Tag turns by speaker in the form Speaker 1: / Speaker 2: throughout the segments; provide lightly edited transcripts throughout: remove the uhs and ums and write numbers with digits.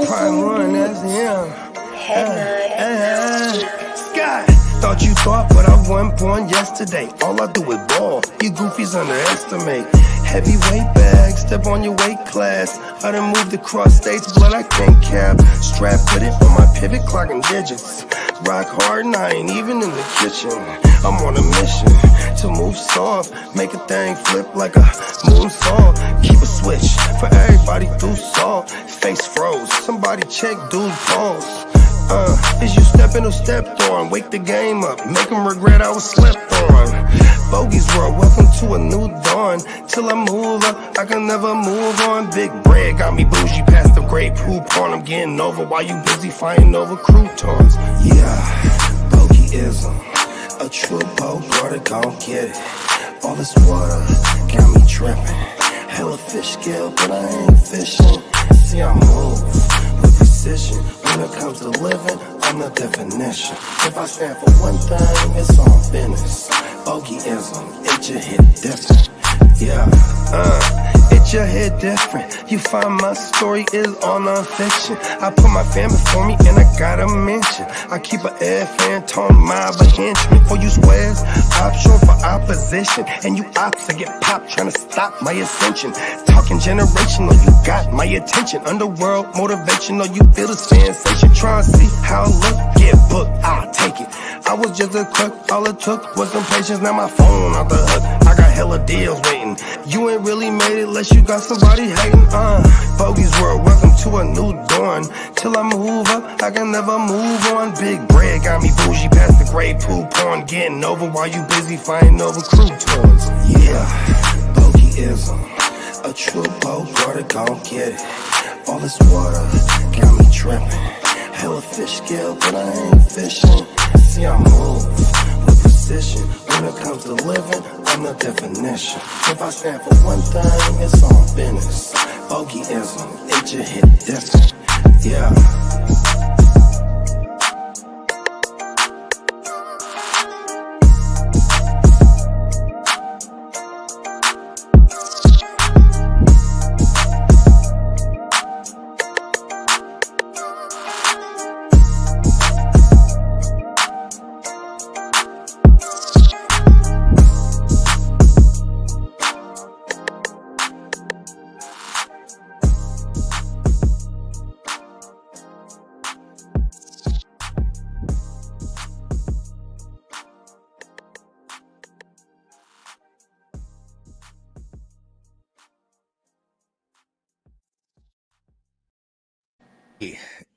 Speaker 1: Prime one, that's him. Scott, thought you thought, but I wasn't born yesterday. All I do is ball. You goofies underestimate. Heavyweight bag, step on your weight class. I done moved across states, blood I can't cap. Strap with it on my pivot, clocking digits. Rock hard and I ain't even in the kitchen. I'm on a mission to move soft, make a thing flip like a moonsault. Keep a switch for everybody through salt. Face froze, somebody check dude's pulse. Is you stepping or stepped on? Wake the game up, make them regret I was slept on. Bogey's world, welcome to a new dawn. Till I move up, I can never move on. Big bread got me bougie past the great poop on. I'm getting over while you busy fighting over croutons. Yeah, bogeyism, a true Bogart, gon' get it. All this water got me tripping. Hella fish scale, but I ain't fishing. See, I move with precision. When it comes to living, I'm the definition. If I stand for one thing, it's on business. Bogeyism, it just hit different. Yeah, it just hit different. You find my story is all non-fiction. I put my family for me and I gotta mention. I keep an air fan, tone mob a henchman. For you squares, option for opposition. And you ops that get popped trying to stop my ascension. Talking generational, you got my attention. Underworld motivational, you feel the sensation. Try and see how I look, get booked, I'll take it. I was just a crook, all it took was some patience. Now my phone out the hook, I got hella deals waiting. You ain't really made it unless you got somebody hating. Bogey's world, welcome to a new dawn. Till I move up, I can never move on. Big bread got me bougie past the gray poop on. Getting over while you busy fighting over croutons. Yeah, bogeyism, a true Bogart, gon' get it. All this water got me tripping. Hella fish scale, but I ain't fishing. See, I move with precision. When it comes to living, I'm the definition. If I stand for one thing, it's on business. Bogeyism, it just hit different. Yeah.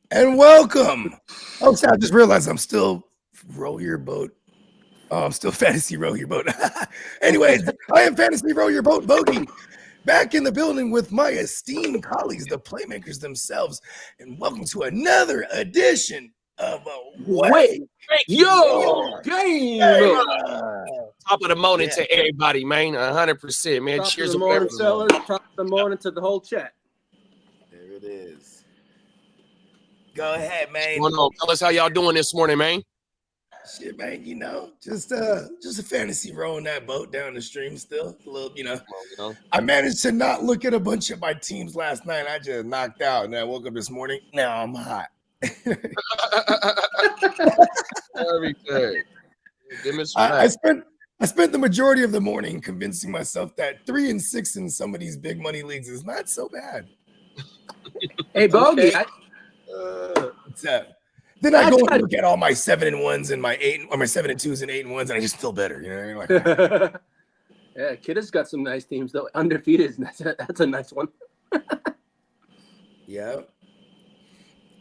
Speaker 2: And welcome. Oh, so I just realized I'm still row your boat. Oh, I'm still fantasy row your boat. Anyways, I am fantasy row your boat Bogey, back in the building with my esteemed colleagues, the playmakers themselves, and welcome to another edition of a Wake
Speaker 3: Yo game. Top of the morning to everybody, man. 100%, man.
Speaker 4: Top
Speaker 3: Cheers
Speaker 4: of the morning, sellers. Top of the morning to the whole chat.
Speaker 2: There it is. Go ahead, man.
Speaker 3: What's going on? Tell us how y'all doing this morning, man.
Speaker 2: Shit, man, you know, just a fantasy rowing that boat down the stream still. A little, you know. I managed to not look at a bunch of my teams last night. I just knocked out, and I woke up this morning. Now I'm hot.
Speaker 3: Very good.
Speaker 2: I spent the majority of the morning convincing myself that 3 and 6 in some of these big money leagues is not so bad.
Speaker 4: Hey, Bogey.
Speaker 3: Okay.
Speaker 2: What's up? Then I go and look at all my 7 and 1s and my 8 or my 7 and 2s and 8 and 1s, and I just feel better. You know what I mean?
Speaker 4: Yeah, Kid has got some nice teams though. Undefeated, that's a nice one.
Speaker 2: Yeah.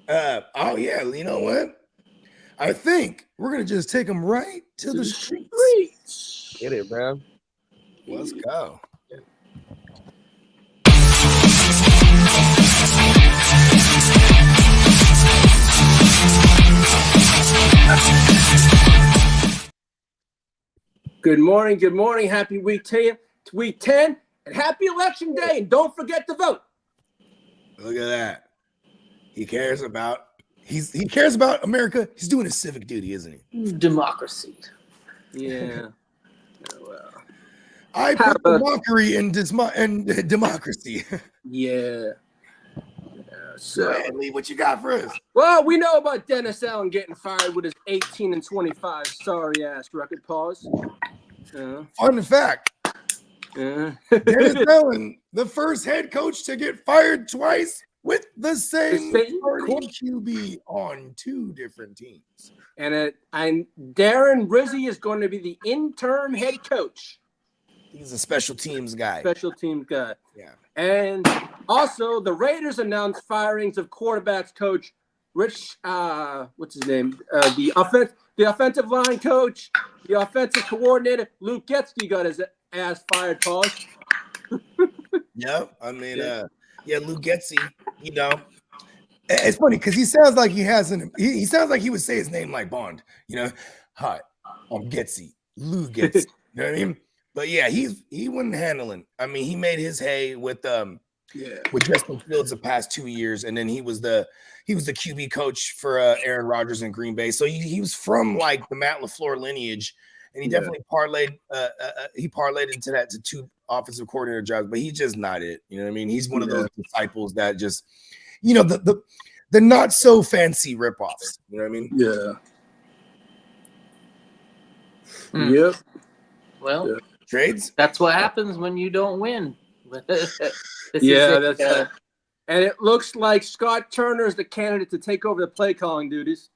Speaker 2: Oh yeah. You know what? I think we're gonna just take them right to the streets.
Speaker 3: Get it, bro.
Speaker 2: Let's go.
Speaker 4: Good morning. Happy week 10, and happy election day. And don't forget to vote.
Speaker 2: Look at that. He cares about America. He's doing his civic duty, isn't he?
Speaker 5: Democracy.
Speaker 4: Yeah. Well,
Speaker 2: I put the mockery in democracy.
Speaker 4: Yeah.
Speaker 2: Go ahead, Lee. What you got for us?
Speaker 4: Well, we know about Dennis Allen getting fired with his 18-25 sorry ass record. Pause.
Speaker 2: Fun fact. Dennis Allen, the first head coach to get fired twice with the same starting QB on 2 different teams.
Speaker 4: And Darren Rizzi is going to be the interim head coach.
Speaker 2: He's a special teams guy.
Speaker 4: Yeah. And also, the Raiders announced firings of quarterbacks coach Rich. What's his name? The offensive line coach, the offensive coordinator Luke Getsy got his ass fired. Pause.
Speaker 2: Yep. I mean, Luke Getsy. You know, it's funny because he sounds like he hasn't. He sounds like he would say his name like Bond. You know, hi, I'm Getsy, Lou Getsy. You know what I mean? But yeah, he wasn't handling. I mean, he made his hay with Justin Fields the past 2 years, and then he was the QB coach for Aaron Rodgers in Green Bay. So he was from like the Matt LaFleur lineage, and he definitely parlayed into that to 2 offensive coordinator jobs. But he's just not it. You know what I mean? He's one of those disciples that just, you know, the not so fancy ripoffs. You know what I mean?
Speaker 4: Yeah. Yep.
Speaker 5: Well.
Speaker 2: Trades.
Speaker 5: That's what happens when you don't win.
Speaker 4: That's and it looks like Scott Turner is the candidate to take over the play calling duties.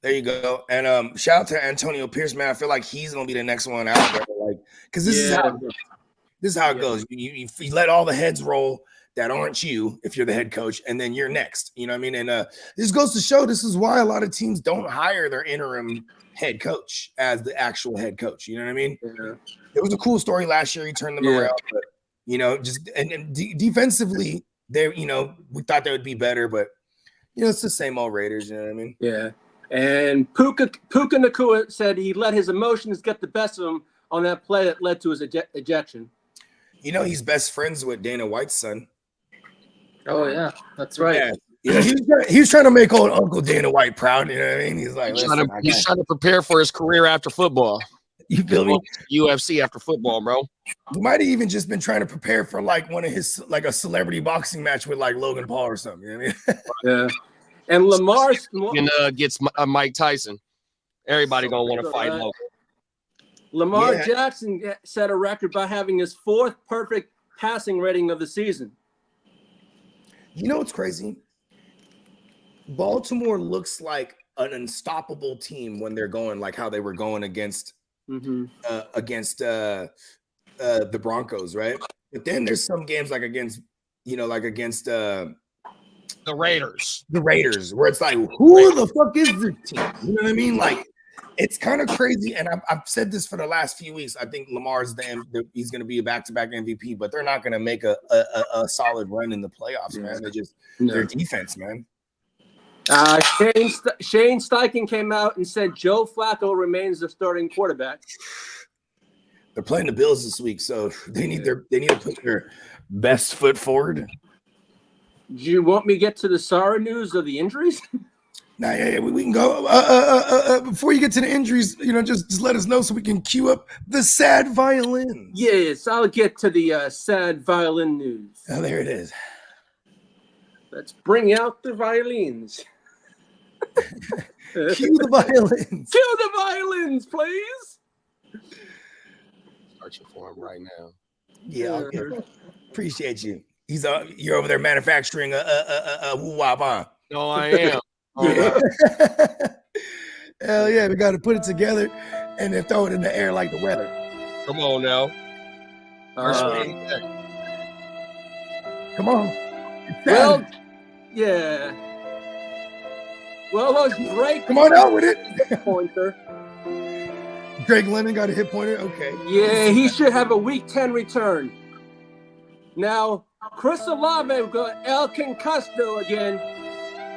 Speaker 2: There you go. And shout out to Antonio Pierce, man. I feel like he's gonna be the next one out there, like, because this is how it goes. You let all the heads roll that aren't you if you're the head coach, and then you're next. You know what I mean? And this goes to show this is why a lot of teams don't hire their interim head coach as the actual head coach. You know what I mean?
Speaker 4: Yeah.
Speaker 2: It was a cool story last year. He turned them around, but you know, just and defensively, they, you know, we thought they would be better, but you know, it's the same old Raiders. You know what I mean?
Speaker 4: Yeah. And Puka Nacua said he let his emotions get the best of him on that play that led to his ejection.
Speaker 2: You know, he's best friends with Dana White's son.
Speaker 5: Oh yeah, that's right.
Speaker 2: Yeah, he was trying to make old Uncle Dana White proud. You know what I mean? He's like,
Speaker 3: he's trying to prepare for his career after football.
Speaker 2: You feel me?
Speaker 3: UFC after football, bro.
Speaker 2: He might have even just been trying to prepare for like one of his, like a celebrity boxing match with like Logan Paul or something. You know what I mean?
Speaker 4: Yeah. And Lamar
Speaker 3: gets Mike Tyson. Everybody gonna want to fight Logan.
Speaker 4: Lamar Jackson set a record by having his 4th perfect passing rating of the season.
Speaker 2: You know what's crazy? Baltimore looks like an unstoppable team when they're going like how they were going against the Broncos, right? But then there's some games like against the
Speaker 3: Raiders.
Speaker 2: The Raiders, where it's like, who the fuck is this team? You know what I mean? Like, it's kind of crazy. And I've said this for the last few weeks. I think Lamar's he's going to be a back-to-back MVP, but they're not going to make a solid run in the playoffs, man. They're just their defense, man.
Speaker 4: Shane Steichen came out and said Joe Flacco remains the starting quarterback.
Speaker 2: They're playing the Bills this week, so they need to put their best foot forward.
Speaker 4: Do you want me to get to the sorry news of the injuries?
Speaker 2: Nah, we can go. Before you get to the injuries, you know, just let us know so we can cue up the sad violin.
Speaker 4: Yes, I'll get to the sad violin news.
Speaker 2: Oh, there it is.
Speaker 4: Let's bring out the violins.
Speaker 2: Cue the violins.
Speaker 4: Cue the violins, please.
Speaker 3: Searching for him right now.
Speaker 2: Yeah, okay. Appreciate you. You're over there manufacturing a woo-wop, huh?
Speaker 3: No, I am.
Speaker 2: Yeah. Hell yeah, we got to put it together and then throw it in the air like the weather.
Speaker 3: Come on now.
Speaker 2: Come on.
Speaker 4: Well, yeah. Well, was Drake.
Speaker 2: Come on out with it.
Speaker 4: Pointer.
Speaker 2: Drake London got a hit pointer. Okay.
Speaker 4: Yeah, he should have a week 10 return. Now, Chris Olave got El Concusto again,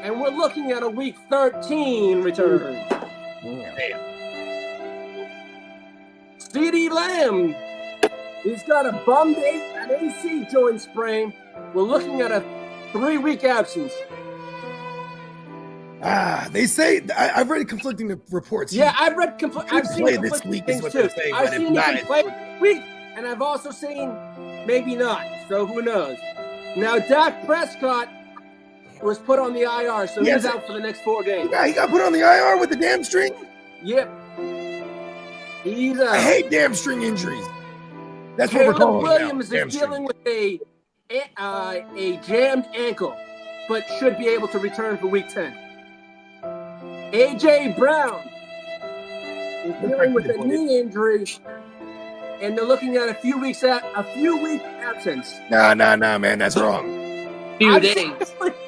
Speaker 4: and we're looking at a week 13 return.
Speaker 2: Damn.
Speaker 4: CeeDee Lamb, he's got a bum date, an AC joint sprain. We're looking at a 3-week absence.
Speaker 2: They say I've read conflicting reports.
Speaker 4: Yeah, I've read I've seen
Speaker 2: play this week is what they're saying.
Speaker 4: I've seen him play this week, and I've also seen maybe not. So who knows? Now Dak Prescott was put on the IR, so
Speaker 2: Yes.
Speaker 4: he's out for the next 4 games.
Speaker 2: Yeah, he got put on the IR with the damn string.
Speaker 4: Yep. He's out.
Speaker 2: I hate damn string injuries. That's what we're
Speaker 4: Caleb
Speaker 2: calling
Speaker 4: Williams
Speaker 2: them now.
Speaker 4: is dealing with a jammed ankle, but should be able to return for Week 10. AJ Brown is dealing with a knee injury, and they're looking at a few week absence.
Speaker 2: Nah, man, that's wrong.
Speaker 5: Few
Speaker 4: I've
Speaker 5: days.
Speaker 4: seen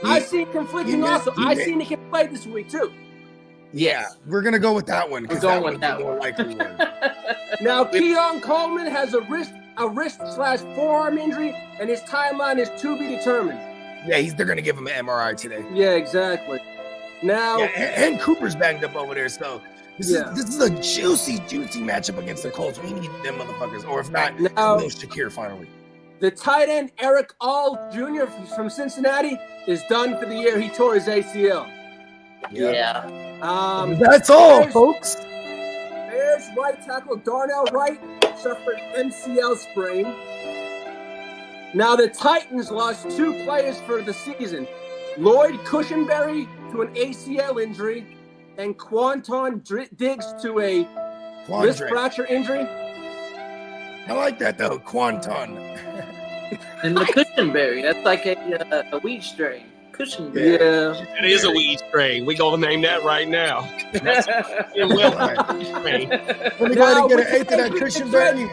Speaker 4: I've seen conflicting
Speaker 2: missed-
Speaker 4: also.
Speaker 2: he
Speaker 4: I've
Speaker 2: missed-
Speaker 4: seen he can play this week too.
Speaker 2: Yeah, we're gonna go with that one. 'Cause
Speaker 5: We're going
Speaker 2: that
Speaker 5: with
Speaker 2: one's
Speaker 5: that
Speaker 2: the more
Speaker 5: one.
Speaker 2: likely one.
Speaker 4: Now Keon Coleman has a wrist/forearm injury, and his timeline is to be determined.
Speaker 2: Yeah, they're gonna give him an MRI today.
Speaker 4: Yeah, exactly. Now,
Speaker 2: Yeah, and Cooper's banged up over there, so this is a juicy matchup against the Colts. We need them motherfuckers, or if not,
Speaker 4: Now-
Speaker 2: no Shakir finally.
Speaker 4: the tight end Eric All Jr. from Cincinnati is done for the year. He tore his ACL.
Speaker 5: Yeah.
Speaker 2: That's all,
Speaker 4: Bears-
Speaker 2: folks.
Speaker 4: Bears right tackle Darnell Wright suffered MCL sprain. Now the Titans lost 2 players for the season. Lloyd Cushenberry to an ACL injury and Quanton Diggs to a wrist
Speaker 2: Quandre.
Speaker 4: fracture injury.
Speaker 2: I like that though, Quanton.
Speaker 5: And the Cushionberry, that's like a weed strain. Cushionberry.
Speaker 4: Yeah.
Speaker 3: That is a weed strain. We gonna name that right now. And strain.
Speaker 2: Let me go ahead
Speaker 4: Now,
Speaker 2: and get
Speaker 4: with
Speaker 2: an eighth of that
Speaker 4: the
Speaker 2: cushion,
Speaker 4: trade-
Speaker 2: baby.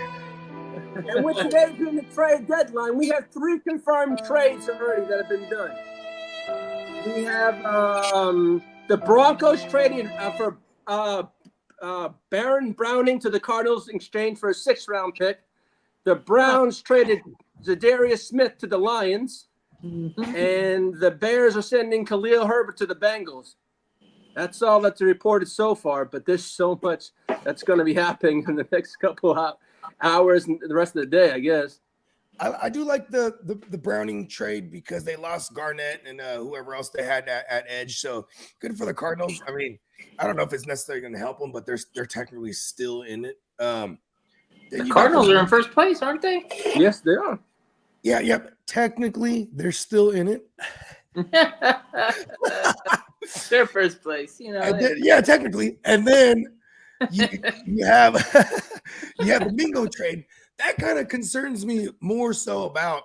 Speaker 4: And with today being the trade deadline, we have 3 confirmed trades already that have been done. We have the Broncos traded for Baron Browning to the Cardinals in exchange for a 6th-round pick. The Browns traded Zadarius Smith to the Lions. And the Bears are sending Khalil Herbert to the Bengals. That's all that's reported so far, but there's so much that's going to be happening in the next couple of hours and the rest of the day, I guess.
Speaker 2: I do like the Browning trade because they lost Garnett and whoever else they had at edge. So good for the Cardinals. I mean, I don't know if it's necessarily going to help them, but they're technically still in it.
Speaker 5: The Cardinals are in first place, aren't they?
Speaker 4: Yes, they are.
Speaker 2: Yeah. Technically, they're still in it.
Speaker 5: They're first place, you know.
Speaker 2: And then, yeah, technically. And then you have you have the Mingo trade. That kind of concerns me more so about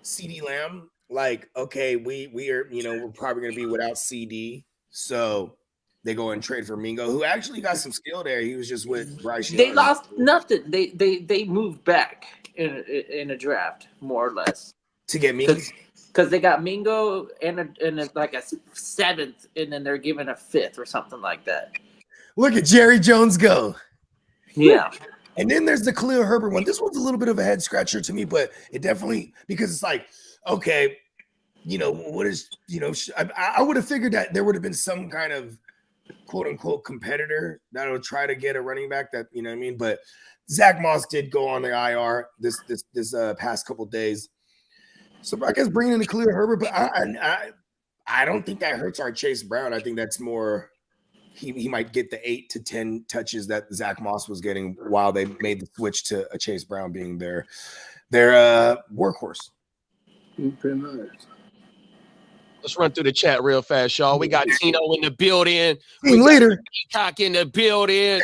Speaker 2: CeeDee Lamb. Like, okay, we are, we're probably going to be without CD. So they go and trade for Mingo, who actually got some skill there. He was just with Bryce Young.
Speaker 5: They lost nothing. They moved back in a draft, more or less.
Speaker 2: To get Mingo.
Speaker 5: Because they got Mingo and like a 7th, and then they're giving a 5th or something like that.
Speaker 2: Look at Jerry Jones go.
Speaker 5: Yeah.
Speaker 2: And then there's the Khalil Herbert one. This one's a little bit of a head scratcher to me, but it definitely, because it's like, okay, what is, I would have figured that there would have been some kind of quote unquote competitor that would try to get a running back that, you know what I mean? But Zach Moss did go on the IR this past couple days. So I guess bringing in the Khalil Herbert, but I don't think that hurts our Chase Brown. I think that's more, he might get the 8 to 10 touches that Zach Moss was getting while they made the switch to a Chase Brown being their workhorse.
Speaker 4: Pretty much.
Speaker 3: Let's run through the chat real fast, y'all. We got Tino in the building.
Speaker 2: Team leader.
Speaker 3: Peacock in the building.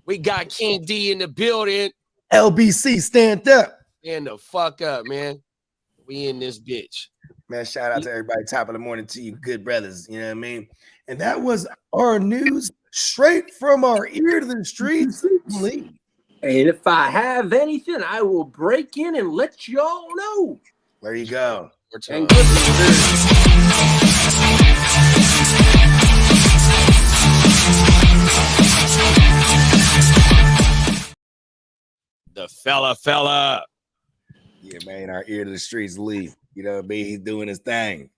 Speaker 3: We got King D in the building.
Speaker 2: LBC, stand up.
Speaker 3: Stand the fuck up, man. We in this bitch.
Speaker 2: Man, shout out to everybody. Top of the morning to you good brothers. You know what I mean? And that was our news straight from our ear to the streets.
Speaker 4: And if I have anything, I will break in and let y'all know.
Speaker 2: There you go.
Speaker 4: And good
Speaker 3: The fella.
Speaker 2: Yeah, man, our ear to the streets, Lee. You know what I mean? He's doing his thing.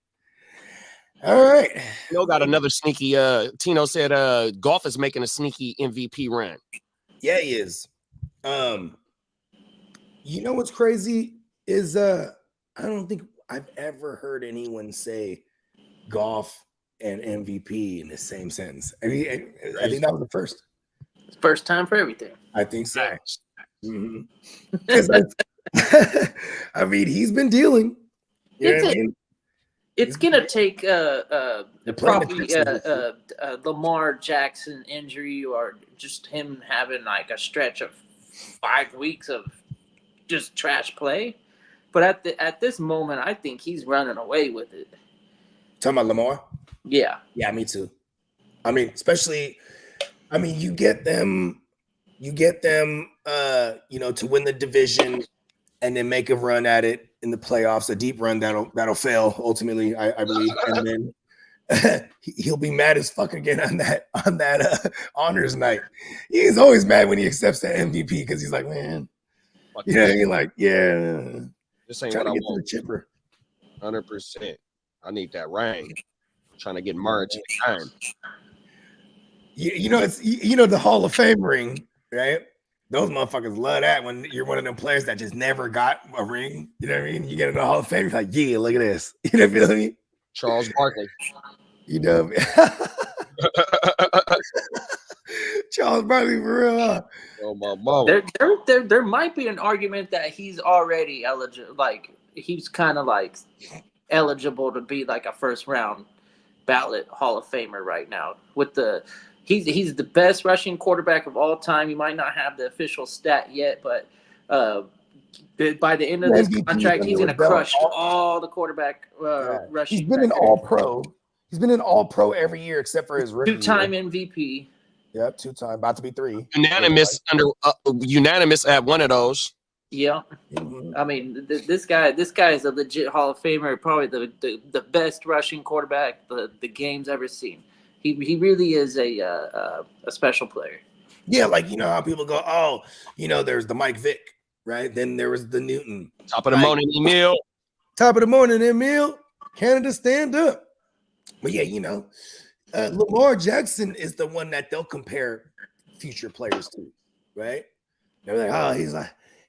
Speaker 2: All right.
Speaker 3: Tino got another sneaky. Tino said Golf is making a sneaky MVP run.
Speaker 2: Yeah, he is. You know what's crazy is I don't think I've ever heard anyone say Golf and MVP in the same sentence. I mean, I think that was the first.
Speaker 5: First time for everything.
Speaker 2: I think so. Mhm. I mean, he's been dealing. You know what I mean?
Speaker 5: It's gonna take
Speaker 2: playing the
Speaker 5: probably
Speaker 2: Texans.
Speaker 5: Lamar Jackson injury or just him having like a stretch of 5 weeks of just trash play. But at this moment, I think he's running away with it.
Speaker 2: Talking about Lamar?
Speaker 5: Yeah.
Speaker 2: Yeah, me too. I mean, especially, I mean, you get them, to win the division and then make a run at it in the playoffs, a deep run that'll fail ultimately, I believe, and then he'll be mad as fuck again on that honors night. He's always mad when he accepts that MVP because he's like, man, you know what I mean? Like, yeah,
Speaker 3: This ain't
Speaker 2: trying
Speaker 3: what
Speaker 2: to
Speaker 3: I
Speaker 2: get to the
Speaker 3: want.
Speaker 2: chipper.
Speaker 3: 100%. I need that ring. Trying to get merged in time.
Speaker 2: It's the Hall of Fame ring, right? Those motherfuckers love that when you're one of them players that just never got a ring. You know what I mean? You get in the Hall of Fame, you're like, yeah, look at this. You know what I mean?
Speaker 3: Charles Barkley.
Speaker 2: You know, Charles Barkley for real. Huh?
Speaker 3: Oh my mama.
Speaker 5: There might be an argument that he's already eligible. Like he's kind of like eligible to be like a first round ballot Hall of Famer right now. With the he's the best rushing quarterback of all time. He might not have the official stat yet, but by the end of this contract, he's going to crush all the quarterback rushing.
Speaker 2: He's been an All-Pro. He's been an All-Pro every year except for his rookie
Speaker 5: 2-time
Speaker 2: year.
Speaker 5: MVP.
Speaker 2: Yep, 2-time, about to be 3.
Speaker 3: Unanimous at one of those.
Speaker 5: Yeah, I mean this guy is a legit Hall of Famer, probably the best rushing quarterback the game's ever seen. He really is a special player.
Speaker 2: Yeah, like how people go, oh, there's the Mike Vick, right? Then there was the Newton.
Speaker 3: Top of the morning, Emil.
Speaker 2: Top of the morning, Emil. Canada, stand up. But yeah, Lamar Jackson is the one that they'll compare future players to, right? They're like, oh,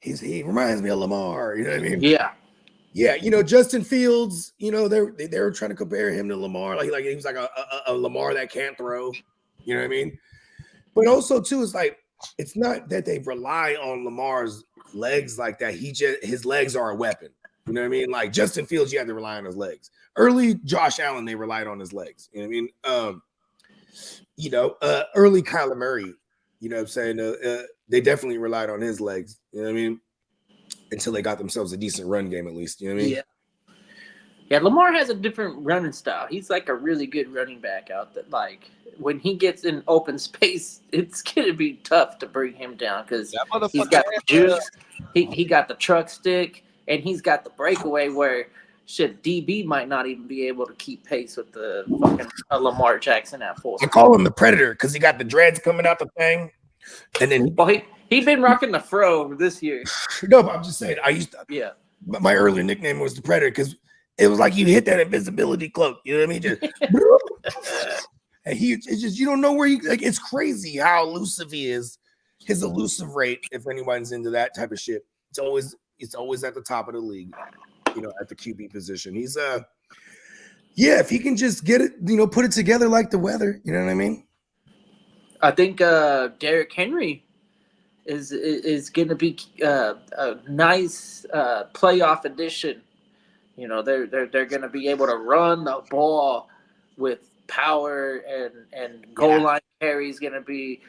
Speaker 2: he reminds me of Lamar. You know what I mean?
Speaker 5: Yeah.
Speaker 2: Yeah, Justin Fields, they were trying to compare him to Lamar. Like he was like a Lamar that can't throw. You know what I mean? But also, too, it's like it's not that they rely on Lamar's legs like that. His legs are a weapon. You know what I mean? Like Justin Fields, you have to rely on his legs. Early Josh Allen, they relied on his legs. You know what I mean? Early Kyler Murray, you know what I'm saying? They definitely relied on his legs. You know what I mean? Until they got themselves a decent run game, at least. You know what I mean?
Speaker 5: Yeah, Lamar has a different running style. He's like a really good running back out there. Like when he gets in open space, it's gonna be tough to bring him down because he's got the juice, he got the truck stick, and he's got the breakaway where DB might not even be able to keep pace with the fucking Lamar Jackson at full speed.
Speaker 2: I call him the Predator because he got the dreads coming out the thing, and then
Speaker 5: he's been rocking the fro this year.
Speaker 2: No, but I'm just saying my earlier nickname was the Predator because it was like you hit that invisibility cloak. You know what I mean? Just and it's just you don't know where it's crazy how elusive he is. His elusive rate, if anyone's into that type of shit, it's always at the top of the league. At the QB position, he's if he can just get it, put it together like the weather. You know what I mean?
Speaker 5: I think Derrick Henry is going to be a nice playoff addition. They're going to be able to run the ball with power and goal line carry is going to be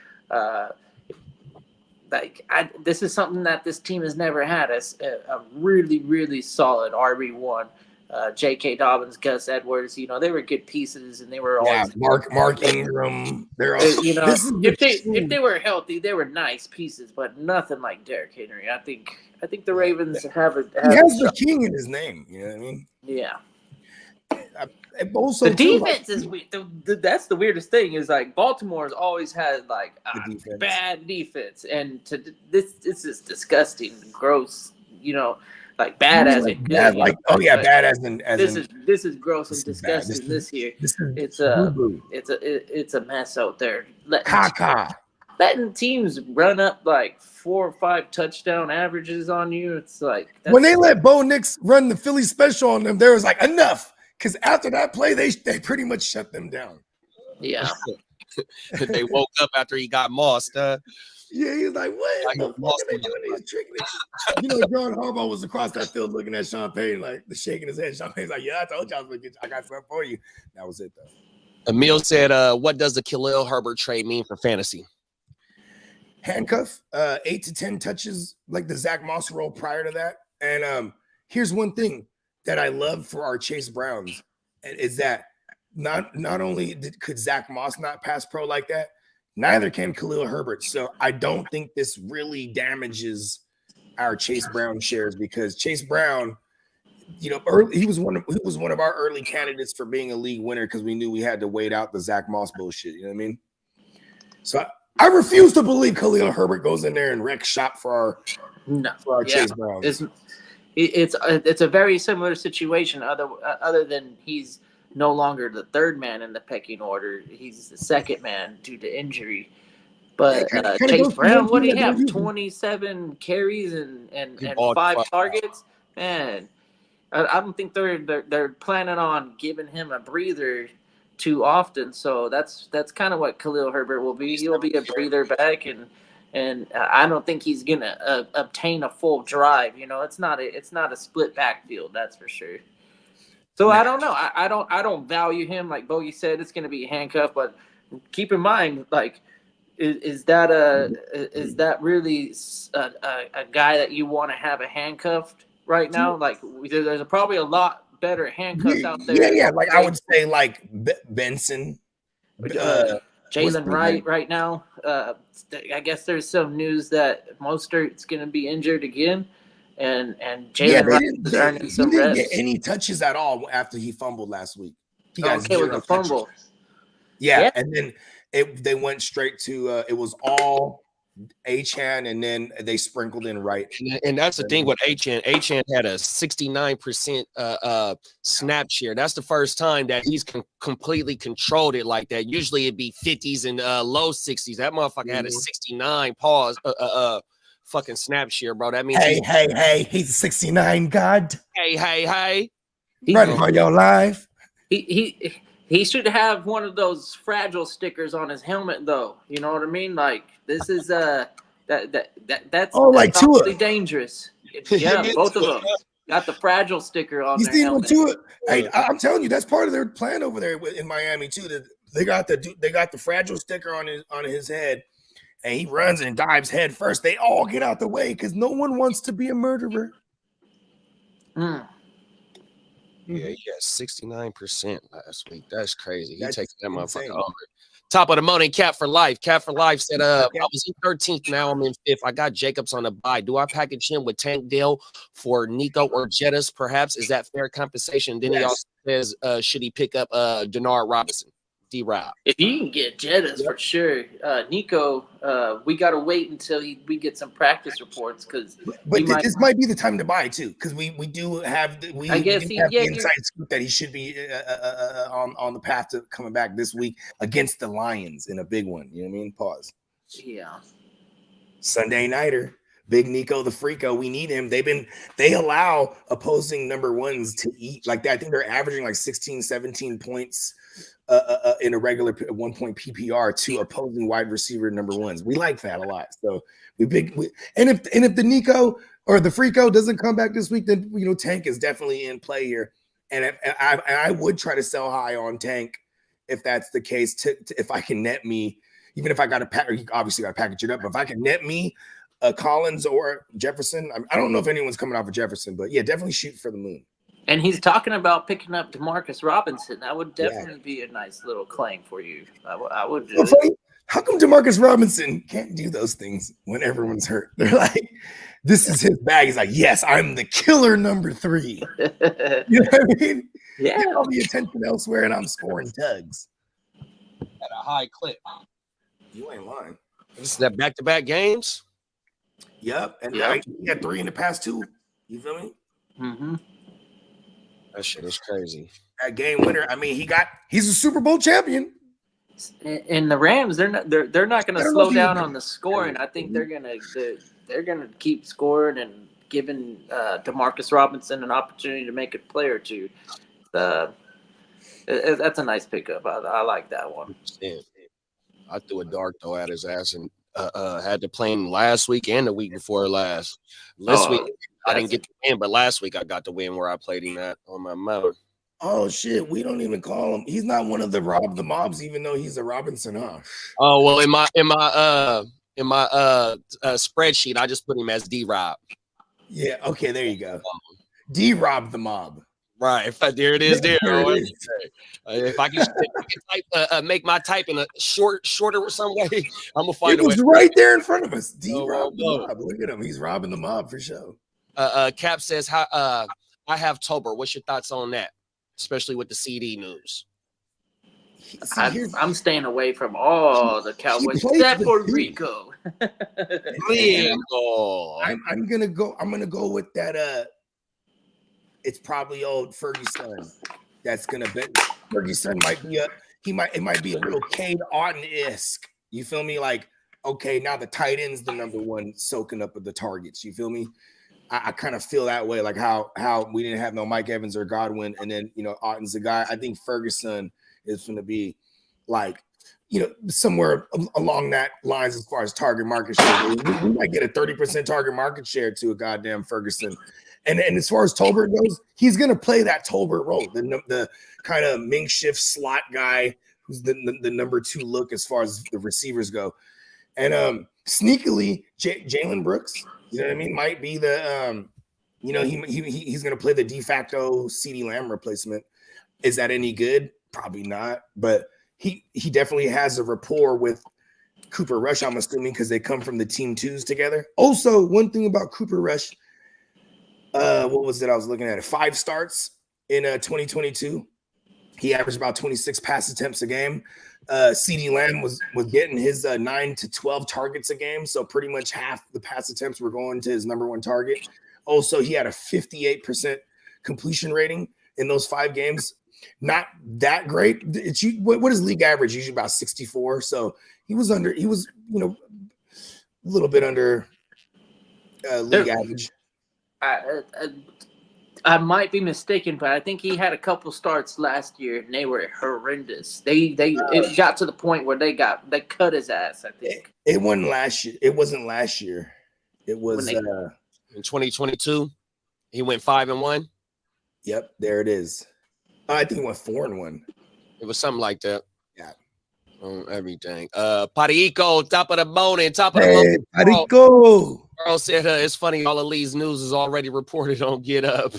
Speaker 5: this is something that this team has never had. A really, really solid RB1. J.K. Dobbins, Gus Edwards, they were good pieces, and they were always
Speaker 2: Mark Ingram. They're all,
Speaker 5: if they were healthy, they were nice pieces, but nothing like Derrick Henry. I think the Ravens have it.
Speaker 2: He has the king in his name. You know what I mean?
Speaker 5: Yeah.
Speaker 2: Also,
Speaker 5: the defense is weird. That's the weirdest thing is like Baltimore's always had like bad defense, and this is disgusting, gross. Like bad as in good.
Speaker 2: Bad as in.
Speaker 5: This is gross and disgusting. This year, it's a mess out there. Letting teams run up like 4 or 5 touchdown averages on you. It's like
Speaker 2: when they let Bo Nix run the Philly special on them, there was like enough. Because after that play, they pretty much shut them down.
Speaker 5: Yeah.
Speaker 3: They woke up after he got mossed.
Speaker 2: Yeah, he's like, what
Speaker 3: Like
Speaker 2: the
Speaker 3: a
Speaker 2: fuck
Speaker 3: lost
Speaker 2: are they doing? These tricking it. You know, John Harbaugh was across that field looking at Sean Payton, like shaking his head. Sean Payton's like, yeah, I told you I got something for you. That was it, though.
Speaker 3: Emil said, what does the Khalil Herbert trade mean for fantasy?
Speaker 2: Handcuff, 8 to 10 touches, like the Zach Moss role prior to that. And here's one thing that I love for our Chase Browns is that not only could Zach Moss not pass pro like that, neither can Khalil Herbert. So I don't think this really damages our Chase Brown shares because Chase Brown, you know, he was one of our early candidates for being a league winner because we knew we had to wait out the Zach Moss bullshit. You know what I mean? So I refuse to believe Khalil Herbert goes in there and wrecks shop for our Chase Browns.
Speaker 5: It's a very similar situation. Other than he's no longer the third man in the pecking order, he's the second man due to injury. But Chase Brown, what do you have? 27 carries and 5 targets. Man, I don't think they're planning on giving him a breather too often. So that's kind of what Khalil Herbert will be. He'll be a breather back, and I don't think he's gonna obtain a full drive. You know, it's not a split backfield, that's for sure. So I don't know. I don't value him like Bogey said. It's gonna be a handcuff, but keep in mind, like, is that really a guy that you want to have a handcuffed right now? Like, there's probably a lot better handcuffs out there.
Speaker 2: Yeah. Like I would say, like Benson,
Speaker 5: Jalen Wright right now. I guess there's some news that Mostert's going to be injured again, and Jalen Wright is earning some reps.
Speaker 2: He didn't get any touches at all after he fumbled last week. He got
Speaker 5: with the fumble.
Speaker 2: Yeah, and then they went straight to it was all Achane, and then they sprinkled in Wright.
Speaker 3: And that's the thing with Achane. Achane had a 69% snap share. That's the first time that he's completely controlled it like that. Usually it'd be 50s and low 60s. That motherfucker had a 69 fucking snap share, bro. That means
Speaker 2: hey, he's a 69 god.
Speaker 3: Hey.
Speaker 2: Running for your life.
Speaker 5: He should have one of those fragile stickers on his helmet, though. You know what I mean? Like, this is that's
Speaker 2: like Tua.
Speaker 5: Dangerous. Yeah, both of them got the fragile sticker on their helmet.
Speaker 2: Tua. Hey, I'm telling you, that's part of their plan over there in Miami too. That they got the fragile sticker on his head, and he runs and dives head first. They all get out the way because no one wants to be a murderer.
Speaker 3: Yeah, he had 69% last week. That's crazy. He takes that motherfucker
Speaker 2: insane.
Speaker 3: over. Top of the morning, Cap for Life. Cap for Life said, I was in 13th, now I'm in 5th. I got Jacobs on the bye. Do I package him with Tank Dell for Nico or Jettis, perhaps? Is that fair compensation? Then he also says, should he pick up Denard Robinson? D-Rob.
Speaker 5: If you can get Jettis, for sure. Nico, we got to wait until we get some practice reports because.
Speaker 2: But this might be the time to buy too, because we do have the inside scoop that he should be on the path to coming back this week against the Lions in a big one. You know what I mean? Pause.
Speaker 5: Yeah.
Speaker 2: Sunday nighter. Big Nico the Freako, we need him. They allow opposing number ones to eat like that. I think they're averaging like 16, 17 points in a regular 1 point PPR to opposing wide receiver number ones. We like that a lot. So and if the Nico or the Freako doesn't come back this week, then Tank is definitely in play here. And I would try to sell high on Tank if that's the case. If I can net me, even if I got to obviously got to package it up, but if I can net me Collins or Jefferson, I don't know if anyone's coming off of Jefferson, but yeah, definitely shoot for the moon.
Speaker 5: And he's talking about picking up DeMarcus Robinson. That would definitely be a nice little claim for you. I would do it.
Speaker 2: How come DeMarcus Robinson can't do those things when everyone's hurt? They're like, this is his bag. He's like, yes, I'm the killer number 3. You know what I mean?
Speaker 5: Yeah.
Speaker 2: Get all the attention elsewhere, and I'm scoring tugs
Speaker 3: at a high clip.
Speaker 2: You ain't lying.
Speaker 3: This is that back-to-back games.
Speaker 2: Yep, and he had 3 in the past 2. You feel me?
Speaker 5: Mm-hmm.
Speaker 3: That shit is crazy.
Speaker 2: That game winner. I mean, he's a Super Bowl champion.
Speaker 5: And the Rams, they're not going to slow down on the scoring. I think they're gonna keep scoring and giving DeMarcus Robinson an opportunity to make a play or two. That's a nice pickup. I like that one.
Speaker 3: I threw a dart though at his ass, and Had to play him last week and the week before last. This week I didn't get to win, but last week I got to win where I played him at on my mound.
Speaker 2: Oh shit, we don't even call him. He's not one of the Rob the Mobs, even though he's a Robinson, huh?
Speaker 3: Oh well, in my spreadsheet, I just put him as D-Rob.
Speaker 2: Yeah, okay, there you go. D Rob the Mob.
Speaker 3: Right, there it is. There.
Speaker 2: There it is.
Speaker 3: If I can type, make my typing a shorter some way, I'm gonna find
Speaker 2: It was
Speaker 3: a way.
Speaker 2: right there in front of us. D
Speaker 3: Oh,
Speaker 2: Rob the
Speaker 3: no.
Speaker 2: Mob. Look at him. He's robbing the mob for sure.
Speaker 3: Cap says, "How I have Tober. What's your thoughts on that, especially with the CD news?"
Speaker 5: I'm staying away from all the Cowboys
Speaker 2: plays
Speaker 5: except
Speaker 2: the
Speaker 5: for
Speaker 2: team.
Speaker 5: Rico.
Speaker 2: I'm gonna go with that. It's probably old Ferguson. That's gonna be Ferguson might be it might be a little Cade Otton-esque. You feel me? Like, okay, now the tight end's the number one soaking up of the targets. You feel me? I kind of feel that way, like how we didn't have no Mike Evans or Godwin, and then Otton's the guy. I think Ferguson is going to be like, somewhere along that lines as far as target market share. We might get a 30% target market share to a goddamn Ferguson. And as far as Tolbert goes, he's going to play that Tolbert role, the kind of makeshift slot guy who's the number 2 look as far as the receivers go. And sneakily, Jalen Brooks, you know what I mean, might be the he's going to play the de facto CeeDee Lamb replacement. Is that any good? Probably not. But he definitely has a rapport with Cooper Rush, I'm assuming, because they come from the team 2s together. Also, one thing about Cooper Rush, what was it? I was looking at it. 5 starts in 2022. He averaged about 26 pass attempts a game. CeeDee Lamb was getting his 9 to 12 targets a game, so pretty much half the pass attempts were going to his number 1 target. Also, he had a 58% completion rating in those 5 games. Not that great. What is league average? Usually about 64. So he was a little bit under league average.
Speaker 5: I might be mistaken, but I think he had a couple starts last year and they were horrendous. It got to the point where they cut his ass, I think.
Speaker 2: It wasn't last year. It wasn't last year. It was
Speaker 3: in 2022. He went 5-1.
Speaker 2: Yep, there it is. I think he went 4-1.
Speaker 3: It was something like that.
Speaker 2: Yeah.
Speaker 3: On everything. Parico, top of the morning.
Speaker 2: Hey, Parico.
Speaker 3: Carl said it's funny all of Lee's news is already reported on Get Up.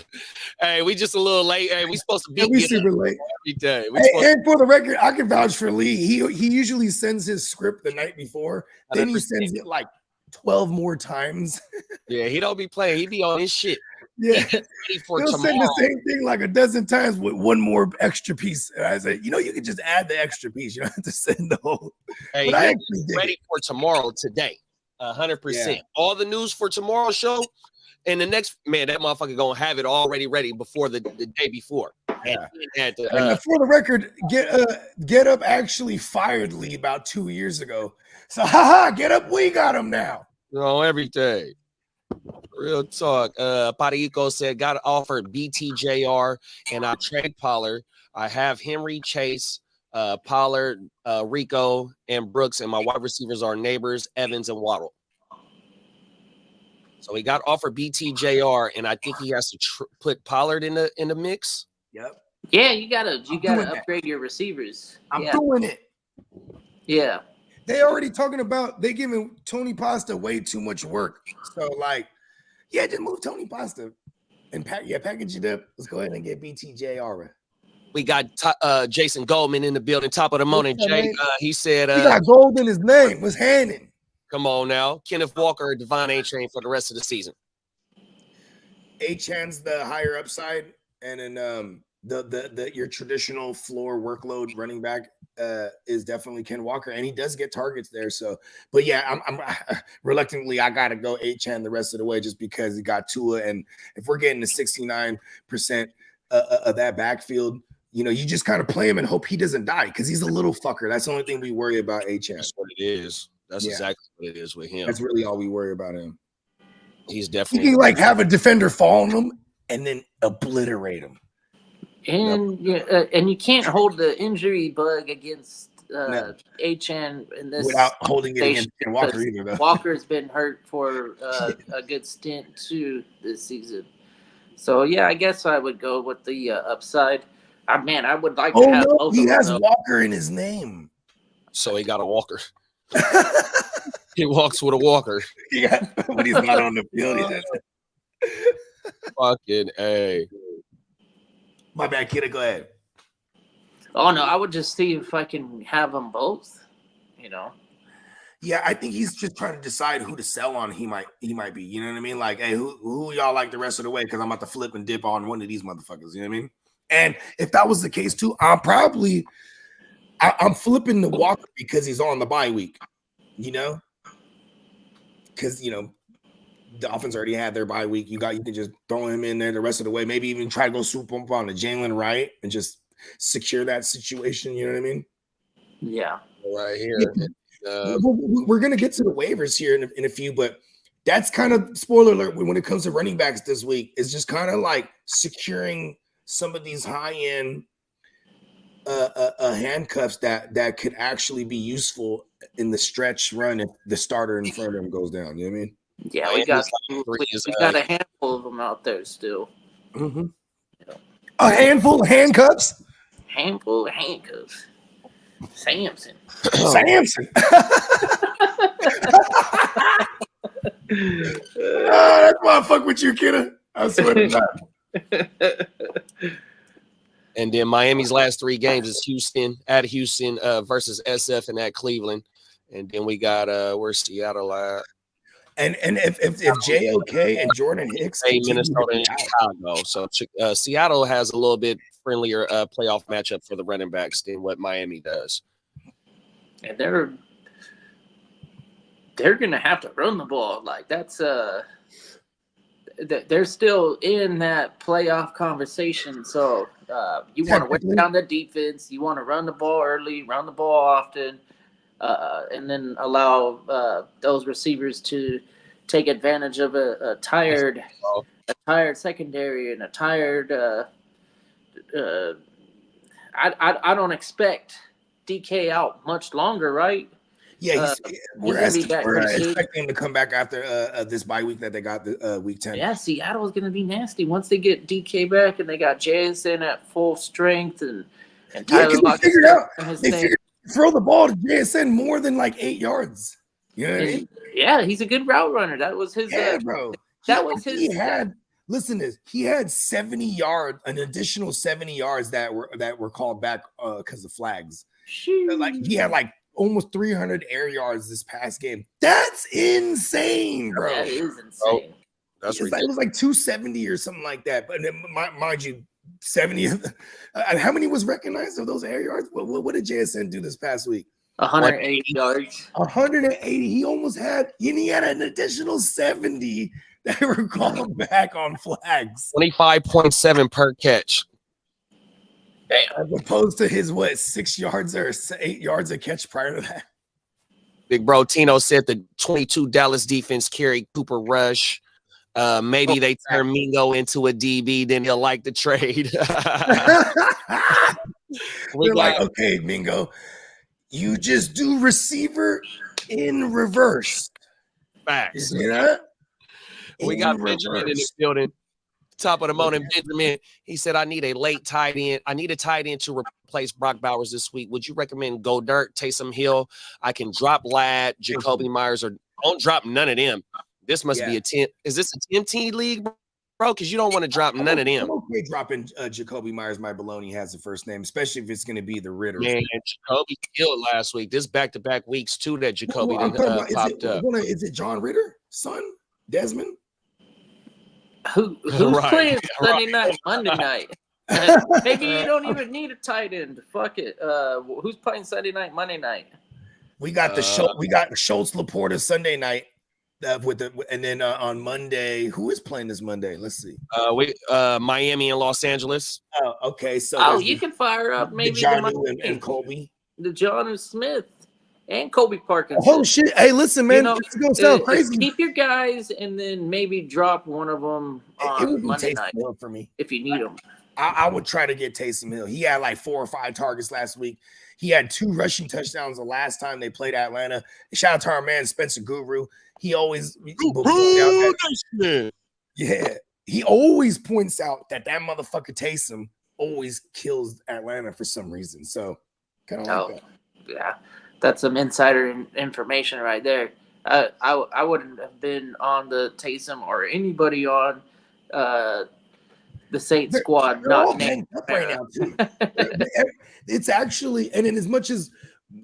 Speaker 3: Hey, we just a little late. Hey, we supposed to be
Speaker 2: super late
Speaker 3: every day.
Speaker 2: And for the record, I can vouch for Lee. He usually sends his script the night before. Then he sends it like 12 more times.
Speaker 3: Yeah, he don't be playing. He be on his shit.
Speaker 2: Yeah, he'll send the same thing like a dozen times with one more extra piece. And I say, you can just add the extra piece. You don't have to send the whole.
Speaker 3: Hey,
Speaker 2: but I actually did
Speaker 3: ready for tomorrow today. 100%. All the news for tomorrow's show and the next that motherfucker gonna have it already ready before the day before.
Speaker 2: Yeah. And for the record, Get Up actually fired Lee about 2 years ago. So Get Up, we got him now.
Speaker 3: Every day. Real talk. Parico said got offered BTJR and I trade Pollard. I have Henry, Chase, Pollard, Rico, and Brooks, and my wide receivers are Neighbors, Evans, and Waddle. So he got offered BTJR, and I think he has to put Pollard in the mix.
Speaker 2: Yep.
Speaker 5: Yeah, you gotta upgrade your receivers.
Speaker 2: I'm doing it.
Speaker 5: Yeah.
Speaker 2: They already talking about they giving Tony Pasta way too much work. So just move Tony Pasta and package it up. Let's go ahead and get BTJR.
Speaker 3: We got Jason Goldman in the building. Top of the morning, Jay. He said
Speaker 2: he got gold in his name. What's Hannon?
Speaker 3: Come on now. Kenneth Walker or Devon A-Chain for the rest of the season.
Speaker 2: A-Chan's the higher upside, and then your traditional floor workload running back is definitely Ken Walker, and he does get targets there. So, but yeah, I'm reluctantly I gotta go A-Chan the rest of the way just because he got Tua, and if we're getting the 69% of that backfield, you just kind of play him and hope he doesn't die because he's a little fucker. That's the only thing we worry about A-Chan.
Speaker 3: That's what it is. That's exactly what it is with him.
Speaker 2: That's really all we worry about him.
Speaker 3: He's definitely
Speaker 2: he can have a defender fall on him and then obliterate him.
Speaker 5: And and you can't hold the injury bug against Achane in this
Speaker 2: without holding it against
Speaker 5: station
Speaker 2: Ken Walker
Speaker 5: because
Speaker 2: either, though.
Speaker 5: Walker's been hurt for a good stint too this season. So yeah, I guess I would go with the upside. Man, I would like to
Speaker 2: Oh
Speaker 5: have
Speaker 2: no,
Speaker 5: both
Speaker 2: he
Speaker 5: of them.
Speaker 2: has
Speaker 5: though.
Speaker 2: Walker in his name.
Speaker 3: So he got a walker. He walks with a walker.
Speaker 2: Yeah, but he's not on the field. He just...
Speaker 3: Fucking A.
Speaker 2: My bad, kid. Go ahead.
Speaker 5: Oh no, I would just see if I can have them both. You know.
Speaker 2: Yeah, I think he's just trying to decide who to sell on. He might be. You know what I mean? Like, hey, who y'all like the rest of the way? Because I'm about to flip and dip on one of these motherfuckers. You know what I mean? And if that was the case too, I'm flipping the Walker because he's on the bye week. You know, because the Dolphins already had their bye week. You can just throw him in there the rest of the way. Maybe even try to go swoop up on the Jalen Wright and just secure that situation. You know what I mean?
Speaker 5: Yeah.
Speaker 3: Right here.
Speaker 2: We're gonna get to the waivers here in a few, but that's kind of spoiler alert when it comes to running backs this week. Is just kind of like securing some of these high end handcuffs that could actually be useful in the stretch run if the starter in front of him goes down. You know what I mean?
Speaker 5: Yeah, we got a handful of them out there still.
Speaker 2: Mm-hmm. A handful of handcuffs.
Speaker 5: Handful of handcuffs. Samson.
Speaker 2: Samson. That's why I fuck with you, kiddo. I swear to God.
Speaker 3: And then Miami's last 3 games is Houston versus SF and at Cleveland. And then we got where's Seattle at?
Speaker 2: And if JOK and Jordan Hicks
Speaker 3: Minnesota and Chicago. So Seattle has a little bit friendlier playoff matchup for the running backs than what Miami does.
Speaker 5: And they're gonna have to run the ball. Like that's they're still in that playoff conversation. So you want to wear down the defense. You want to run the ball early, run the ball often, and then allow those receivers to take advantage of a tired secondary and a tired. I don't expect DK out much longer, right?
Speaker 2: Yeah, we're expecting him to come back after this bye week that they got the week 10.
Speaker 5: Yeah, Seattle is going to be nasty once they get DK back and they got JSN at full strength and Tyler Lockett.
Speaker 2: They figured out throw the ball to JSN more than like 8 yards. You know what I mean?
Speaker 5: Yeah, he's a good route runner. That was his.
Speaker 2: Bro.
Speaker 5: That was his.
Speaker 2: He had 70 yards, an additional 70 yards that were called back because of flags. Like he had like almost 300 air yards this past game. That's insane, bro.
Speaker 5: That is insane.
Speaker 3: It
Speaker 2: was like 270 or something like that. But mind you, 70. How many was recognized of those air yards? What did JSN do this past week?
Speaker 5: 180 yards.
Speaker 2: 180. He almost had. And he had an additional 70 that were called back on flags.
Speaker 3: 25.7 per catch.
Speaker 2: As opposed to his 6 yards or 8 yards a catch prior to that.
Speaker 3: Big bro Tino said the 22 Dallas defense carried Cooper Rush. Maybe they turn Mingo into a DB, then he'll like the trade.
Speaker 2: We're like, okay, Mingo, you just do receiver in reverse.
Speaker 3: Facts.
Speaker 2: You see that?
Speaker 3: We got Benjamin in the building. Top of the morning, Benjamin. He said, I need a late tight end. I need a tight end to replace Brock Bowers this week. Would you recommend Goddard, Taysom Hill? I can drop Ladd, Jacoby Myers, or don't drop none of them. This must be a 10. Is this a 10-team league, bro? Because you don't want to drop none of them.
Speaker 2: I'm okay dropping Jacoby Myers. My baloney has the first name, especially if it's going to be the Ritter.
Speaker 3: Man, Jacoby killed last week. This back-to-back weeks, too, that Jacoby popped up.
Speaker 2: Is it John Ritter, son? Desmond?
Speaker 5: Who's playing Sunday night, Monday night? Maybe you don't even need a tight end. Fuck it. Who's playing Sunday night, Monday night?
Speaker 2: We got Schultz Laporta Sunday night. And then on Monday, who is playing this Monday? Let's see.
Speaker 3: Miami and Los Angeles.
Speaker 2: Oh, okay. So
Speaker 5: you can fire up maybe
Speaker 2: Jonnu and Colby,
Speaker 5: the Jonnu Smith, and Kobe Parkinson.
Speaker 2: Oh shit! Hey, listen, man, it's gonna sound crazy.
Speaker 5: Keep your guys, and then maybe drop one of them on Monday night
Speaker 2: for me
Speaker 5: if you need them.
Speaker 2: I would try to get Taysom Hill. He had like 4 or 5 targets last week. He had 2 rushing touchdowns the last time they played Atlanta. Shout out to our man Spencer Guru. He always he always points out that motherfucker Taysom always kills Atlanta for some reason. So kind of like that.
Speaker 5: Yeah, that's some insider information right there. I wouldn't have been on the Taysom or anybody on the Saints squad.
Speaker 2: They're
Speaker 5: Not
Speaker 2: all banged up right now too. It's actually, and in as much as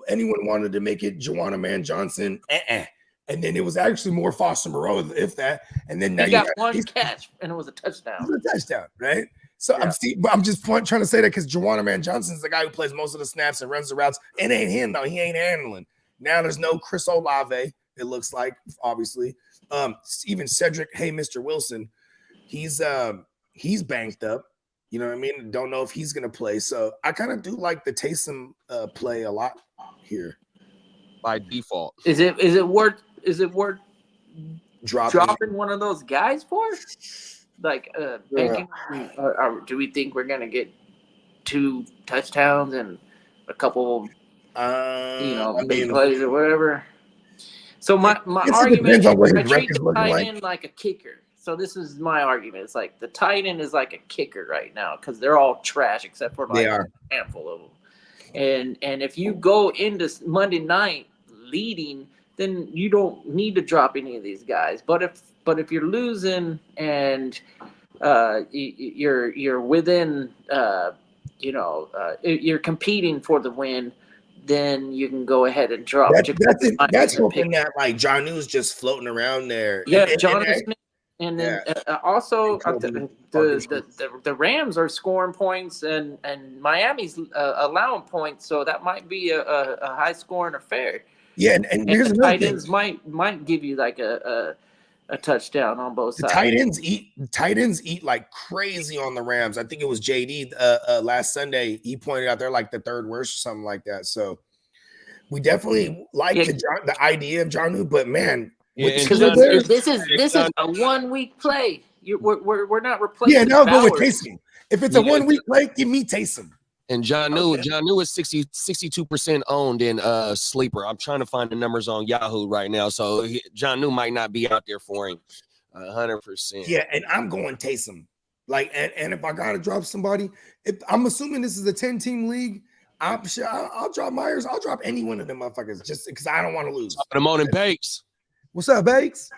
Speaker 2: anyone wanted to make it Juwanna Man Johnson, and then it was actually more Foster Moreau, if that. And then now
Speaker 5: he got one catch, and it was a touchdown.
Speaker 2: It was a touchdown, right? So
Speaker 5: Yeah.
Speaker 2: I'm just trying to say that because Juwanna Man Johnson's the guy who plays most of the snaps and runs the routes. It ain't him though. He ain't handling. Now there's no Chris Olave. It looks like, obviously. Even Cedric, hey, Mr. Wilson, he's banked up. You know what I mean? Don't know if he's gonna play. So I kind of do like the Taysom play a lot here.
Speaker 3: By default.
Speaker 5: Is it worth
Speaker 2: Dropping.
Speaker 5: dropping one of those guys for? Like banking, or do we think we're gonna get 2 touchdowns and a couple, big plays or whatever? So my argument, I treat the tight end like a kicker. So this is my argument. It's like the tight end is like a kicker right now because they're all trash except for like a handful of them. And if you go into Monday night leading, then you don't need to drop any of these guys. But if you're losing and you're within you're competing for the win, then you can go ahead and drop.
Speaker 2: That's something that like Jonnu's just floating around there.
Speaker 5: Yeah, Jonnu Smith. And then also the Rams are scoring points and Miami's allowing points, so that might be a high scoring affair.
Speaker 2: Yeah, and here's
Speaker 5: the
Speaker 2: another
Speaker 5: tight ends might give you like a touchdown on both sides.
Speaker 2: Tight ends eat like crazy on the Rams. I think it was JD last Sunday. He pointed out they're like the 3rd worst or something like that. So we definitely like the idea of Jonnu, but man.
Speaker 5: Because this is a 1 week play. We're not replacing.
Speaker 2: Yeah, now go with Taysom. If it's a 1 week play, give me Taysom.
Speaker 3: And Jonnu is 62% owned in sleeper. I'm trying to find the numbers on Yahoo right now, so Jonnu might not be out there for him 100%.
Speaker 2: Yeah, and I'm going Taysom. Like, and if I gotta drop somebody, I'm assuming this is a 10-team league. I'll drop Myers. I'll drop any one of them motherfuckers just because I don't want to lose.
Speaker 3: Put him on in Bakes.
Speaker 2: What's up, Bakes?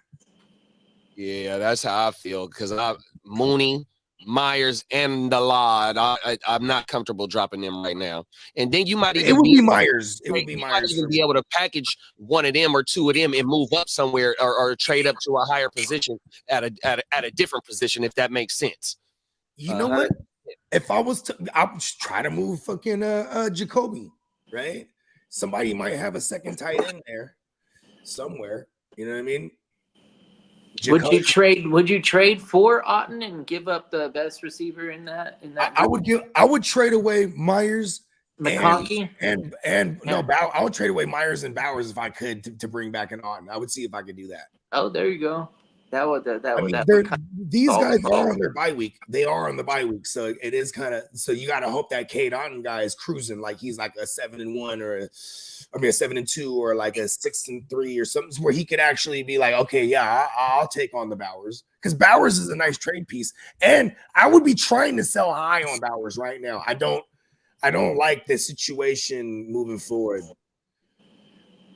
Speaker 3: Yeah, that's how I feel because Mooney, Myers, and the Lod. I'm not comfortable dropping them right now. And then you might even
Speaker 2: be Myers. It would be Myers.
Speaker 3: Might even be able to package one of them or 2 of them and move up somewhere or trade up to a higher position at a different position if that makes sense.
Speaker 2: You know what? If I was to, I'll just try to move fucking Jacoby, right? Somebody might have a second tight end there somewhere. You know what I mean?
Speaker 5: Jacoby. Would you trade for Otton and give up the best receiver in that?
Speaker 2: I would trade away Myers,
Speaker 5: McConkey,
Speaker 2: and I would trade away Myers and Bowers if I could to bring back an Otton. I would see if I could do that.
Speaker 5: Oh, there you go.
Speaker 2: These guys are on their bye week. They are on the bye week, so it is kind of. So you got to hope that Cade Otton guy is cruising like he's like a 7-1 or a 7-2 or like a 6-3 or something where he could actually be like, okay, yeah, I'll take on the Bowers because Bowers is a nice trade piece, and I would be trying to sell high on Bowers right now. I don't like the situation moving forward.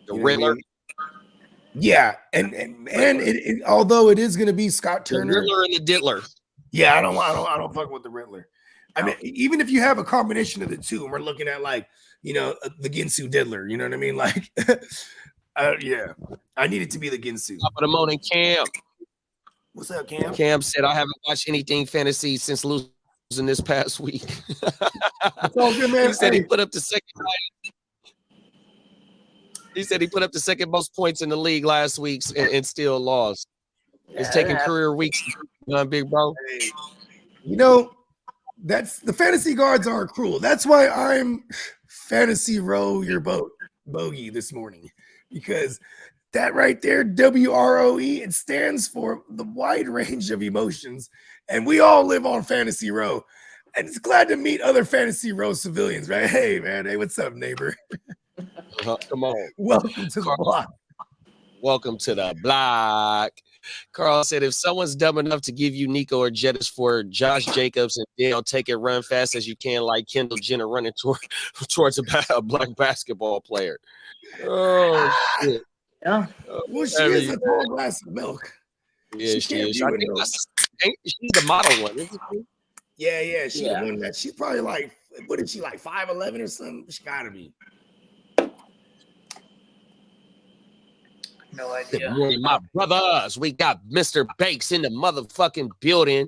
Speaker 3: The Riddler.
Speaker 2: Yeah, and it, although it is going to be Scott Turner,
Speaker 3: the Riddler and the Diddler.
Speaker 2: Yeah, I don't fuck with the Riddler. I mean, even if you have a combination of the two, and we're looking at like the Ginsu Diddler, you know what I mean? Like, yeah, I need it to be the Ginsu.
Speaker 3: Top of the morning, Cam.
Speaker 2: What's up, Cam?
Speaker 3: Cam said I haven't watched anything fantasy since losing this past week.
Speaker 2: It's all good, man.
Speaker 3: He said he put up the second. He said he put up the second most points in the league last week and still lost. It's taking career weeks, big bro.
Speaker 2: That's the fantasy guards are cruel. That's why I'm fantasy row your boat bogey this morning, because that right there, WROE, it stands for the wide range of emotions, and we all live on fantasy row. And it's glad to meet other Fantasy Row civilians, right? Hey, man. Hey, what's up, neighbor?
Speaker 3: Come on.
Speaker 2: Welcome to the block.
Speaker 3: Welcome to the block. Carl said, if someone's dumb enough to give you Nico or Jettis for Josh Jacobs and Dale, take it, run fast as you can, like Kendall Jenner running towards a black basketball player. Oh, shit.
Speaker 5: Yeah.
Speaker 2: Well, she is a tall glass of milk.
Speaker 3: Yeah, she is. I think she's the model one, isn't she?
Speaker 2: Yeah. She's the one that she's probably like, what is she, like 5'11" or something? She gotta be.
Speaker 5: No
Speaker 3: Good
Speaker 5: idea.
Speaker 3: morning, my brothers. We got Mr. Bakes in the motherfucking building.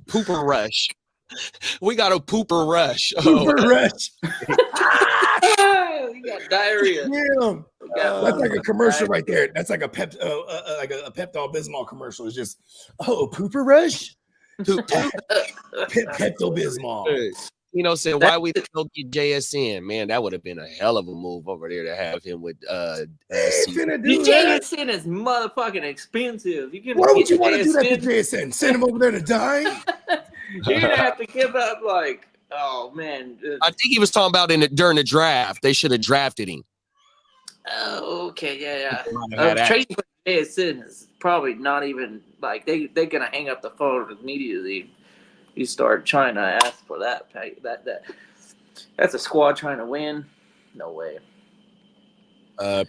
Speaker 3: Pooper rush. We got a pooper rush.
Speaker 2: Pooper rush.
Speaker 5: You got diarrhea.
Speaker 2: Damn. That's like a commercial right there. That's like a Pepto Bismol commercial. It's just, pooper rush. Pepto Bismol.
Speaker 3: You know, saying why we don't get JSN, man, that would have been a hell of a move over there to have him with
Speaker 5: JSN is motherfucking expensive. You can
Speaker 2: why would you want to do that to JSN? Send him over there to die?
Speaker 5: You're gonna have to give up like, oh man.
Speaker 3: I think he was talking about during the draft. They should have drafted him.
Speaker 5: Oh, okay, yeah.
Speaker 3: That
Speaker 5: Trading for JSN is probably not even like they're gonna hang up the phone immediately. You start trying to ask for that. That's a squad trying to win. No way.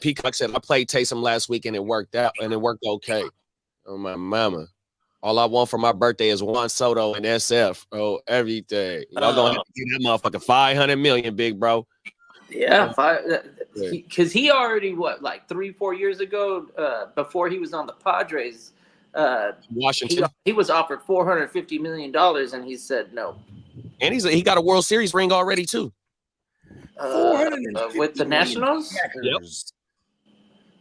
Speaker 3: Peacock said I played Taysom last week and it worked out and it worked okay. Oh my mama. All I want for my birthday is Juan Soto and SF. Oh, everything. Y'all gonna have to give that motherfucker 500 million, big bro.
Speaker 5: Yeah, because he already like 3-4 years ago, before he was on the Padres.
Speaker 3: Washington.
Speaker 5: He was offered $450 million, and he said no.
Speaker 3: And he got a World Series ring already too.
Speaker 5: With the Nationals.
Speaker 3: Yep.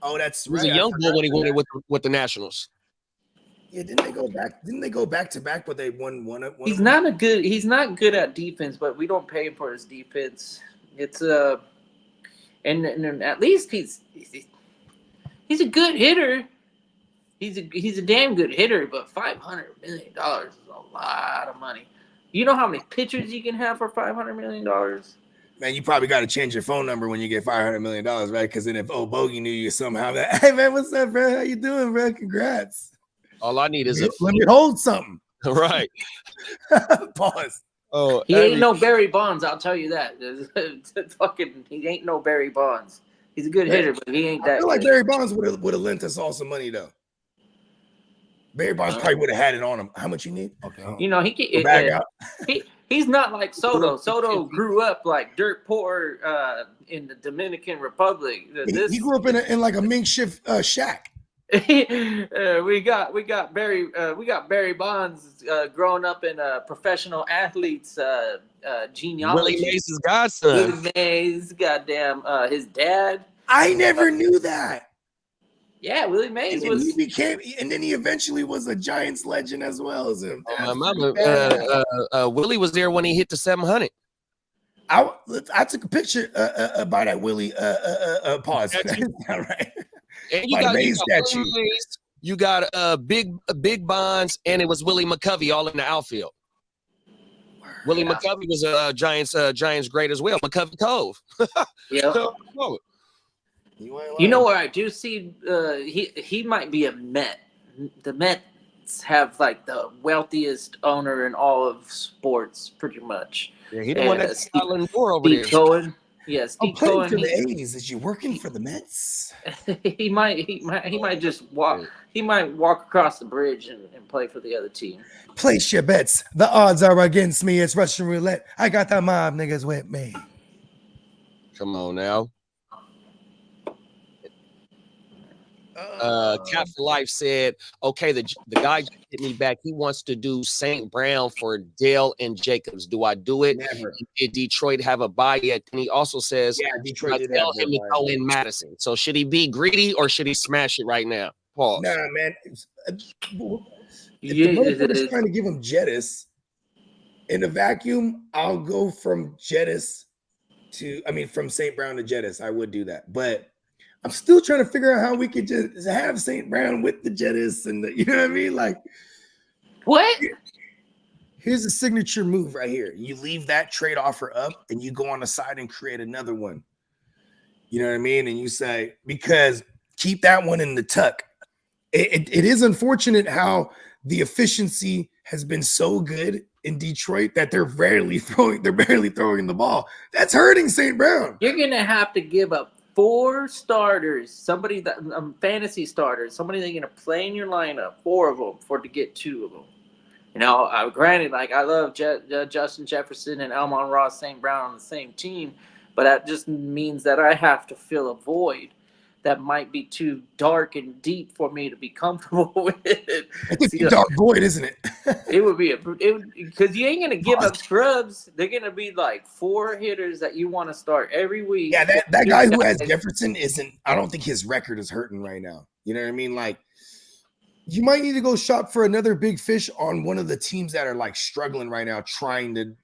Speaker 2: Oh, that's
Speaker 3: he was
Speaker 2: right.
Speaker 3: a young boy when he won it with the Nationals.
Speaker 2: Yeah, didn't they go back to back? But they won one.
Speaker 5: He's not good at defense, but we don't pay him for his defense. It's and at least he's a good hitter. He's a damn good hitter, but $500 million is a lot of money. You know how many pitchers you can have for $500 million?
Speaker 2: Man, you probably got to change your phone number when you get $500 million, right? Because then if Bogey knew you somehow, that, hey man, what's up, bro? How you doing, bro? Congrats.
Speaker 3: All I need is
Speaker 2: let me hold something.
Speaker 3: Right.
Speaker 2: Pause.
Speaker 3: Oh,
Speaker 5: he ain't no Barry Bonds. I'll tell you that. He ain't no Barry Bonds. He's a good hitter, but he ain't that.
Speaker 2: I feel like Barry Bonds would have lent us all some money though. Barry Bonds probably would have had it on him. How much you need? Okay.
Speaker 5: You know, he's not like Soto. Soto grew up like dirt poor in the Dominican Republic.
Speaker 2: He grew up in like a makeshift shack.
Speaker 5: we got Barry Bonds growing up in a professional athlete's genealogy.
Speaker 3: Willie Mays' godson.
Speaker 5: Willie Mays, goddamn, his dad.
Speaker 2: I never knew that.
Speaker 5: Yeah, Willie Mays
Speaker 2: was. He became, and then he eventually was a Giants legend as well as him.
Speaker 3: My mama, Willie was there when he hit the 700.
Speaker 2: I took a picture by that Willie. Pause. That's not right.
Speaker 3: And you got big Bonds, and it was Willie McCovey all in the outfield. Willie McCovey was a Giants great as well. McCovey Cove.
Speaker 5: Yeah. You know where I do see he might be a Met. The Mets have like the wealthiest owner in all of sports, pretty much.
Speaker 3: Yeah, he the one that's selling more over
Speaker 5: Steve
Speaker 3: there.
Speaker 5: Cohen. Yeah, Steve Cohen.
Speaker 2: For the A's, is you working for the Mets?
Speaker 5: he might just walk. He might walk across the bridge and play for the other team.
Speaker 2: Place your bets. The odds are against me. It's Russian roulette. I got the mob niggas with me.
Speaker 3: Come on now. Cat for Life said, okay, the guy hit me back. He wants to do St. Brown for Dale and Jacobs. Do I do it?
Speaker 2: Never.
Speaker 3: Did Detroit have a buy yet? And he also says,
Speaker 2: Detroit did
Speaker 3: tell him to go in Madison. So should he be greedy or should he smash it right now? Pause.
Speaker 2: Nah, man. If the motherfucker's trying to give him Jettis in a vacuum, I'll go from from St. Brown to Jettis. I would do that. But I'm still trying to figure out how we could just have St. Brown with the Jettis and you know what I mean? Like,
Speaker 5: what?
Speaker 2: Here's a signature move right here. You leave that trade offer up and you go on the side and create another one. You know what I mean? And you say, because keep that one in the tuck. It is unfortunate how the efficiency has been so good in Detroit that they're barely throwing the ball. That's hurting St. Brown.
Speaker 5: You're gonna have to give up 4 starters, somebody that fantasy starters, somebody that's gonna play in your lineup, 4 of them to get 2 of them. You know, granted, like I love Justin Jefferson and Amon-Ra St. Brown on the same team, but that just means that I have to fill a void that might be too dark and deep for me to be comfortable with.
Speaker 2: It's a dark void, isn't it?
Speaker 5: It would be because you ain't gonna give up scrubs. They're gonna be like 4 hitters that you want to start every week.
Speaker 2: Yeah, that guy who has Jefferson isn't. I don't think his record is hurting right now. You know what I mean? Like, you might need to go shop for another big fish on one of the teams that are like struggling right now, trying to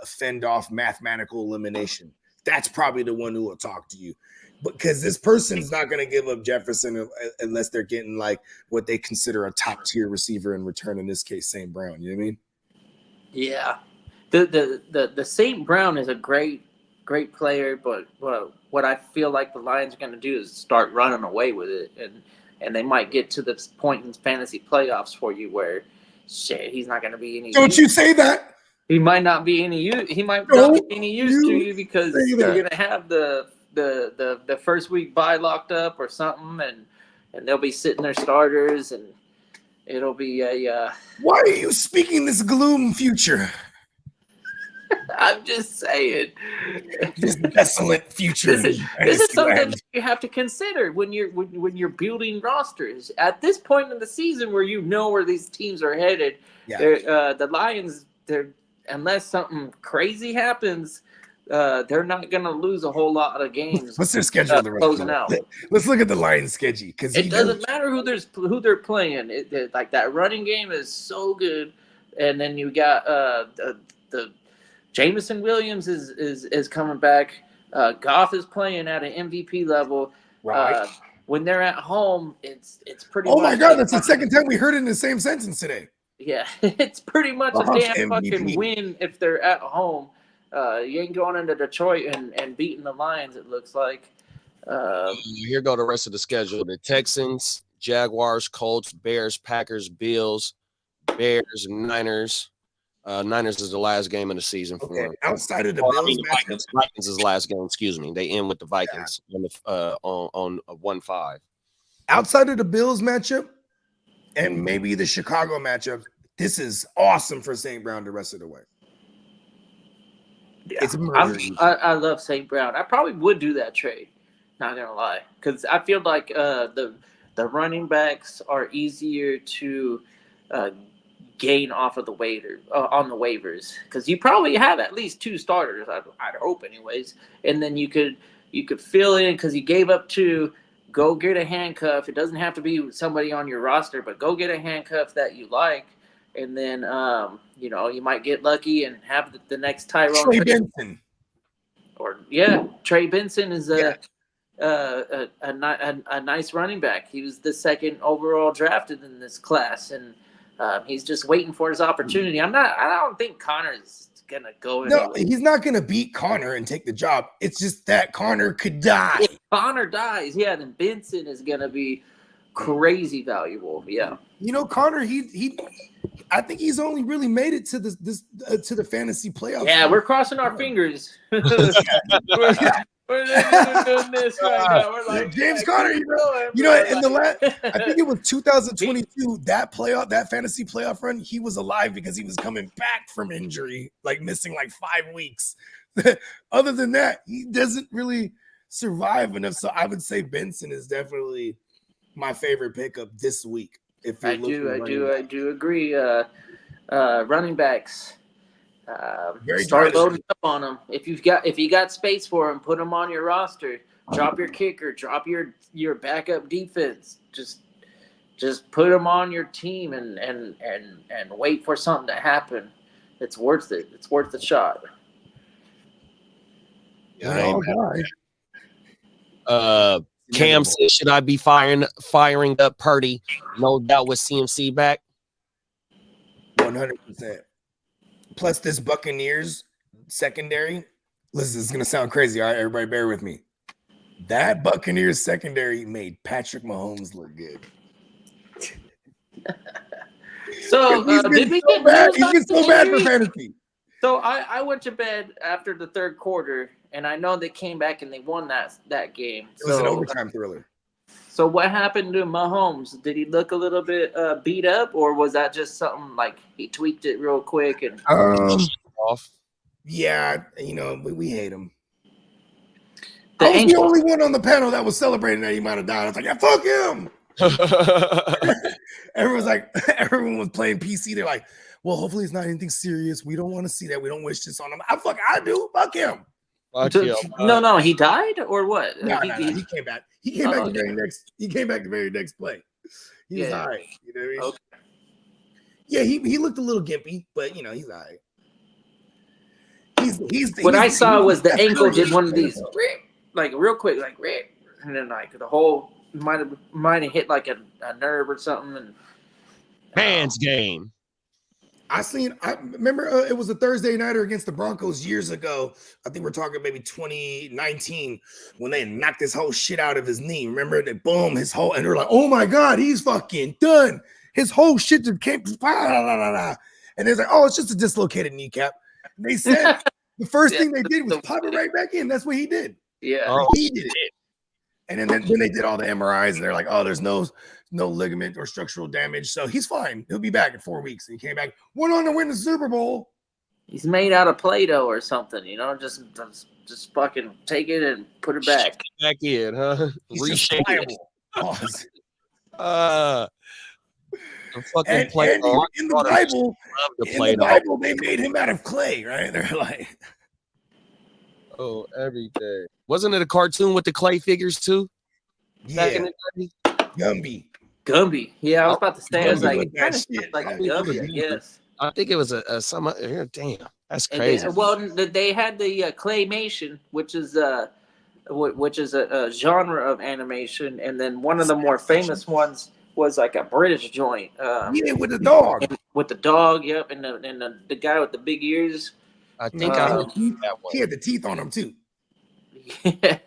Speaker 2: fend off mathematical elimination. That's probably the one who will talk to you. Because this person's not going to give up Jefferson unless they're getting like what they consider a top tier receiver in return. In this case, St. Brown. You know what I mean?
Speaker 5: Yeah, the St. Brown is a great player, but what I feel like the Lions are going to do is start running away with it, and they might get to this point in fantasy playoffs for you where shit, he's not going to be any.
Speaker 2: Don't you say that?
Speaker 5: He might not be any use. He might not be any use to you because you're going to have the first week bye locked up or something, and they'll be sitting their starters, and it'll be a.
Speaker 2: Why are you speaking this gloom future?
Speaker 5: I'm just saying,
Speaker 2: this desolate future.
Speaker 5: This is something that you have to consider when you're building rosters at this point in the season, where you know where these teams are headed. Yeah. The Lions, unless something crazy happens. They're not going to lose a whole lot of games.
Speaker 2: What's their schedule?
Speaker 5: Closing out.
Speaker 2: Let's look at the Lions' schedule because
Speaker 5: it doesn't matter who they're playing. Like that running game is so good, and then you got the Jameson Williams is coming back. Goff is playing at an MVP level.
Speaker 2: Right.
Speaker 5: When they're at home, it's pretty.
Speaker 2: Oh my God, that's the second time we heard it in the same sentence today.
Speaker 5: Yeah, it's pretty much a damn fucking win if they're at home. You ain't going into Detroit and beating the Lions, it looks like.
Speaker 3: Here go the rest of the schedule. The Texans, Jaguars, Colts, Bears, Packers, Bills, Bears, Niners. Niners is the last game of the season for them.
Speaker 2: Outside of the Bills,
Speaker 3: Vikings is the last game. Excuse me. They end with the Vikings on 1-5.
Speaker 2: Outside of the Bills matchup and maybe the Chicago matchup, this is awesome for St. Brown the rest of the way.
Speaker 5: Yeah, I love St. Brown. I probably would do that trade. Not gonna lie, because I feel like the running backs are easier to gain off of the on the waivers, because you probably have at least 2 starters. I'd hope, anyways. And then you could fill in because you gave up 2. Go get a handcuff. It doesn't have to be somebody on your roster, but go get a handcuff that you like. And then, you might get lucky and have the next Tyrone
Speaker 2: Trey Benson.
Speaker 5: Trey Benson is a nice running back. He was the 2nd overall drafted in this class, and he's just waiting for his opportunity. I don't think Connor's gonna go anywhere.
Speaker 2: No, he's not gonna beat Connor and take the job. It's just that Connor could die.
Speaker 5: If Connor dies, then Benson is gonna be crazy valuable. Yeah.
Speaker 2: Connor, I think he's only really made it to to the fantasy playoffs.
Speaker 5: Yeah, we're crossing our fingers. We're doing this right now. We're like
Speaker 2: James Conner. In the last, I think it was 2022. That fantasy playoff run, he was alive because he was coming back from injury, like missing like 5 weeks. Other than that, he doesn't really survive enough. So I would say Benson is definitely my favorite pickup this week.
Speaker 5: I do agree. Running backs, start loading up on them. If you got space for them, put them on your roster. Drop your kicker. Drop your backup defense. Just put them on your team and wait for something to happen. It's worth it. It's worth the shot.
Speaker 3: Cam says, should I be firing up Purdy? No doubt with CMC back.
Speaker 2: 100%. Plus, this Buccaneers secondary. Listen, it's gonna sound crazy. All right, everybody, bear with me. That Buccaneers secondary made Patrick Mahomes look good.
Speaker 5: So did we get
Speaker 2: bad.
Speaker 5: news
Speaker 2: He's
Speaker 5: on
Speaker 2: been so bad for
Speaker 5: injury?
Speaker 2: fantasy.
Speaker 5: So I went to bed after the third quarter, and I know they came back and they won that game.
Speaker 2: It was an overtime thriller.
Speaker 5: So what happened to Mahomes? Did he look a little bit beat up, or was that just something like he tweaked it real quick and
Speaker 3: Off.
Speaker 2: Yeah, you know, we hate him.
Speaker 5: the
Speaker 2: I was the
Speaker 5: ankle?
Speaker 2: only one on the panel that was celebrating that he might have died. I was like, yeah, fuck him. Everyone was playing PC. They're like, well, hopefully it's not anything serious. We don't want to see that. We don't wish this on him. I do. Fuck him.
Speaker 3: Fuck him.
Speaker 5: No, he died or what?
Speaker 2: No,
Speaker 5: He-
Speaker 2: he came back. He came back
Speaker 5: Oh,
Speaker 2: the very next. He came back the very next play. He was
Speaker 5: Yeah.
Speaker 2: all right. You know what I mean?
Speaker 5: Okay.
Speaker 2: Yeah, he looked a little gimpy, but you know he's all right.
Speaker 5: What I saw was the
Speaker 2: that's
Speaker 5: ankle
Speaker 2: good.
Speaker 5: did one of these, like real quick, like, and then like the whole might have hit like a nerve or something. And
Speaker 3: Man's game.
Speaker 2: I remember it was a Thursday nighter against the Broncos years ago. I think we're talking maybe 2019 when they knocked this whole shit out of his knee. Remember that? Boom, and they're like, oh my God, he's fucking done. His whole shit just came, and they're like, oh, it's just a dislocated kneecap. And they said the first thing they did was pop it right back in. That's what he did.
Speaker 5: yeah,
Speaker 3: Oh,
Speaker 2: He did it. And then they did all the MRIs, and they're like, oh, there's no ligament or structural damage. So he's fine. He'll be back in 4 weeks. And he came back, went on to win the Super Bowl.
Speaker 5: he's made out of Play-Doh or something. You know, just fucking take it and put it back.
Speaker 3: Back in, huh?
Speaker 2: He's just
Speaker 3: Reshape it.
Speaker 2: pliable. Pause.
Speaker 3: The fucking
Speaker 2: And
Speaker 3: play.
Speaker 2: in the Bible, they made him out of clay, right? They're like,
Speaker 3: Oh, every day. Wasn't it a cartoon with the clay figures too? Back in
Speaker 2: yeah,
Speaker 3: the day?
Speaker 5: Gumby. Yeah, I was about to say, I was
Speaker 2: Gumby
Speaker 5: like,
Speaker 2: looked that
Speaker 5: kinda
Speaker 2: shit,
Speaker 5: like
Speaker 2: man.
Speaker 5: Gumby, I guess.
Speaker 3: I think it was a some. Damn, that's
Speaker 5: And
Speaker 3: crazy.
Speaker 5: they had the claymation, which is a genre of animation, and then one of the more famous ones was like a British joint.
Speaker 2: Yeah, with the dog.
Speaker 5: With the dog, yep, and the guy with the big ears.
Speaker 3: I think I heard
Speaker 2: He
Speaker 3: that one.
Speaker 2: had the teeth on him too.
Speaker 5: Yeah.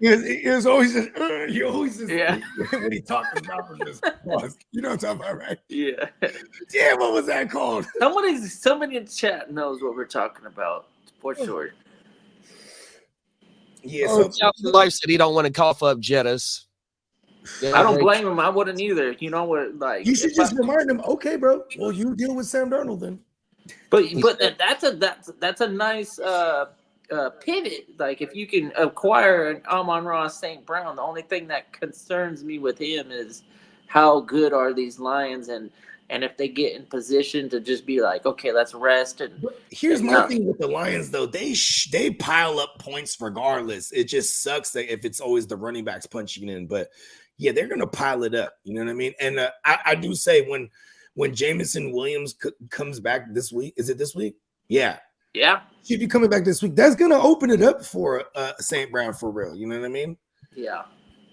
Speaker 2: It was always just, he always just,
Speaker 5: Yeah.
Speaker 2: when he talked about him, just pause. You know what I'm talking about, right?
Speaker 5: Yeah.
Speaker 2: Damn, what was that called?
Speaker 5: Somebody in chat knows what we're talking about for sure.
Speaker 2: Yeah,
Speaker 3: Oh,
Speaker 2: so
Speaker 3: Life said he don't want to cough up Jettas. Yeah,
Speaker 5: I don't
Speaker 3: they-
Speaker 5: blame him. I wouldn't either. You know what? Like
Speaker 2: you should
Speaker 5: if
Speaker 2: just remind him, okay, bro. Well, you deal with Sam Darnold then.
Speaker 5: But that's a nice pivot. Like if you can acquire an Amon-Ra St. Brown, the only thing that concerns me with him is how good are these Lions, and if they get in position to just be like, okay, let's rest. And
Speaker 2: Here's my
Speaker 5: No.
Speaker 2: thing with the Lions, though. They pile up points regardless. It just sucks that if it's always the running backs punching in. But yeah, they're gonna pile it up. You know what I mean? And I do say when Jameson Williams comes back this week, is it this week? Yeah,
Speaker 5: yeah,
Speaker 2: should be coming back this week. That's gonna open it up for St. Brown for real. You know what I mean?
Speaker 5: yeah.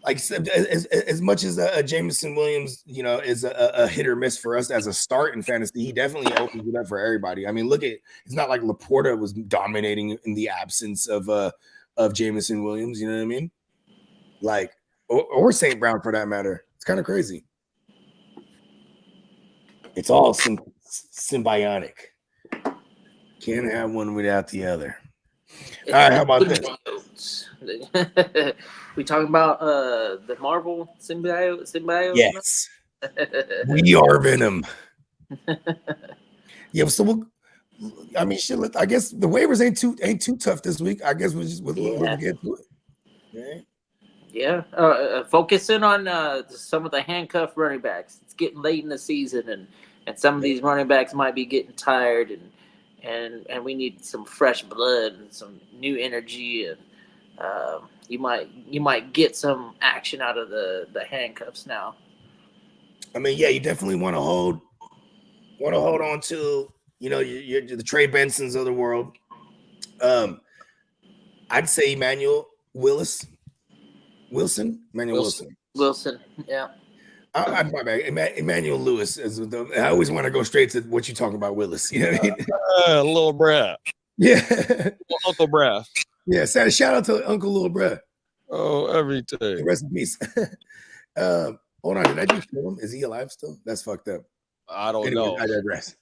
Speaker 2: Like as much as Jameson Williams, you know, is a hit or miss for us as a start in fantasy, he definitely opens it up for everybody. I mean, look at it's not like Laporta was dominating in the absence of Jameson Williams. You know what I mean? Like or St. Brown for that matter. It's kind of crazy. It's all symbiotic. Can't have one without the other. All right, how about this?
Speaker 5: We talking about the Marvel symbiote?
Speaker 2: Yes, we are Venom. Yeah, so I mean, shit. I guess the waivers ain't too tough this week. I guess we'll get to it. Okay.
Speaker 5: Yeah, focusing on some of the handcuff running backs. It's getting late in the season, and some of these running backs might be getting tired, and we need some fresh blood and some new energy, and you might get some action out of the handcuffs now.
Speaker 2: I mean, yeah, you definitely want to hold on to, you know, you're the Trey Bensons of the world. I'd say Emmanuel Wilson.
Speaker 5: Wilson, yeah.
Speaker 2: My bad. Emmanuel Lewis is I always want to go straight to what you talking about, Willis. You know what I mean?
Speaker 3: Little bruh.
Speaker 2: Yeah.
Speaker 3: Uncle bruh.
Speaker 2: Yeah. Shout out to Uncle Lil Bruh.
Speaker 3: Oh, everything.
Speaker 2: Rest in peace. Hold on. Did I just kill him? Is he alive still? That's fucked up.
Speaker 3: I don't
Speaker 2: Anyway,
Speaker 3: know.
Speaker 2: I digress.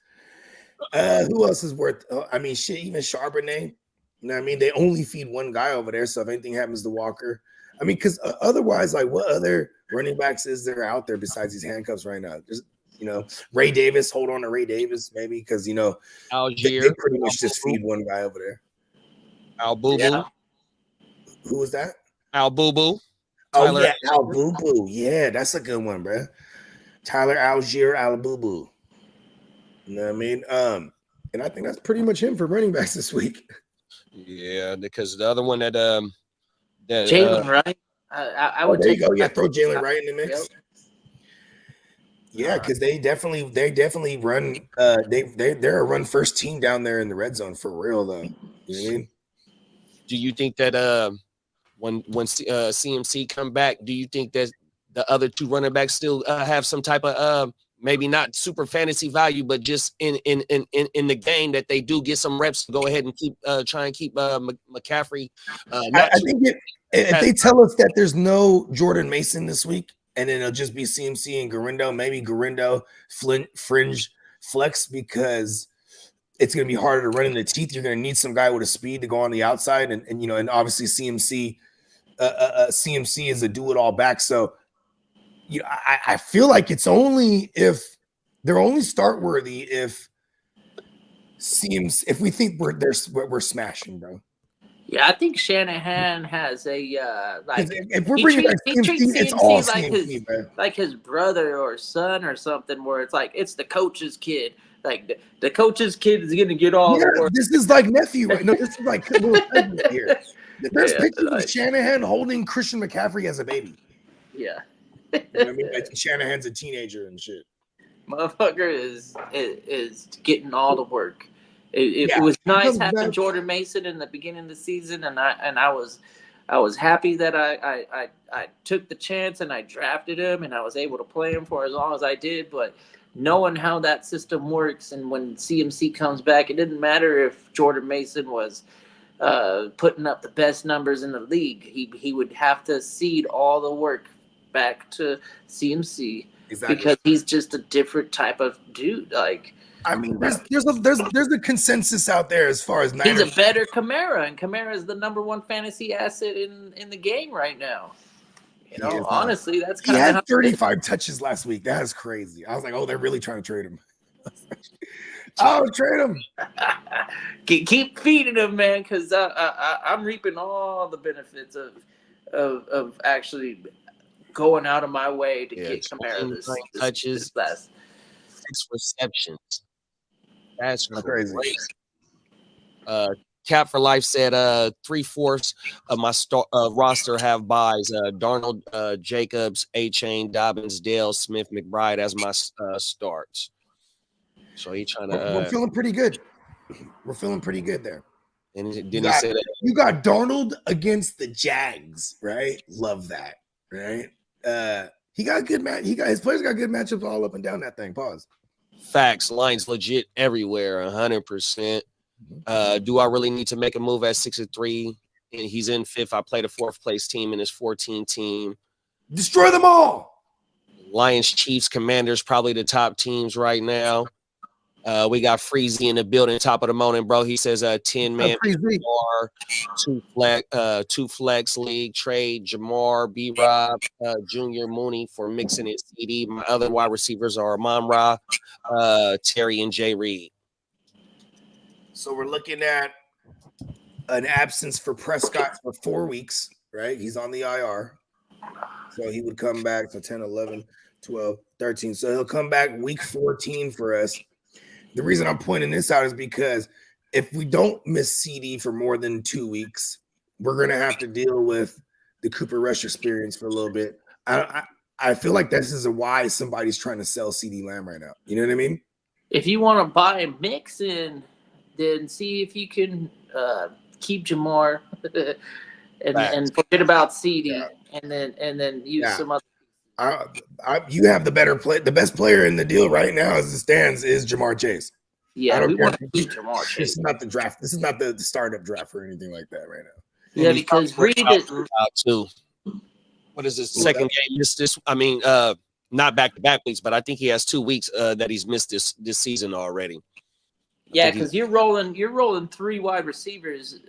Speaker 2: Who else is worth? I mean, shit, even Charbonnet. You know what I mean? They only feed one guy over there. So if anything happens to Walker, I mean, because otherwise, like, what other running backs is there out there besides these handcuffs right now? Just, Ray Davis, hold on to Ray Davis, maybe, because,
Speaker 3: Algier.
Speaker 2: they pretty much just feed one guy over there.
Speaker 3: Al Boo Boo.
Speaker 5: Yeah.
Speaker 2: Who was that?
Speaker 3: Al Boo Boo.
Speaker 2: Oh, yeah, Al Boo Boo. Yeah, that's a good one, bro. Tyler Algier, Al Boo Boo. You know what I mean? And I think that's pretty much him for running backs this week.
Speaker 3: Yeah, because the other one that
Speaker 5: Jalen Wright. I would
Speaker 2: there you
Speaker 5: take.
Speaker 2: go. Yeah, throw Jalen Wright in the mix.
Speaker 5: Yep.
Speaker 2: Yeah, because they definitely run. They're a run first team down there in the red zone for real, though. You know what I mean?
Speaker 3: Do you think that when CMC come back, do you think that the other two running backs still have some type of maybe not super fantasy value, but just in the game that they do get some reps to go ahead and try and keep McCaffrey?
Speaker 2: I think if they tell us that there's no Jordan Mason this week, and then it'll just be CMC and Garindo, maybe Garindo fringe flex, because it's going to be harder to run in the teeth. You're going to need some guy with a speed to go on the outside, and obviously CMC is a do-it-all back. So I feel like it's only if they're only start worthy if we think we're smashing, bro.
Speaker 5: Yeah, I think Shanahan has a
Speaker 2: if we're bringing back CMC, it's all CMC,
Speaker 5: like his brother or son or something, where it's like it's the coach's kid. Like the coach's kid is going to get all the work.
Speaker 2: This is like nephew, right? No, this is like little cousin here. There's pictures of Shanahan holding Christian McCaffrey as a baby.
Speaker 5: Yeah.
Speaker 2: You know what I mean? Like Shanahan's a teenager and shit.
Speaker 5: Motherfucker is getting all the work. It was nice having Jordan Mason in the beginning of the season, and I was happy that I took the chance and I drafted him and I was able to play him for as long as I did. But knowing how that system works, and when CMC comes back, it didn't matter if Jordan Mason was putting up the best numbers in the league. He would have to cede all the work back to CMC because he's just a different type of dude. Like,
Speaker 2: I mean, there's a consensus out there as far as
Speaker 5: Niners. He's a better Kamara, and Kamara is the number one fantasy asset in the game right now. Honestly, that's kind of.
Speaker 2: He had 35 touches last week. That is crazy. I was like, oh, they're really trying to trade him. I'll trade him.
Speaker 5: Keep feeding him, man, because I'm reaping all the benefits of actually going out of my way to get Kamara this touches. This
Speaker 3: 6 receptions. That's
Speaker 2: crazy.
Speaker 3: Cap for Life said 3/4 of my roster have buys. Darnold, Jacobs, A-Chain, Dobbins, Dale, Smith, McBride as my starts. So he trying to.
Speaker 2: We're feeling pretty good. We're feeling pretty good there.
Speaker 3: And didn't he say that?
Speaker 2: You got Darnold against the Jags, right? Love that, right? He got a good match. His players got good matchups all up and down that thing. Pause.
Speaker 3: Facts. Lines legit everywhere. 100%. Do I really need to make a move at 6-3? And he's in 5th. I played a 4th place team in his 14 team.
Speaker 2: Destroy them all.
Speaker 3: Lions, Chiefs, Commanders, probably the top teams right now. We got Freezy in the building, top of the morning, bro. He says 10-man Jamar, 2 flex league, trade Jamar, B-Rob, Junior Mooney for mixing his CD. My other wide receivers are Amon-Ra, Terry, and Jay Reed.
Speaker 2: So we're looking at an absence for Prescott for 4 weeks, right? He's on the IR. So he would come back to 10, 11, 12, 13. So he'll come back week 14 for us. The reason I'm pointing this out is because if we don't miss CD for more than 2 weeks, we're going to have to deal with the Cooper Rush experience for a little bit. I feel like this is why somebody's trying to sell CD Lamb right now. You know what I mean?
Speaker 5: If you want to buy Mixon, then see if you can keep Jamar and forget about CD, and then use some other.
Speaker 2: You have the better play. The best player in the deal right now, as it stands, is Jamar Chase. I
Speaker 5: Yeah,
Speaker 2: don't
Speaker 5: we
Speaker 2: care.
Speaker 5: want to keep Jamar
Speaker 2: This
Speaker 5: Chase.
Speaker 2: is not the draft. This is not the startup draft or anything like that right now.
Speaker 5: Yeah, because Reed is
Speaker 3: too. What is his
Speaker 2: Who's
Speaker 3: second
Speaker 2: that?
Speaker 3: game? Missed this. I mean, not back-to-back weeks, but I think he has 2 weeks that he's missed this season already.
Speaker 5: yeah, because you're rolling 3 wide receivers.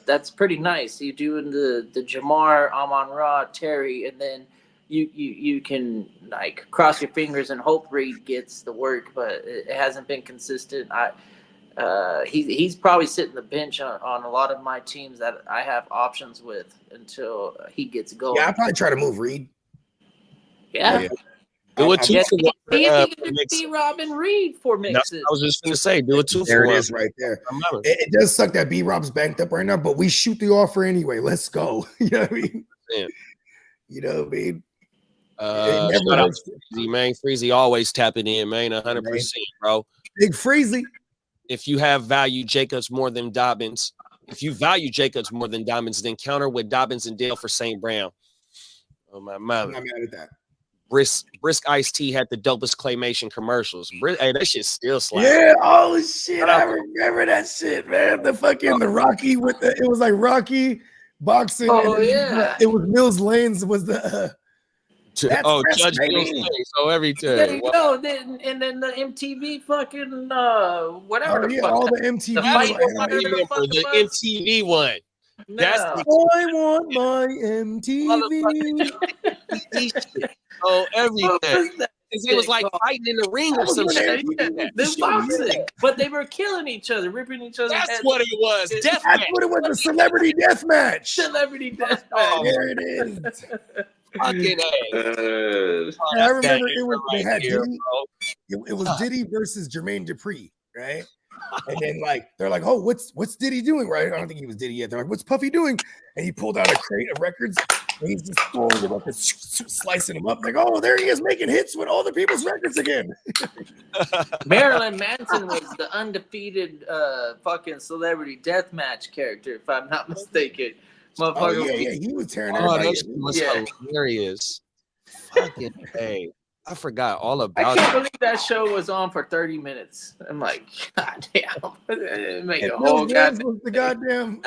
Speaker 5: That's pretty nice. You're doing the Jamar, Amon-Ra, Terry, and then you can like cross your fingers and hope Reed gets the work, but it hasn't been consistent. He's probably sitting the bench on a lot of my teams that I have options with until he gets going.
Speaker 2: Yeah, I'd probably try to move Reed.
Speaker 5: Yeah.
Speaker 3: Do it
Speaker 2: I'm-
Speaker 3: two
Speaker 5: Yeah,
Speaker 3: for
Speaker 5: see
Speaker 3: one.
Speaker 5: if he
Speaker 3: for
Speaker 5: can
Speaker 3: Mixon.
Speaker 5: be Robin Reed for
Speaker 3: That's
Speaker 5: Mixon.
Speaker 3: what I was just going to say. Do it 2
Speaker 2: There
Speaker 3: for
Speaker 2: it
Speaker 3: one.
Speaker 2: is right there.
Speaker 3: Remember.
Speaker 2: It does suck that B Rob's banked up right now, but we shoot the offer anyway. Let's go. You know what I mean?
Speaker 3: Yeah.
Speaker 2: You know what I mean?
Speaker 3: Shout
Speaker 2: never
Speaker 3: out
Speaker 2: hurts.
Speaker 3: to Freezy, man. Freezy always tapping in, man. 100%, bro.
Speaker 2: Big Freezy.
Speaker 3: If you have value Jacobs more than Dobbins, if you value Jacobs more than Dobbins, then counter with Dobbins and Dale for St. Brown. Oh my
Speaker 2: I'm
Speaker 3: mother.
Speaker 2: not mad at that.
Speaker 3: Brisk Ice T had the dopest claymation commercials. Hey, that shit still slaps.
Speaker 2: Yeah, oh shit. I remember that shit, man. The Rocky with the it was like Rocky boxing.
Speaker 5: Oh,
Speaker 2: and
Speaker 5: yeah.
Speaker 2: It was Mills Lanes was the That's
Speaker 3: Judge
Speaker 2: wrestling.
Speaker 3: Bill's face. So every
Speaker 5: There
Speaker 3: time.
Speaker 5: you go. Then and then the MTV fucking whatever.
Speaker 2: oh
Speaker 5: the
Speaker 2: yeah,
Speaker 5: fuck
Speaker 2: all
Speaker 5: that-
Speaker 2: the MTV.
Speaker 5: The fight
Speaker 2: like,
Speaker 5: or
Speaker 3: I
Speaker 5: whatever
Speaker 3: remember
Speaker 5: fuck
Speaker 3: the
Speaker 5: it was.
Speaker 3: MTV one. That's
Speaker 5: No.
Speaker 2: I want my MTV.
Speaker 3: Oh, everything.
Speaker 5: What was that?
Speaker 3: It was like fighting in the ring or some shit.
Speaker 5: They're boxing, but they were killing each other, ripping each other.
Speaker 3: That's what it was. Death
Speaker 2: That's
Speaker 3: match.
Speaker 2: what it was, a celebrity death match.
Speaker 5: Celebrity death.
Speaker 3: Oh,
Speaker 2: There it is.
Speaker 3: fucking A.
Speaker 2: And I remember it was they had
Speaker 3: here,
Speaker 2: Diddy.
Speaker 3: bro.
Speaker 2: It was Diddy versus Jermaine Dupri, right? And then they're like, oh, what's Diddy doing? Right? I don't think he was Diddy yet. They're like, what's Puffy doing? And he pulled out a crate of records and he's just throwing them up and slicing them up. Like, oh, there he is making hits with all the people's records again.
Speaker 5: Marilyn Manson was the undefeated fucking celebrity death match character, if I'm not mistaken.
Speaker 2: Oh
Speaker 5: Motherfucker.
Speaker 2: yeah, he was tearing
Speaker 3: Oh,
Speaker 2: everybody.
Speaker 3: that shit was
Speaker 5: Yeah.
Speaker 3: hilarious. Fucking A. I forgot all
Speaker 5: I
Speaker 3: about
Speaker 5: can't
Speaker 3: it.
Speaker 5: believe that show was on for 30 minutes. I'm like, God damn. Make
Speaker 2: And
Speaker 5: a
Speaker 2: Bill
Speaker 5: whole
Speaker 2: Gaines
Speaker 5: goddamn.
Speaker 2: was the goddamn.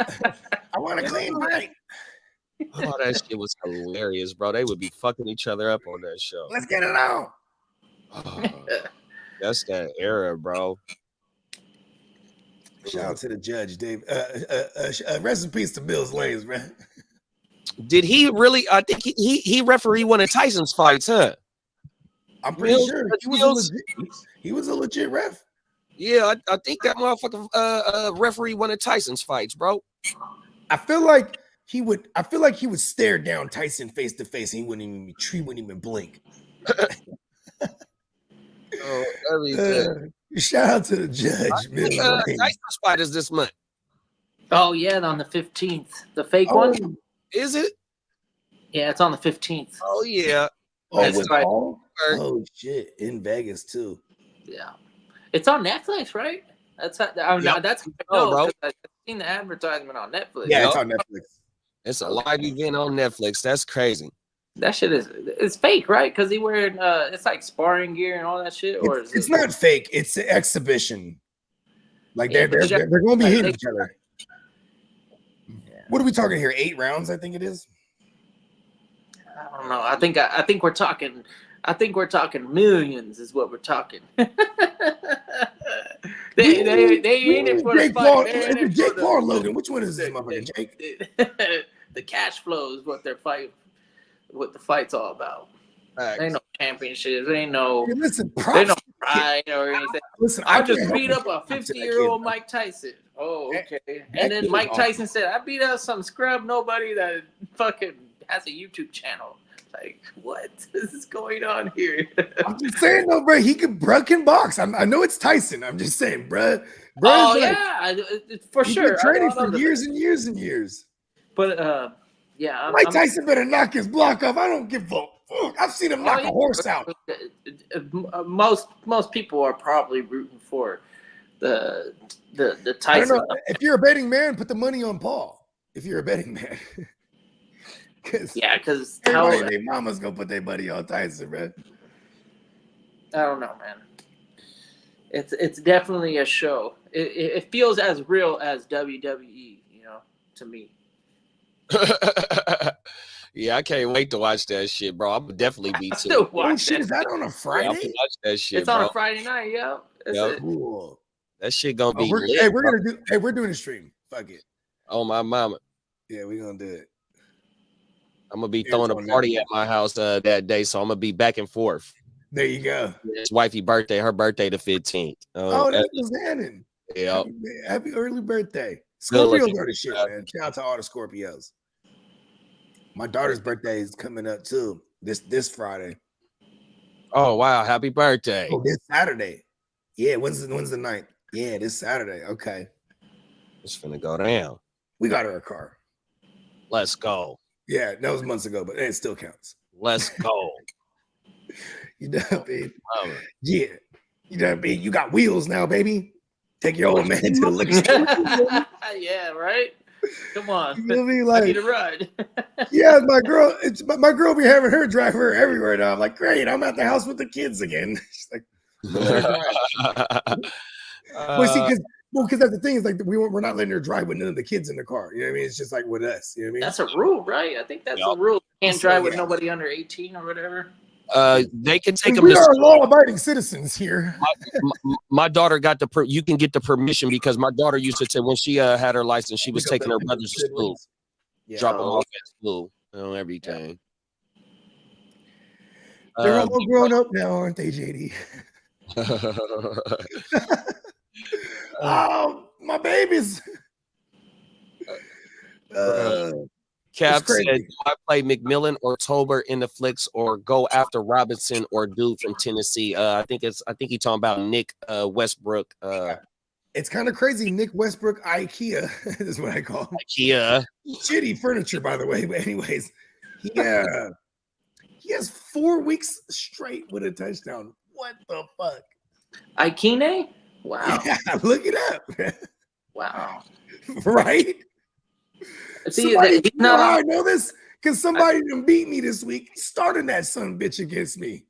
Speaker 2: I want to clean break.
Speaker 3: Oh, that shit was hilarious, bro. They would be fucking each other up on that show.
Speaker 2: Let's get it on.
Speaker 3: Oh, that's that era, bro.
Speaker 2: Shout out to the judge, Dave. Rest in peace to Bill's Lanes, man.
Speaker 3: Did he really? I think he referee one of Tyson's fights, huh?
Speaker 2: I'm pretty
Speaker 3: Mills-
Speaker 2: sure he was a legit ref.
Speaker 3: Yeah, I think that motherfucker referee one of Tyson's fights, bro.
Speaker 2: I feel like he would stare down Tyson face to face and he wouldn't even blink.
Speaker 3: Oh, everything.
Speaker 2: Shout out to the judge, Mills Lanes.
Speaker 3: Tyson's fight is this month.
Speaker 5: Oh, yeah, on the 15th. The fake
Speaker 2: Oh,
Speaker 5: one?
Speaker 3: Is it?
Speaker 5: Yeah, it's on the 15th.
Speaker 3: Oh yeah.
Speaker 5: That's
Speaker 2: with
Speaker 5: right.
Speaker 2: Paul? Oh shit, in Vegas too.
Speaker 5: Yeah. It's on Netflix, right? That's
Speaker 3: Yep.
Speaker 5: that's
Speaker 3: Oh, bro.
Speaker 5: I've seen the advertisement on Netflix.
Speaker 2: Yeah, it's
Speaker 3: Yup.
Speaker 2: on Netflix.
Speaker 3: It's a live event on Netflix. That's crazy.
Speaker 5: That shit it's fake, right? Because he wearing it's like sparring gear and all that shit, or is
Speaker 2: It's
Speaker 5: it,
Speaker 2: not fake. It's an exhibition. Like
Speaker 5: Yeah,
Speaker 2: they're
Speaker 5: but
Speaker 2: going to be
Speaker 5: like,
Speaker 2: hitting
Speaker 5: they-
Speaker 2: each other.
Speaker 5: Yeah.
Speaker 2: What are we talking here? 8 rounds, I think it is.
Speaker 5: I don't know. I think we're talking. I think we're talking millions is what we're talking. they ain't in for the
Speaker 2: Jake
Speaker 5: fight.
Speaker 2: Paul,
Speaker 5: They ain't in
Speaker 2: Jake
Speaker 5: for the-
Speaker 2: Paul or Logan. Which one is this motherfucker? Jake?
Speaker 5: The cash flow is what they're fighting. What the fight's all about. There ain't no championships. There ain't no.
Speaker 2: Hey, listen,
Speaker 5: There
Speaker 2: props.
Speaker 5: ain't no pride or anything.
Speaker 2: Listen,
Speaker 5: I
Speaker 2: can't
Speaker 5: just
Speaker 2: help
Speaker 5: beat
Speaker 2: but
Speaker 5: up a
Speaker 2: props to that
Speaker 5: 50-year-old
Speaker 2: kid,
Speaker 5: Mike Tyson. Oh,
Speaker 2: That-
Speaker 5: okay.
Speaker 2: that
Speaker 5: And then
Speaker 2: kid
Speaker 5: Mike
Speaker 2: is
Speaker 5: Tyson said, I beat up some scrub nobody that fucking has a YouTube channel. Like, what is going on here?
Speaker 2: I'm just saying, though, bro. Bro can box. I know it's Tyson. I'm just saying, bro.
Speaker 5: Oh,
Speaker 2: Bro's like,
Speaker 5: yeah, for
Speaker 2: he's
Speaker 5: sure.
Speaker 2: been training
Speaker 5: I love
Speaker 2: for
Speaker 5: the-
Speaker 2: years and years and years.
Speaker 5: But, yeah.
Speaker 2: Mike Tyson better knock his block off. I don't give a fuck. I've seen him knock
Speaker 5: yeah.
Speaker 2: a horse out.
Speaker 5: Most people are probably rooting for the
Speaker 2: I don't
Speaker 5: Tyson.
Speaker 2: know. If you're a betting man, put the money on Paul. If you're a betting man. Because
Speaker 5: because
Speaker 2: everybody and their mama's gonna put their buddy on Tyson, bro.
Speaker 5: I don't know, man. It's definitely a show. It feels as real as WWE, to me.
Speaker 3: Yeah, I can't wait to watch that shit, bro. I'm definitely be
Speaker 5: Still
Speaker 3: too.
Speaker 5: watch
Speaker 2: Shit, is that on a
Speaker 3: Yeah, I'm
Speaker 2: Friday?
Speaker 3: gonna watch that shit,
Speaker 5: It's
Speaker 3: bro.
Speaker 5: on a Friday night, yeah.
Speaker 3: Yep.
Speaker 2: Cool.
Speaker 3: That shit gonna be
Speaker 2: We're
Speaker 3: lit.
Speaker 2: we're doing a stream. Fuck it.
Speaker 3: Oh my mama.
Speaker 2: Yeah, we're gonna do it.
Speaker 3: I'm gonna be
Speaker 2: It's
Speaker 3: throwing
Speaker 2: on
Speaker 3: a party
Speaker 2: that.
Speaker 3: at my house that day, so I'm gonna be back and forth.
Speaker 2: There you go.
Speaker 3: It's wifey birthday, her birthday the 15th.
Speaker 2: Oh, that's what's happening.
Speaker 3: Yeah.
Speaker 2: Happy early birthday.
Speaker 3: Good looking.
Speaker 2: Scorpios are the shit, man. Shout out to all the Scorpios. My daughter's birthday is coming up too. This Friday.
Speaker 3: Oh wow, happy birthday.
Speaker 2: Oh, this Saturday. Yeah, when's the night? Yeah, this Saturday. Okay.
Speaker 3: It's finna go down.
Speaker 2: We got her a car.
Speaker 3: Let's go.
Speaker 2: Yeah, that was months ago, but it still counts.
Speaker 3: Let's go.
Speaker 2: You know what I mean?
Speaker 3: Mama.
Speaker 2: Yeah. You know what I mean? You got wheels now, baby. Take your old man to the liquor store.
Speaker 5: Yeah, right. Come on,
Speaker 2: You know what I mean?
Speaker 5: I need
Speaker 2: Like,
Speaker 5: a ride.
Speaker 2: yeah, my girl be having her drive her everywhere now. I'm like, great, I'm at the house with the kids again. She's like, well, see, because that's the thing is like we're not letting her drive with none of the kids in the car. You know what I mean? It's just like with us. You know what I mean?
Speaker 5: That's a rule, right? I think that's a rule. You can't drive with nobody under 18 or whatever.
Speaker 3: They can take them
Speaker 2: We
Speaker 3: to
Speaker 2: are law-abiding citizens here.
Speaker 3: my daughter got you can get the permission because my daughter used to take when she had her license, she was taking her brothers to school, drop them off at school, everything.
Speaker 2: They're all grown up now, aren't they, JD? Oh, my babies.
Speaker 3: Cap
Speaker 2: crazy.
Speaker 3: said, do I play McMillan or Tolbert in the flicks or go after Robinson or dude from Tennessee? I think he talking about Nick Westbrook.
Speaker 2: It's kind of crazy. Nick Westbrook IKEA is what I call him.
Speaker 3: IKEA.
Speaker 2: Shitty furniture, by the way. But anyways, he has 4 weeks straight with a touchdown. What the fuck?
Speaker 5: Aikine? Wow.
Speaker 2: Yeah, look it up.
Speaker 5: Wow.
Speaker 2: Right?
Speaker 5: See,
Speaker 2: Somebody,
Speaker 5: he's not
Speaker 2: I
Speaker 5: on,
Speaker 2: know this because somebody done beat me this week, starting that son bitch against me.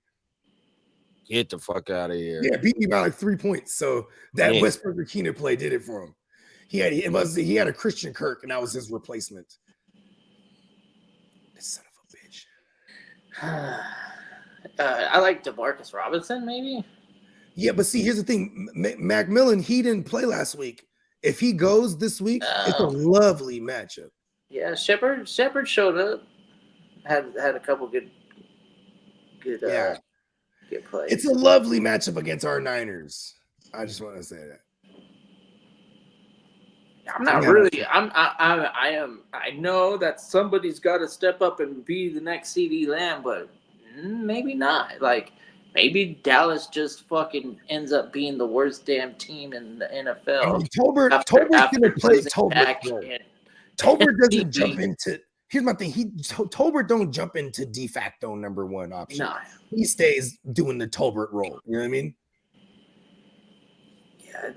Speaker 3: Get the fuck out of here.
Speaker 2: Yeah, beat me by like 3 points. So that
Speaker 3: Yeah.
Speaker 2: Westbrook Akina play did it for him. He had a Christian Kirk, and that was his replacement. This son of a bitch.
Speaker 5: I like DeMarcus Robinson, maybe.
Speaker 2: Yeah, but see, here's the thing. Macmillan, he didn't play last week. If he goes this week, it's a lovely matchup.
Speaker 5: Yeah, Shepard showed up. Had a couple good good plays.
Speaker 2: It's a lovely matchup against our Niners. I just want to say that.
Speaker 5: I'm not really. I know that somebody's got to step up and be the next CeeDee Lamb, but maybe not. Like maybe Dallas just fucking ends up being the worst damn team in the NFL.
Speaker 2: Tolbert's gonna play Tolbert. Tolbert doesn't
Speaker 5: MVP.
Speaker 2: jump into. Here's my thing. Tolbert don't jump into de facto number one option.
Speaker 5: No.
Speaker 2: He stays doing the Tolbert role. You know what I mean?
Speaker 5: Yeah.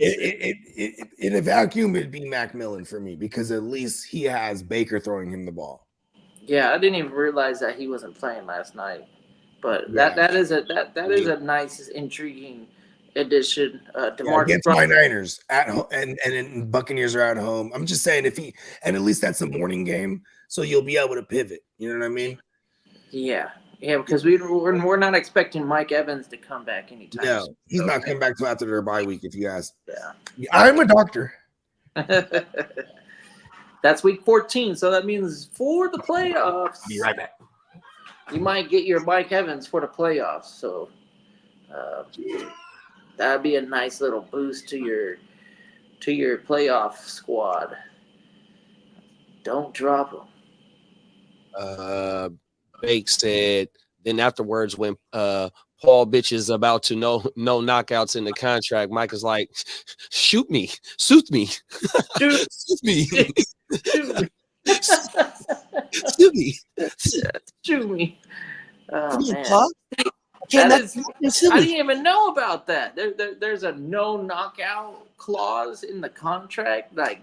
Speaker 2: In a vacuum, it'd be Macmillan for me because at least he has Baker throwing him the ball.
Speaker 5: Yeah, I didn't even realize that he wasn't playing last night. But that is a nice, intriguing addition.
Speaker 2: Against my Niners at home, and then Buccaneers are at home. I'm just saying at least that's a morning game, so you'll be able to pivot. You know what I mean?
Speaker 5: Yeah, because we're not expecting Mike Evans to come back anytime.
Speaker 2: No,
Speaker 5: soon.
Speaker 2: he's not coming back till after their bye week. If you ask,
Speaker 5: Yeah.
Speaker 2: I'm a doctor.
Speaker 5: That's week 14, so that means for the playoffs.
Speaker 2: Be right back.
Speaker 5: You might get your Mike Evans for the playoffs, so that'd be a nice little boost to your playoff squad. Don't drop them.
Speaker 3: Bake said. Then afterwards, when Paul bitch is about to no knockouts in the contract, Mike is like, shoot me, shoot me,
Speaker 5: Shoot.
Speaker 3: shoot me,
Speaker 5: Shoot me.
Speaker 3: shoot me.
Speaker 5: Shoot me. Oh, man.
Speaker 3: I
Speaker 5: I didn't even know about that. There's a no knockout clause in the contract. Like,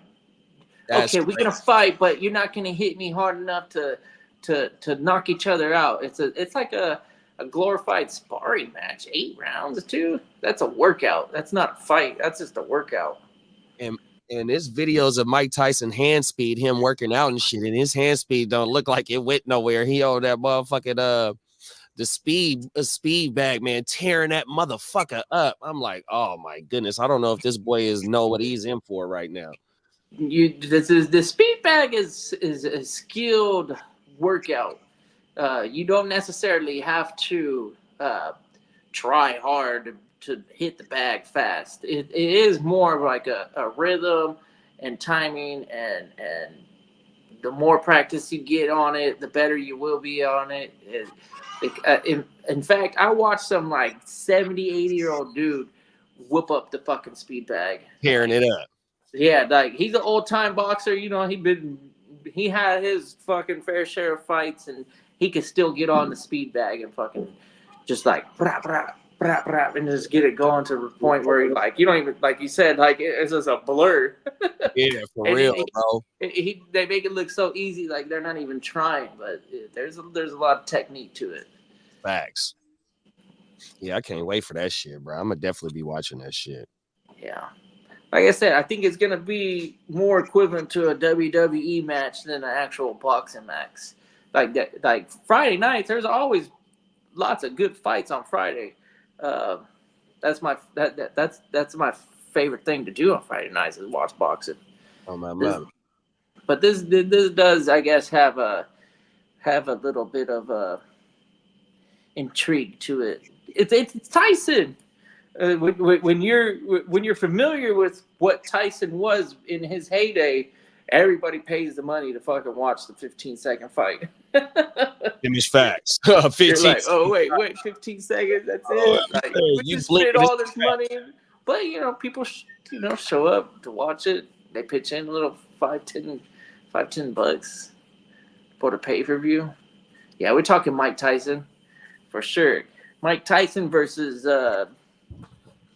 Speaker 3: That's
Speaker 5: okay, we're gonna fight, but you're not gonna hit me hard enough to to knock each other out. It's like a glorified sparring match. 8 rounds too. That's a workout. That's not a fight. That's just a workout.
Speaker 3: And there's videos of Mike Tyson hand speed, him working out and shit, and his hand speed don't look like it went nowhere. He on that motherfucking the speed bag, man, tearing that motherfucker up. I'm like, oh my goodness, I don't know if this boy know what he's in for right now.
Speaker 5: The speed bag is a skilled workout. You don't necessarily have to try hard to hit the bag fast. It is more of like a rhythm and timing, and the more practice you get on it, the better you will be on it. In fact, I watched some like 70, 80-year-old dude whoop up the fucking speed bag.
Speaker 3: Tearing it up.
Speaker 5: Yeah, like he's an old-time boxer. You know, he had his fucking fair share of fights, and he could still get on the speed bag and fucking just like and just get it going to the point where you don't even, like you said, like it's just a blur.
Speaker 3: Yeah, for real, bro.
Speaker 5: They make it look so easy, like they're not even trying, but there's a lot of technique to it.
Speaker 3: Facts. Yeah, I can't wait for that shit, bro. I'm gonna definitely be watching that shit.
Speaker 5: Yeah. Like I said, I think it's gonna be more equivalent to a WWE match than an actual boxing match. Like that, like Friday nights, there's always lots of good fights on Friday. That's my favorite thing to do on Friday nights is watch boxing.
Speaker 3: Oh my man.
Speaker 5: But this does, I guess, have a little bit of intrigue to it. It's Tyson. When you're familiar with what Tyson was in his heyday, everybody pays the money to fucking watch the 15-second fight.
Speaker 3: Them is facts. 15.
Speaker 5: You're like, oh wait, 15 seconds. That's it. Like, you spend all this money, but people show up to watch it. They pitch in a little $5-10 for the pay-per-view. Yeah, we're talking Mike Tyson for sure. Mike Tyson versus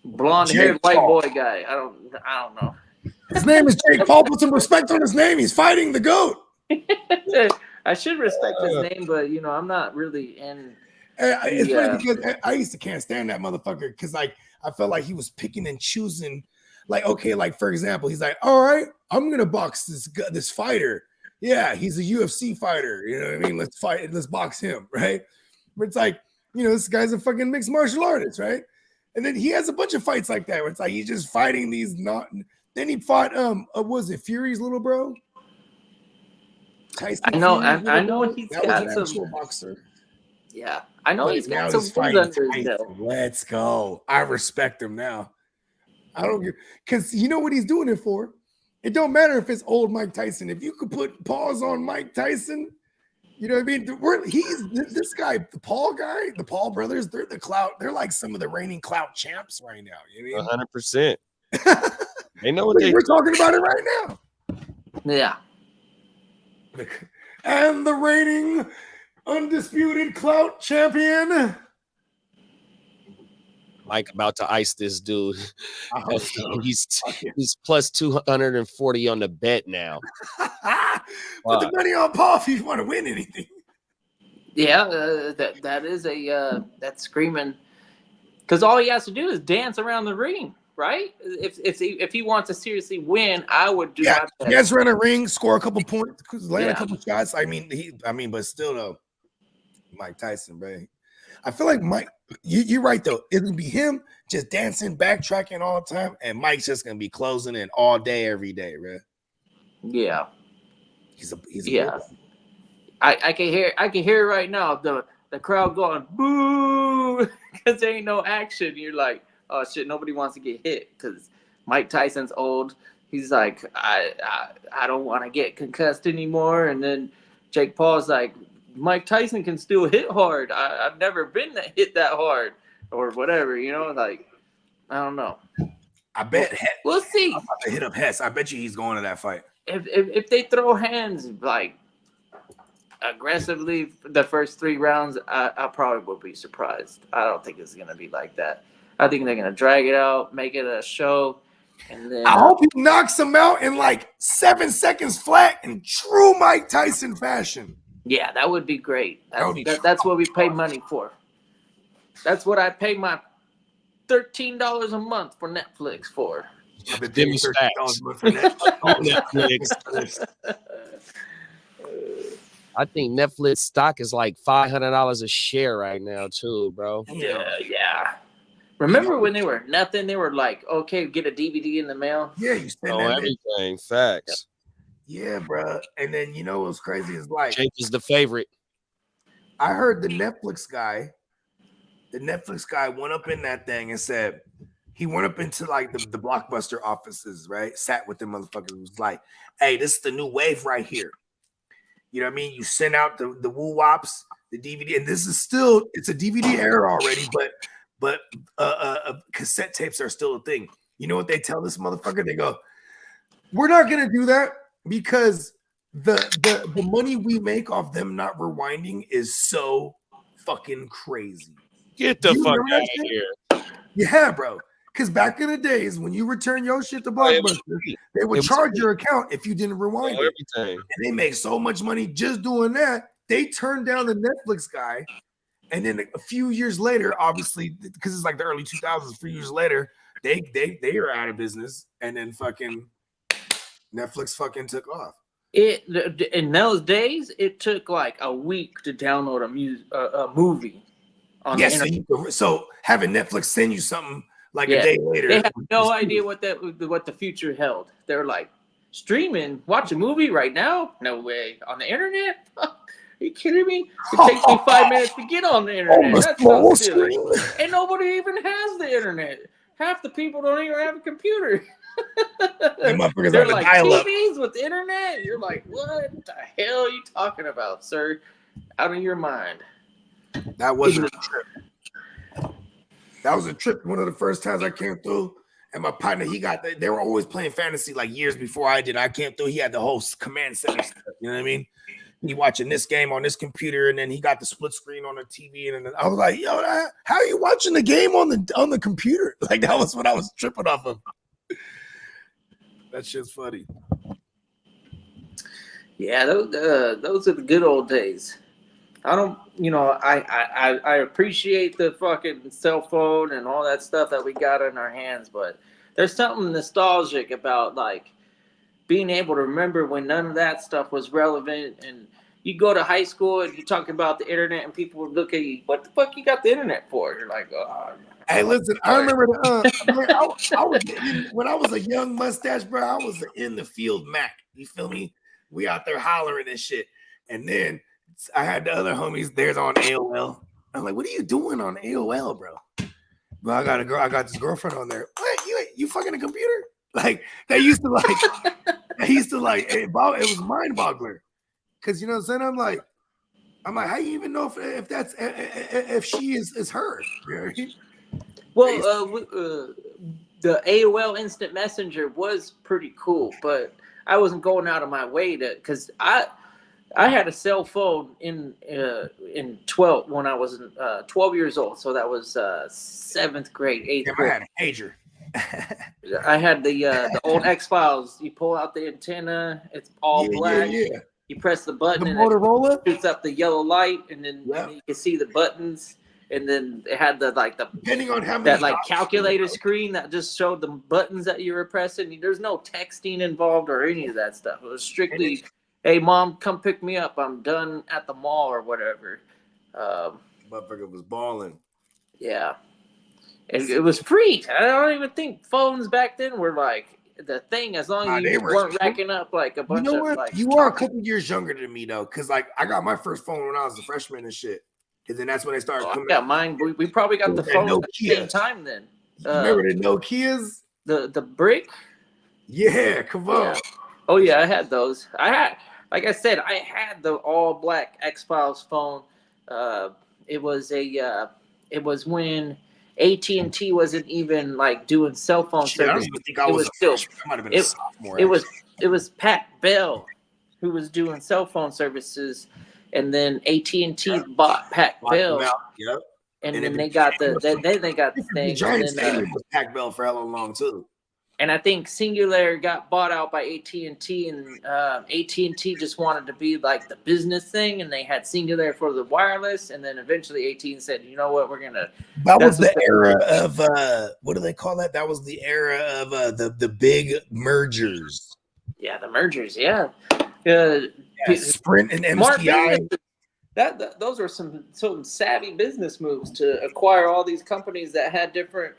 Speaker 5: blonde-haired white boy guy. I don't know.
Speaker 2: His name is Jake Paul. Put some respect on his name. He's fighting the GOAT.
Speaker 5: I should respect his name, but I'm not really in.
Speaker 2: It's funny because I used to can't stand that motherfucker because like I felt like he was picking and choosing. Like, okay, like for example, he's like, all right, I'm gonna box this fighter. Yeah, he's a UFC fighter. You know what I mean? Let's box him, right? But it's like, this guy's a fucking mixed martial artist, right? And then he has a bunch of fights like that where it's like he's just fighting these not. Then he fought was it Fury's little bro? Tyson
Speaker 5: I know
Speaker 2: Fury,
Speaker 5: he's got some
Speaker 2: boxer.
Speaker 5: Yeah, I know he's got some
Speaker 2: fighting
Speaker 5: under his belt.
Speaker 2: Let's go. I respect him now. I don't get because you know what he's doing it for. It don't matter if it's old Mike Tyson. If you could put paws on Mike Tyson, you know what I mean? He's this guy, the Paul guy, the Paul brothers. They're the clout. They're like some of the reigning clout champs right now. You know
Speaker 3: 100%. They know what
Speaker 2: we're talking about it right now.
Speaker 5: Yeah.
Speaker 2: And the reigning undisputed clout champion.
Speaker 3: Mike about to ice this dude. He's plus 240 on the bet now.
Speaker 2: Put the money on Paul if you want to win anything.
Speaker 5: Yeah, that is that's screaming because all he has to do is dance around the ring. Right? If he wants to seriously win, I would do that.
Speaker 2: He has to run a ring, score a couple points, land a couple shots. But still though, Mike Tyson, bro. I feel like Mike. You're right though. It would be him just dancing, backtracking all the time, and Mike's just gonna be closing in all day, every day, bro.
Speaker 5: Yeah.
Speaker 2: He's a
Speaker 5: yeah. I can hear it right now. The crowd going boo because there ain't no action. You're like, oh shit, nobody wants to get hit because Mike Tyson's old. He's like, I don't want to get concussed anymore. And then Jake Paul's like, Mike Tyson can still hit hard. I've never been hit that hard or whatever, like, I don't know.
Speaker 2: I bet
Speaker 5: we'll see.
Speaker 2: I'm about to hit up Hess. I bet you he's going to that fight.
Speaker 5: If they throw hands like aggressively the first 3 rounds, I probably would be surprised. I don't think it's going to be like that. I think they're going to drag it out, make it a show. And then
Speaker 2: I hope he knocks him out in like 7 seconds flat in true Mike Tyson fashion.
Speaker 5: Yeah, that would be great.
Speaker 2: That would be
Speaker 5: That's what we pay money for. That's what I pay my $13 a month for Netflix for.
Speaker 2: I've been
Speaker 3: Them
Speaker 2: paying
Speaker 3: is
Speaker 2: $13
Speaker 3: facts.
Speaker 2: a month for
Speaker 3: Netflix. I think Netflix stock is like $500 a share right now, too, bro.
Speaker 5: Yeah. Remember when they were nothing? They were like, okay, get a DVD in the mail.
Speaker 2: Yeah, you send
Speaker 3: Oh,
Speaker 2: that in.
Speaker 3: everything. Facts.
Speaker 2: Yeah, bro. And then you know what's crazy is like
Speaker 3: Jake is the favorite.
Speaker 2: I heard the Netflix guy went up in that thing and said he went up into like the Blockbuster offices, right? Sat with the motherfuckers, was like, hey, this is the new wave right here. You know what I mean? You send out the woo wops, the DVD, and this is still it's a DVD era already, but cassette tapes are still a thing. You know what they tell this motherfucker? They go, we're not gonna do that because the money we make off them not rewinding is so fucking crazy.
Speaker 3: Get the
Speaker 2: You
Speaker 3: fuck
Speaker 2: remember
Speaker 3: out
Speaker 2: that
Speaker 3: of
Speaker 2: shit?
Speaker 3: here.
Speaker 2: Yeah, bro. Because back in the days when you return your shit to Blockbuster, they would charge your account if you didn't rewind it.
Speaker 3: Everything.
Speaker 2: And they make so much money just doing that. They turned down the Netflix guy. And then a few years later, obviously, because it's like the early 2000s, a few years later, they are out of business. And then fucking Netflix fucking took off.
Speaker 5: In those days, it took like a week to download a movie on the internet.
Speaker 2: So having Netflix send you something like a day later.
Speaker 5: They had no idea what the future held. They're like, streaming, watch a movie right now? No way. On the internet? Are you kidding me? It takes me 5 minutes to get on the internet. That's so silly. And nobody even has the internet. Half the people don't even have a computer. They're like TVs with the internet. You're like, what the hell are you talking about, sir? Out of your mind.
Speaker 2: That wasn't a trip. That was a trip. One of the first times I came through, and my partner, they were always playing fantasy like years before I did. I came through, he had the whole command center stuff, you know what I mean? He watching this game on this computer, and then he got the split screen on the TV, and then I was like, yo, how are you watching the game on the computer? Like, that was what I was tripping off of. That shit's funny.
Speaker 5: Yeah, those are the good old days. I appreciate the fucking cell phone and all that stuff that we got in our hands, but there's something nostalgic about like being able to remember when none of that stuff was relevant. And you go to high school and you talk about the internet, and people would look at you, what the fuck you got the internet for? You're like, oh.
Speaker 2: Hey, listen, I remember when I was a young mustache, bro, I was in the field Mac. You feel me? We out there hollering and shit. And then I had the other homies there's on AOL. I'm like, what are you doing on AOL, bro? Well, I got this girlfriend on there. What? You fucking a computer? Like they used to like it was mind-boggler. Cause you know what I'm saying? I'm like, how you even know if she is her?
Speaker 5: Well, the AOL Instant Messenger was pretty cool, but I wasn't going out of my way because I had a cell phone in 12 when I was 12 years old, so that was 7th grade, 8th grade.
Speaker 2: I had a pager.
Speaker 5: I had the old X-Files. You pull out the antenna, it's all black.
Speaker 2: Yeah.
Speaker 5: You press the button,
Speaker 2: the
Speaker 5: and
Speaker 2: Motorola
Speaker 5: it shoots up the yellow light, and then you can see the buttons. And then it had
Speaker 2: depending on how many
Speaker 5: calculator screen that just showed the buttons that you were pressing. There's no texting involved or any of that stuff. It was strictly, hey, mom, come pick me up. I'm done at the mall or whatever.
Speaker 2: Motherfucker was balling.
Speaker 5: Yeah. It was free. I don't even think phones back then were like the thing, as long as you weren't racking up like a bunch of like.
Speaker 2: You are a couple years younger than me though, because like I got my first phone when I was a freshman and shit. And then that's when they started coming.
Speaker 5: Yeah, mine. We probably got the phone at the same time then.
Speaker 2: You remember the Nokias?
Speaker 5: The brick?
Speaker 2: Yeah, come on.
Speaker 5: Yeah. Oh yeah, I had those. Like I said, I had the all black X-Files phone. It was when AT&T wasn't even like doing cell phone service.
Speaker 2: I don't even think I was I might have been a sophomore.
Speaker 5: It was Pat Bell who was doing cell phone services. And then AT&T bought Pac Bell.
Speaker 2: Yep.
Speaker 5: And then they got the thing.
Speaker 2: Giant Stadium was Pac Bell for hella long too.
Speaker 5: And I think Singular got bought out by AT&T, and AT&T just wanted to be like the business thing, and they had Singular for the wireless, and then eventually AT&T said, you know what, we're gonna.
Speaker 2: That was the era of what do they call that? That was the era of the big mergers.
Speaker 5: Yeah, the mergers. Yeah,
Speaker 2: Sprint and
Speaker 5: smart
Speaker 2: MCI.
Speaker 5: business. Those were some savvy business moves to acquire all these companies that had different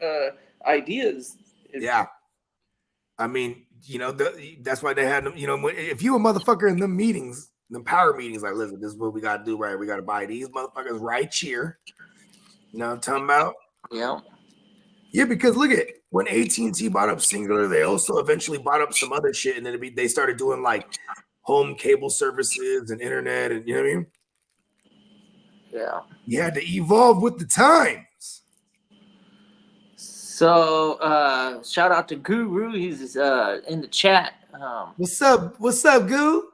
Speaker 5: ideas.
Speaker 2: Yeah. I mean, that's why they had them. If you a motherfucker in the meetings, the power meetings, like, listen, this is what we got to do, right? We got to buy these motherfuckers right here. You know what I'm talking about?
Speaker 5: Yeah.
Speaker 2: Yeah, because look at when AT&T bought up Singular, they also eventually bought up some other shit, and then they started doing like home cable services and internet, and you know what I mean?
Speaker 5: Yeah.
Speaker 2: You had to evolve with the times.
Speaker 5: So shout out to Guru. He's in the chat.
Speaker 2: What's up? What's up, Goo?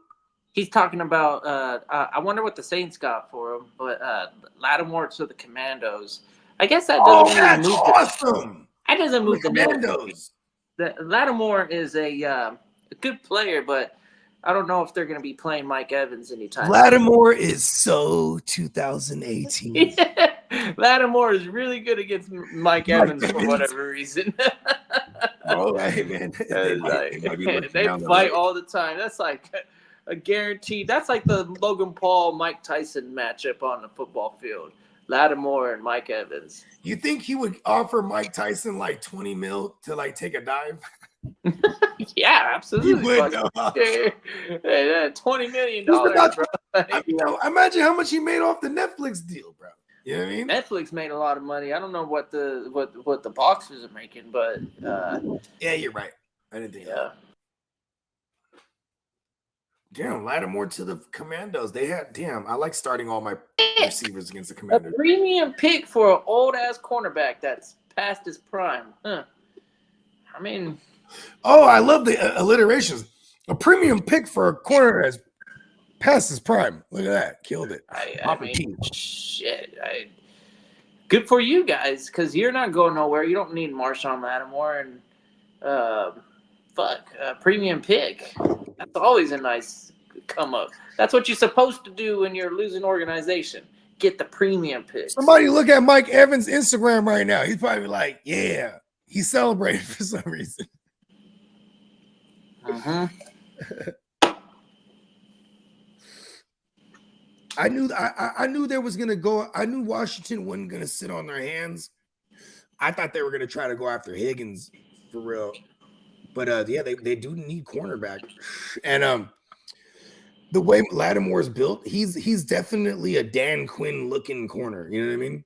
Speaker 5: He's talking about I wonder what the Saints got for him, but Lattimore to the Commandos. I guess that doesn't really move
Speaker 2: awesome.
Speaker 5: That doesn't move the
Speaker 2: Commandos.
Speaker 5: Lattimore is a good player, but I don't know if they're going to be playing Mike Evans anytime.
Speaker 2: Lattimore is so 2018.
Speaker 5: Lattimore is really good against Mike Evans for whatever reason.
Speaker 2: All right, man.
Speaker 5: They fight all the time. That's like a guarantee. That's like the Logan Paul Mike Tyson matchup on the football field. Lattimore and Mike Evans.
Speaker 2: You think he would offer Mike Tyson like 20 mil to like take a dive?
Speaker 5: Yeah, absolutely.
Speaker 2: He would,
Speaker 5: $20 million, bro.
Speaker 2: Imagine how much he made off the Netflix deal, bro. You know what I mean?
Speaker 5: Netflix made a lot of money. I don't know what the boxers are making, but
Speaker 2: yeah, you're right. I didn't think that. Damn, Lattimore to the Commandos. I like starting all my receivers against the Commandos.
Speaker 5: A premium pick for an old ass cornerback that's past his prime. Huh. I mean,
Speaker 2: I love the alliterations. A premium pick for a corner that's past his prime. Look at that. Killed it.
Speaker 5: I mean, shit. Good for you guys, because you're not going nowhere. You don't need Marshawn Lattimore and premium pick. That's always a nice come up. That's what you're supposed to do when you're losing organization. Get the premium pick.
Speaker 2: Somebody look at Mike Evans' Instagram right now. He's probably like, yeah, he's celebrating for some reason. I knew there was gonna go. I knew Washington wasn't gonna sit on their hands. I thought they were gonna try to go after Higgins for real. But they do need cornerback. And the way Lattimore is built, he's definitely a Dan Quinn looking corner. You know what I mean?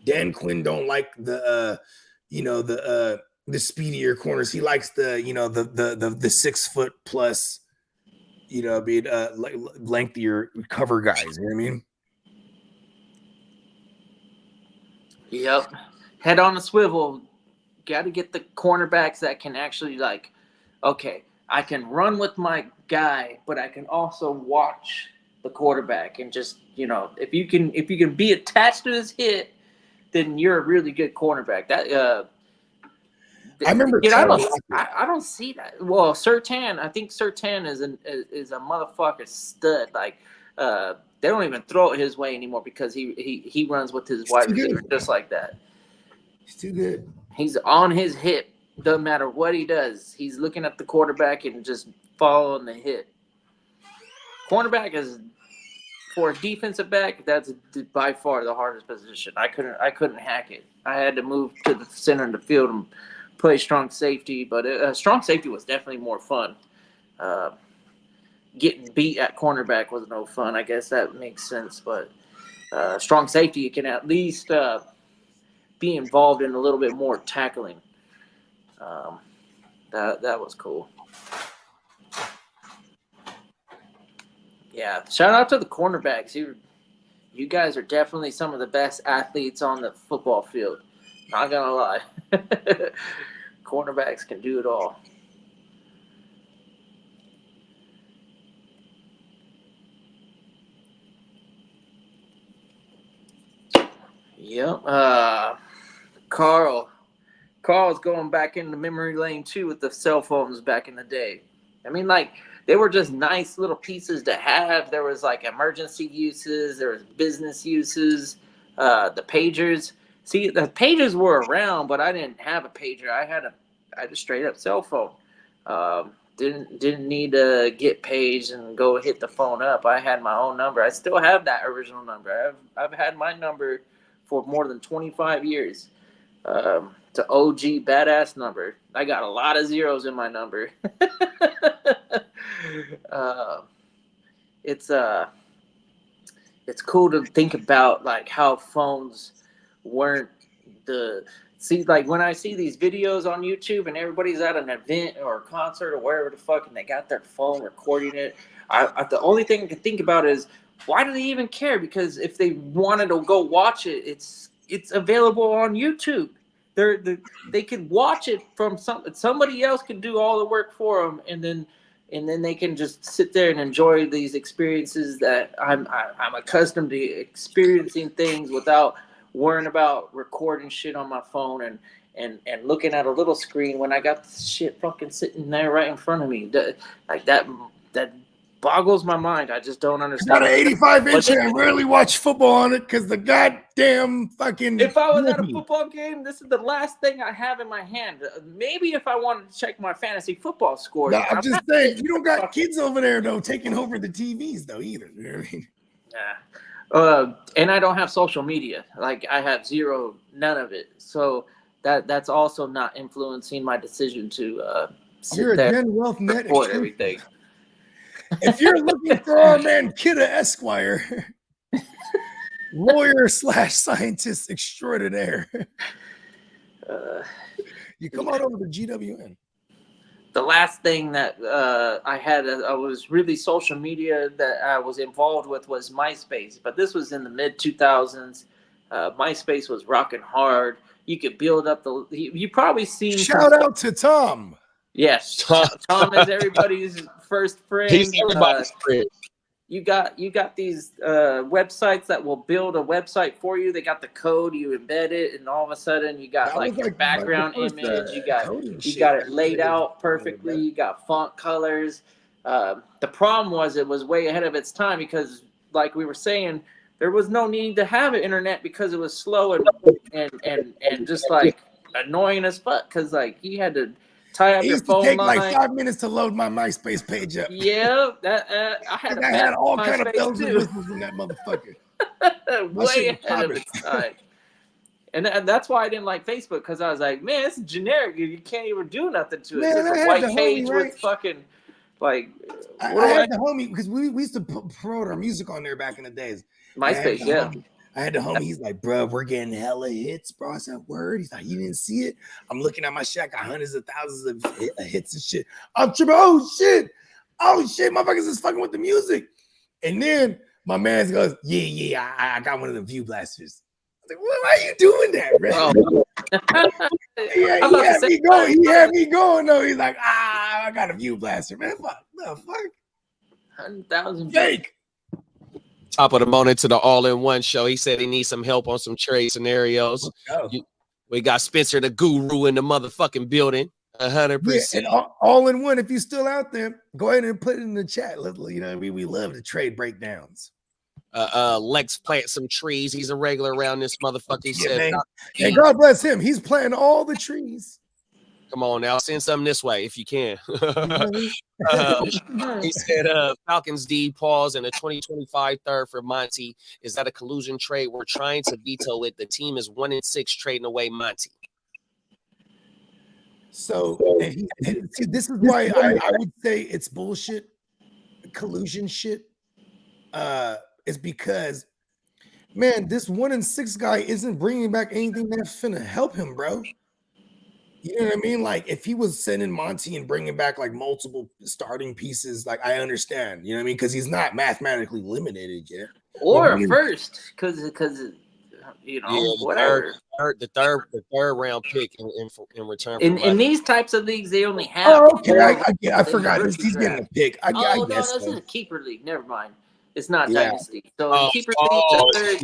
Speaker 2: Dan Quinn don't like the speedier corners. He likes the 6 foot plus, being lengthier cover guys. You know what I mean?
Speaker 5: Yep. Head on a swivel. Got to get the cornerbacks that can actually okay, I can run with my guy, but I can also watch the quarterback and just, if you can be attached to his hit, then you're a really good cornerback. That
Speaker 2: I remember.
Speaker 5: I don't see that. Well, Surtain, I think Surtain is a motherfucking stud. They don't even throw it his way anymore because he runs with his wide receiver just like that.
Speaker 2: He's too good.
Speaker 5: He's on his hip. Doesn't matter what he does. He's looking at the quarterback and just following the hit. Cornerback is, for a defensive back, that's by far the hardest position. I couldn't hack it. I had to move to the center of the field and play strong safety, but strong safety was definitely more fun. Getting beat at cornerback was no fun. I guess that makes sense, but strong safety, you can at least be involved in a little bit more tackling. That was cool. Yeah, shout out to the cornerbacks. You guys are definitely some of the best athletes on the football field. Not gonna lie. Cornerbacks can do it all. Yep. Carl, Carl's going back into memory lane too with the cell phones back in the day. I mean, like, they were just nice little pieces to have. There was like emergency uses, there was business uses, the pagers. See, the pagers were around, but I didn't have a pager. I had a straight up cell phone. Didn't need to get paged and go hit the phone up. I had my own number. I still have that original number. I've had my number for more than 25 years. It's an OG badass number. I got a lot of zeros in my number. It's cool to think about like how phones weren't like when I see these videos on YouTube and everybody's at an event or a concert or wherever the fuck and they got their phone recording it. The only thing I can think about is why do they even care? Because if they wanted to go watch it, it's available on YouTube. They could watch it from somebody else can do all the work for them, and then they can just sit there and enjoy these experiences that I'm accustomed to experiencing things without worrying about recording shit on my phone and looking at a little screen when I got this shit fucking sitting there right in front of me. Like that boggles my mind. I just don't understand.
Speaker 2: Got an 85 inch and I rarely watch football on it because the goddamn fucking.
Speaker 5: If I was at a football game, this is the last thing I have in my hand. Maybe if I wanted to check my fantasy football score.
Speaker 2: No, I'm just saying, you don't got kids over there though taking over the TVs though either. You know what I mean?
Speaker 5: Yeah. And I don't have social media. Like I have none of it. So that's also not influencing my decision to sit
Speaker 2: You're
Speaker 5: there
Speaker 2: a Gen Wealth Net
Speaker 5: support everything.
Speaker 2: If you're looking for our man Kidda Esquire, lawyer / scientist extraordinaire, you come on over to GWN.
Speaker 5: The last thing that I was really social media that I was involved with was MySpace, but this was in the mid 2000s. MySpace was rocking hard. You could build up you probably seen.
Speaker 2: Shout out to Tom.
Speaker 5: Yes, Tom is everybody's first friend.
Speaker 3: He's everybody's friend.
Speaker 5: You got these websites that will build a website for you. They got the code, you embed it, and all of a sudden you got like your background image. You got it laid out perfectly. You got font colors. The problem was it was way ahead of its time because, like we were saying, there was no need to have an internet because it was slow and just like annoying as fuck. Because like you had to tie up your phone
Speaker 2: take
Speaker 5: line.
Speaker 2: like 5 minutes to load my MySpace page up.
Speaker 5: Yeah, I had
Speaker 2: all kind of
Speaker 5: MySpace
Speaker 2: bells and
Speaker 5: too.
Speaker 2: whistles in that motherfucker.
Speaker 5: Way ahead of its time. And that's why I didn't like Facebook because I was like, man, it's generic. You can't even do nothing to it.
Speaker 2: Man,
Speaker 5: It's just
Speaker 2: I
Speaker 5: a
Speaker 2: had
Speaker 5: white
Speaker 2: the
Speaker 5: page
Speaker 2: homie,
Speaker 5: with
Speaker 2: right?
Speaker 5: fucking like.
Speaker 2: I had the homie because we used to promote our music on there back in the days.
Speaker 5: MySpace, yeah.
Speaker 2: I had the homie. He's like, bro, we're getting hella hits, bro. I said, word. He's like, you didn't see it? I'm looking at my shit. I got hundreds of thousands of hits and shit. I'm tripping. Oh shit, motherfuckers is fucking with the music. And then my man goes, yeah, I got one of the View Blasters. I was like, why are you doing that, bro? He had me going though. He's like, I got a View Blaster, man. Fuck, the fuck.
Speaker 5: 100,000
Speaker 2: Fake.
Speaker 3: Top of the morning to the all-in-one show. He said he needs some help on some trade scenarios. We got Spencer the Guru in the motherfucking building. 100%.
Speaker 2: And all in one. If you're still out there, go ahead and put it in the chat. You know, we love the trade breakdowns.
Speaker 3: Lex plant some trees. He's a regular around this motherfucker. He said,
Speaker 2: and God bless him. He's planting all the trees.
Speaker 3: come on now, send something this way if you can. He said Falcons D pause and a 2025 third for Monty. Is that a collusion trade? We're trying to veto it. The team is 1-6 trading away Monty.
Speaker 2: So see, this is why I would say it's bullshit, collusion shit. Is because, man, this 1-6 guy isn't bringing back anything that's finna help him, bro. You know what I mean? Like, if he was sending Monty and bringing back like multiple starting pieces, like I understand, you know what I mean? Because he's not mathematically limited yet.
Speaker 5: Or first, because you know, whatever.
Speaker 3: The third round pick in return.
Speaker 5: In these types of leagues, they only have.
Speaker 2: Oh, okay. I forgot. He's getting a pick. I
Speaker 5: no,
Speaker 2: guess
Speaker 5: this
Speaker 2: so.
Speaker 5: is a keeper league. Never mind. It's not
Speaker 2: Yeah.
Speaker 5: dynasty. So in keeper league,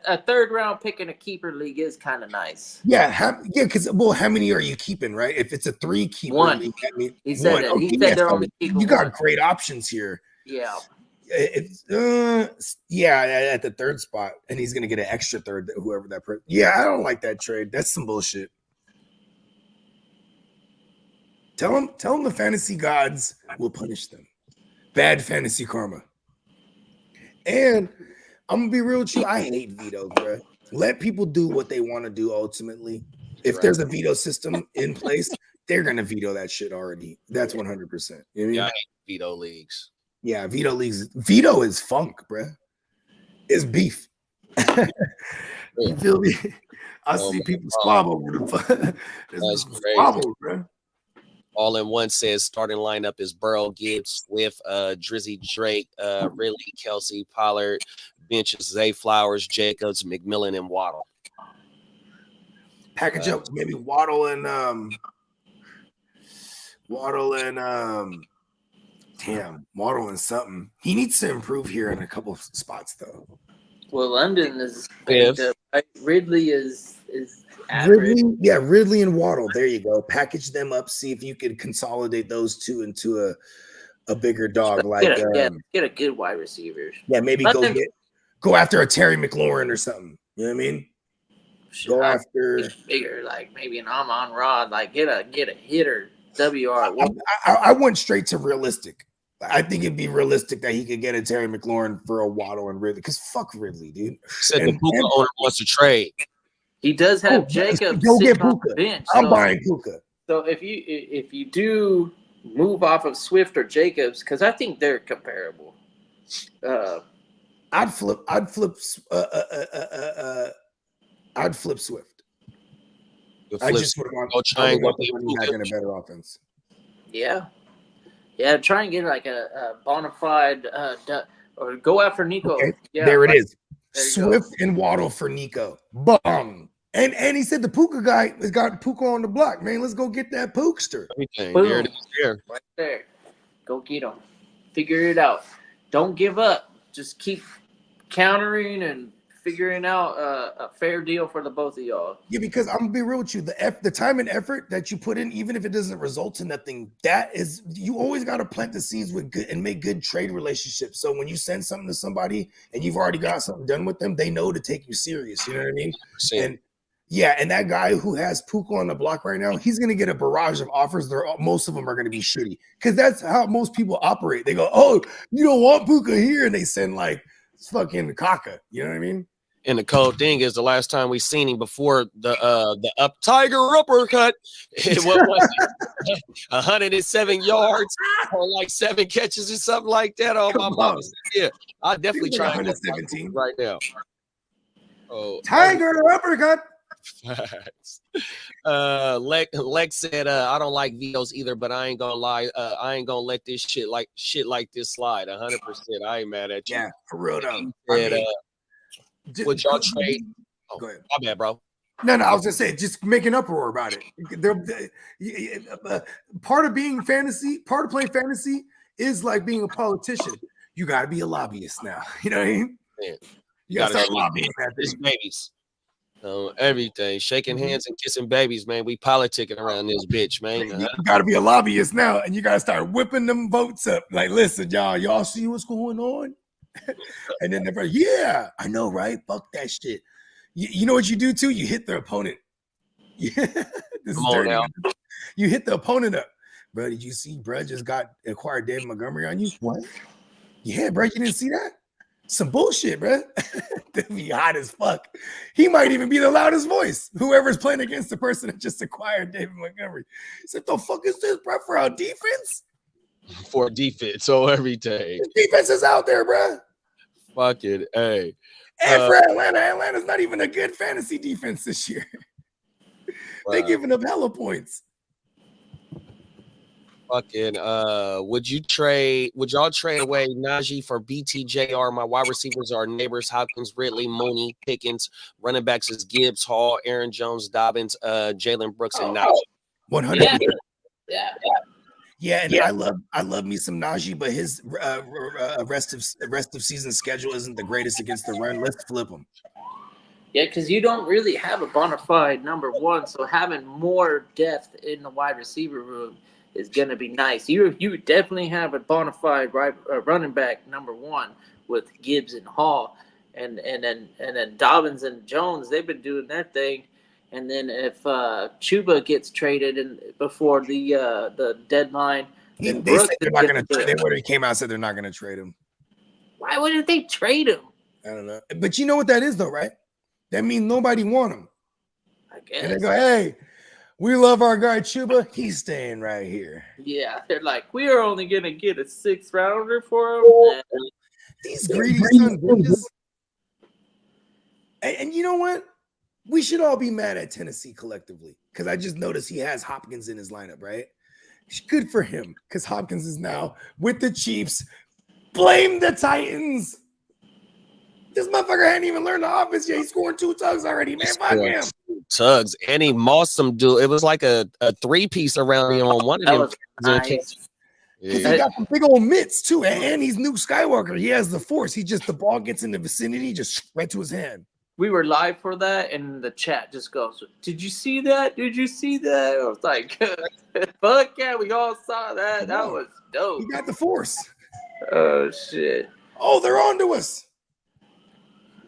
Speaker 5: a third round pick in a keeper league is kind of nice.
Speaker 2: Yeah, because how many are you keeping, right? If it's a 3 keeper,
Speaker 5: One.
Speaker 2: league, that means
Speaker 5: He said
Speaker 2: one.
Speaker 5: that.
Speaker 2: Okay,
Speaker 5: He said they're
Speaker 2: so
Speaker 5: only keeping
Speaker 2: you got
Speaker 5: one.
Speaker 2: great options here.
Speaker 5: Yeah.
Speaker 2: It's at the third spot, and he's gonna get an extra third, whoever that person. Yeah, I don't like that trade. That's some bullshit. Tell him the fantasy gods will punish them. Bad fantasy karma. And I'm gonna be real with you. I hate vetoes, bro. Let people do what they want to do ultimately. If there's a veto system in place, they're gonna veto that shit already. That's 100%. You know what I mean?
Speaker 3: Yeah, I hate veto leagues.
Speaker 2: Yeah, veto leagues. Veto is funk, bro. It's beef. You feel me? I see people squabble over the
Speaker 3: That's crazy.
Speaker 2: squabble, bro.
Speaker 3: All in one says starting lineup is Burrow, Gibbs, Swift, Drizzy, Drake, Ridley, Kelsey, Pollard, benches Zay Flowers, Jacobs, McMillan, and Waddle.
Speaker 2: Package up maybe Waddle and something. He needs to improve here in a couple of spots though.
Speaker 5: Well, London is banged up, right? Ridley is average.
Speaker 2: Ridley and Waddle. There you go. Package them up. See if you could consolidate those two into a bigger dog.
Speaker 5: Get a good wide receiver.
Speaker 2: Yeah, maybe go after a Terry McLaurin or something. You know what I mean? Go after
Speaker 5: bigger, like maybe an Amon Rod. Like get a hitter. WR.
Speaker 2: I went straight to realistic. I think it'd be realistic that he could get a Terry McLaurin for a Waddle and Ridley. Because fuck Ridley, dude.
Speaker 3: Said the Puka owner wants to trade.
Speaker 5: He does have Jacobs.
Speaker 2: Go get Puka.
Speaker 5: Bench,
Speaker 2: I'm buying Puka.
Speaker 5: So if you do move off of Swift or Jacobs, because I think they're comparable.
Speaker 2: I'd flip Swift. I just would want the running back in a better offense.
Speaker 5: Yeah. Try and get like a bona fide or go after Nico.
Speaker 2: Okay.
Speaker 5: Yeah,
Speaker 2: there it is.
Speaker 5: Swift
Speaker 2: and Waddle for Nico. Bum. And he said the Puka guy has got Puka on the block. Man, let's go get that Pookster.
Speaker 3: There it is. Here.
Speaker 5: Right there. Go get him. Figure it out. Don't give up. Just keep countering and figuring out a fair deal for the both of y'all.
Speaker 2: Yeah, because I'm gonna be real with you. The time and effort that you put in, even if it doesn't result in nothing, that is, you always got to plant the seeds with good and make good trade relationships. So when you send something to somebody and you've already got something done with them, they know to take you serious. You know what I mean? And that guy who has Puka on the block right now, he's gonna get a barrage of offers. Most of them are gonna be shitty because that's how most people operate. They go, "Oh, you don't want Puka here," and they send like fucking Kaka. You know what I mean?
Speaker 3: And the cold thing is, the last time we seen him before the Tiger uppercut, what was it? 107 yards or like 7 catches or something like that. Oh my mom! Yeah, I definitely try
Speaker 2: 117
Speaker 3: right now. Oh,
Speaker 2: Tiger uppercut.
Speaker 3: Lex said, "I don't like vetoes either, but I ain't gonna lie. I ain't gonna let this shit like this slide. 100%. I ain't mad at you.
Speaker 2: Yeah, for real though.
Speaker 3: Would y'all trade? Oh,
Speaker 2: go ahead.
Speaker 3: My bad, bro.
Speaker 2: No, I was gonna say, just make an uproar about it. Part of playing fantasy is like being a politician. You got to be a lobbyist now. You know what I mean?
Speaker 3: Man,
Speaker 2: you got to start lobbying that
Speaker 3: thing.
Speaker 2: thing.
Speaker 3: Babies. Everything, shaking hands and kissing babies, man. We politicking around this bitch, man.
Speaker 2: You got to be a lobbyist now, and you got to start whipping them votes up. Like, listen, y'all see what's going on? And then they're like, yeah, I know, right? Fuck that shit. You know what you do too? You hit the opponent. Yeah, this is dirty. You hit the opponent up, bro. Did you see, bro? Just got acquired David Montgomery on you. What? Yeah, bro. You didn't see that? Some bullshit, bro. That'd be hot as fuck. He might even be the loudest voice. Whoever's playing against the person that just acquired David Montgomery. He said, "The fuck is this, bro? For our defense?
Speaker 3: For defense, so everything.
Speaker 2: The defense is out there, bro.
Speaker 3: Fuck it, hey."
Speaker 2: And for Atlanta's not even a good fantasy defense this year. They're giving up hella points.
Speaker 3: Fucking would y'all trade away Najee for BTJR? My wide receivers are Neighbors, Hopkins, Ridley, Mooney, Pickens. Running backs is Gibbs, Hall, Aaron Jones, Dobbins, Jalen Brooks, and Najee.
Speaker 2: 100%. Yeah, and I love me some Najee, but his rest of season schedule isn't the greatest against the run. Let's flip him.
Speaker 5: Yeah, because you don't really have a bona fide number one, so having more depth in the wide receiver room is gonna be nice. You definitely have a bona fide running back number one with Gibbs and Hall, and then Dobbins and Jones. They've been doing their thing, and then if Chuba gets traded before the deadline, then
Speaker 2: They said
Speaker 5: Brooks
Speaker 2: they're
Speaker 5: is
Speaker 2: not
Speaker 5: gonna
Speaker 2: going to. They already came out and said they're not going to trade him.
Speaker 5: Why wouldn't they trade him?
Speaker 2: I don't know, but you know what that is, though, right? That means nobody want him.
Speaker 5: I guess.
Speaker 2: And they go, hey, we love our guy Chuba. He's staying right here.
Speaker 5: Yeah, they're like, we are only gonna get a 6th rounder for him.
Speaker 2: These greedy son bitches. And you know what? We should all be mad at Tennessee collectively because I just noticed he has Hopkins in his lineup, right? Good for him because Hopkins is now with the Chiefs. Blame the Titans. This motherfucker hadn't even learned the offense yet. He's scoring 2 tugs already, man. Fuck him.
Speaker 3: Tugs, and he mossed some dude. It was like a 3-piece around him on one of them.
Speaker 5: Nice.
Speaker 2: He got some big old mitts too, and he's Luke Skywalker. He has the Force. The ball gets in the vicinity, just right to his hand.
Speaker 5: We were live for that, and the chat just goes, "Did you see that? Did you see that?" I was like, "Fuck yeah, we all saw that. That was dope."
Speaker 2: He got the Force.
Speaker 5: Oh shit!
Speaker 2: Oh, they're on to us.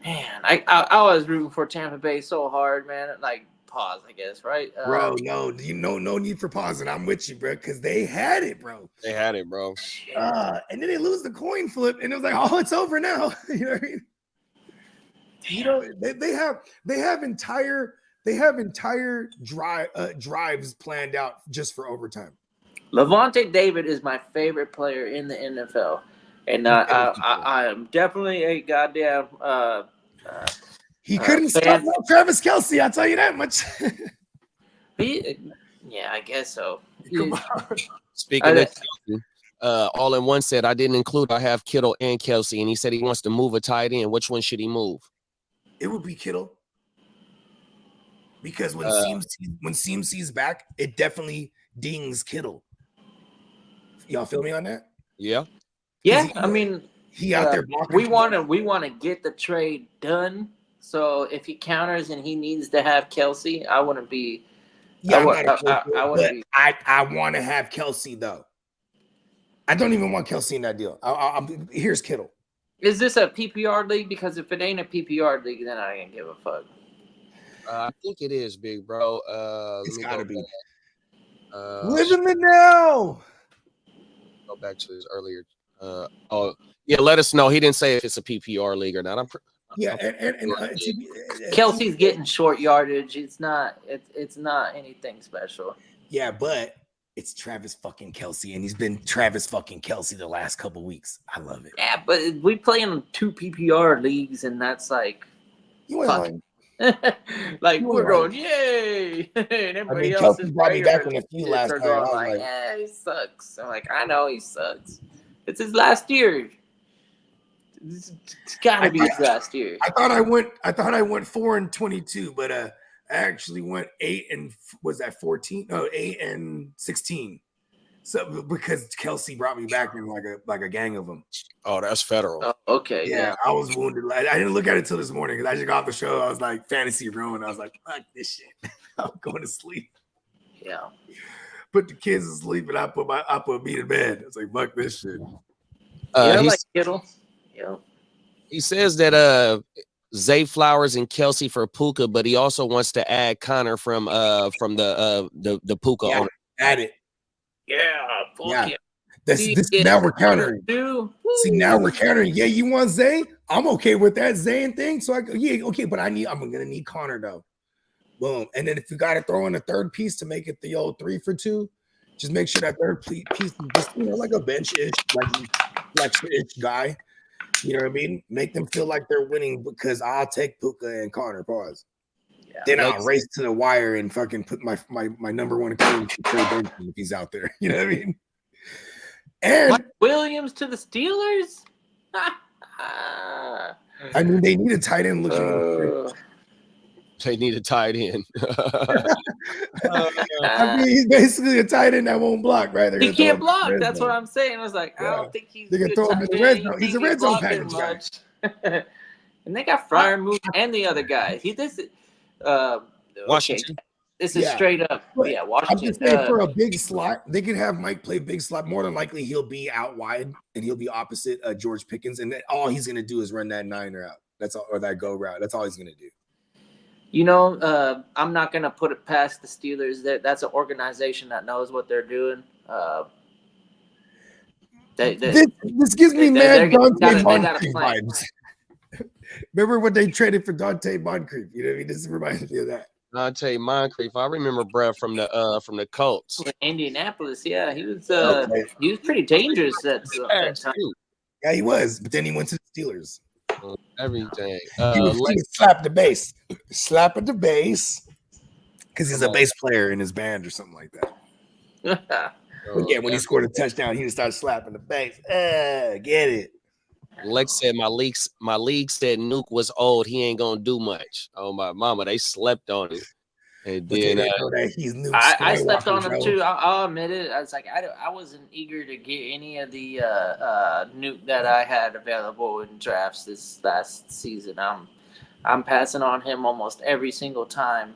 Speaker 5: Man, I was rooting for Tampa Bay so hard, man. Like, pause, I guess, right?
Speaker 2: Bro, no need for pausing. I'm with you, bro, because they had it, bro.
Speaker 3: They had it, bro.
Speaker 2: And then they lose the coin flip, and it was like, oh, it's over now. You know what I mean? You know, they have entire drives planned out just for overtime.
Speaker 5: Levante David is my favorite player in the NFL, and I am definitely a goddamn.
Speaker 2: He couldn't stop Travis Kelce. I'll tell you that much.
Speaker 5: Yeah, I guess so.
Speaker 2: Come on.
Speaker 3: Speaking of Kelce, All in One said I didn't include. I have Kittle and Kelce, and he said he wants to move a tight end. Which one should he move?
Speaker 2: It would be Kittle, because when CMC's back, it definitely dings Kittle. Y'all feel me on that?
Speaker 5: Yeah. I mean,
Speaker 2: he out there blocking.
Speaker 5: We want to get the trade done. So if he counters and he needs to have Kelce, I wouldn't be.
Speaker 2: Yeah,
Speaker 5: I
Speaker 2: want to have Kelce though. I don't even want Kelce in that deal. Here's Kittle.
Speaker 5: Is this a PPR league? Because if it ain't a PPR league, then I ain't give a fuck.
Speaker 3: I think it is, big bro.
Speaker 2: It's gotta be.
Speaker 3: Living
Speaker 2: it now.
Speaker 3: Go back to his earlier. Let us know. He didn't say if it's a PPR league or not.
Speaker 5: Kelce's getting short yardage. It's not anything special.
Speaker 2: Yeah, but it's Travis fucking Kelce, and he's been Travis fucking Kelce the last couple weeks. I love it.
Speaker 5: Yeah, but we play in 2 PPR leagues, and that's like,
Speaker 2: you ain't
Speaker 5: like we're going, yay! And everybody else is
Speaker 2: brought me back in a few last time.
Speaker 5: Like, yeah, he sucks. I'm like, I know he sucks. It's his last year. It's gotta be his last year.
Speaker 2: I thought I went 4-22, but I actually went 8 and was that 14? No, 8 and 16. So because Kelce brought me back in like a gang of them.
Speaker 3: Oh, that's federal.
Speaker 5: Oh, okay.
Speaker 2: Yeah, I was wounded. I didn't look at it till this morning because I just got off the show. I was like fantasy ruined. I was like, fuck this shit. I'm going to sleep.
Speaker 5: Yeah.
Speaker 2: Put the kids to sleep and I put me to bed. I was like, fuck this shit.
Speaker 5: Like Kittle. Yeah.
Speaker 3: He says that Zay Flowers and Kelce for Puka, but he also wants to add Connor from the Puka owner.
Speaker 2: Add it.
Speaker 5: Yeah.
Speaker 2: This now we're countering. See, now we're countering. Yeah, you want Zay? I'm okay with that Zay thing. So okay, but I'm gonna need Connor though. Boom. And then if you gotta throw in a third piece to make it the old 3 for 2, just make sure that third piece is just like a bench-ish, like ish guy. You know what I mean? Make them feel like they're winning because I'll take Puka and Connor. Pause. Yeah, then I'll race to the wire and fucking put my number one claim to Trey Benson if he's out there. You know what I mean? And
Speaker 5: Mike Williams to the Steelers?
Speaker 2: I mean, they need a tight end looking.
Speaker 3: They need a tight end.
Speaker 2: I mean, he's basically a tight end that won't block, right? They're
Speaker 5: He
Speaker 2: gonna throw him
Speaker 5: can't
Speaker 2: in the
Speaker 5: block.
Speaker 2: red
Speaker 5: That's
Speaker 2: zone.
Speaker 5: what I'm saying. I was like, I
Speaker 2: Yeah.
Speaker 5: don't think he's
Speaker 2: They can
Speaker 5: good
Speaker 2: throw him in the
Speaker 5: tight
Speaker 2: red
Speaker 5: end.
Speaker 2: zone.
Speaker 5: I
Speaker 2: He's a
Speaker 5: think
Speaker 2: red zone
Speaker 5: blocking
Speaker 2: package
Speaker 5: much. And they got Fryermuth and the other guy. Okay.
Speaker 3: Washington.
Speaker 5: This is
Speaker 2: Yeah.
Speaker 5: straight up.
Speaker 2: But
Speaker 5: Yeah,
Speaker 2: I'm
Speaker 5: Washington.
Speaker 2: just saying for a big slot, they could have Mike play big slot. More than likely, he'll be out wide and he'll be opposite George Pickens, and then all he's gonna do is run that niner out. That's all, or that go route. That's all he's gonna do.
Speaker 5: You know, I'm not gonna put it past the Steelers. That's an organization that knows what they're doing.
Speaker 2: This gives me
Speaker 5: they're
Speaker 2: mad
Speaker 5: gonna-
Speaker 2: Dante
Speaker 5: they gotta
Speaker 2: Moncrief
Speaker 5: play.
Speaker 2: vibes. Remember when they traded for Dante Moncrief? You know what I mean? This reminds me of that.
Speaker 3: Dante Moncrief. I remember Brad from the Colts.
Speaker 5: Indianapolis, yeah, he was
Speaker 2: Okay.
Speaker 5: pretty dangerous at that time.
Speaker 3: Shoot,
Speaker 2: Yeah, he was, but then he went to the Steelers.
Speaker 3: everything.
Speaker 2: He would slap the bass, slap at the bass, because he's a bass player in his band or something like that. But yeah, when he scored a touchdown, he just started slapping the bass. Get it?
Speaker 3: Lex said my league said Nuke was old. He ain't gonna do much. Oh my mama, they slept on him. And
Speaker 2: But they
Speaker 3: then
Speaker 2: didn't know that he's Nuke
Speaker 5: I slept
Speaker 2: Skywalker,
Speaker 5: on him
Speaker 2: bro.
Speaker 5: too. I'll admit it. I was like, I wasn't eager to get any of the Nuke that I had available in drafts this last season. I'm passing on him almost every single time.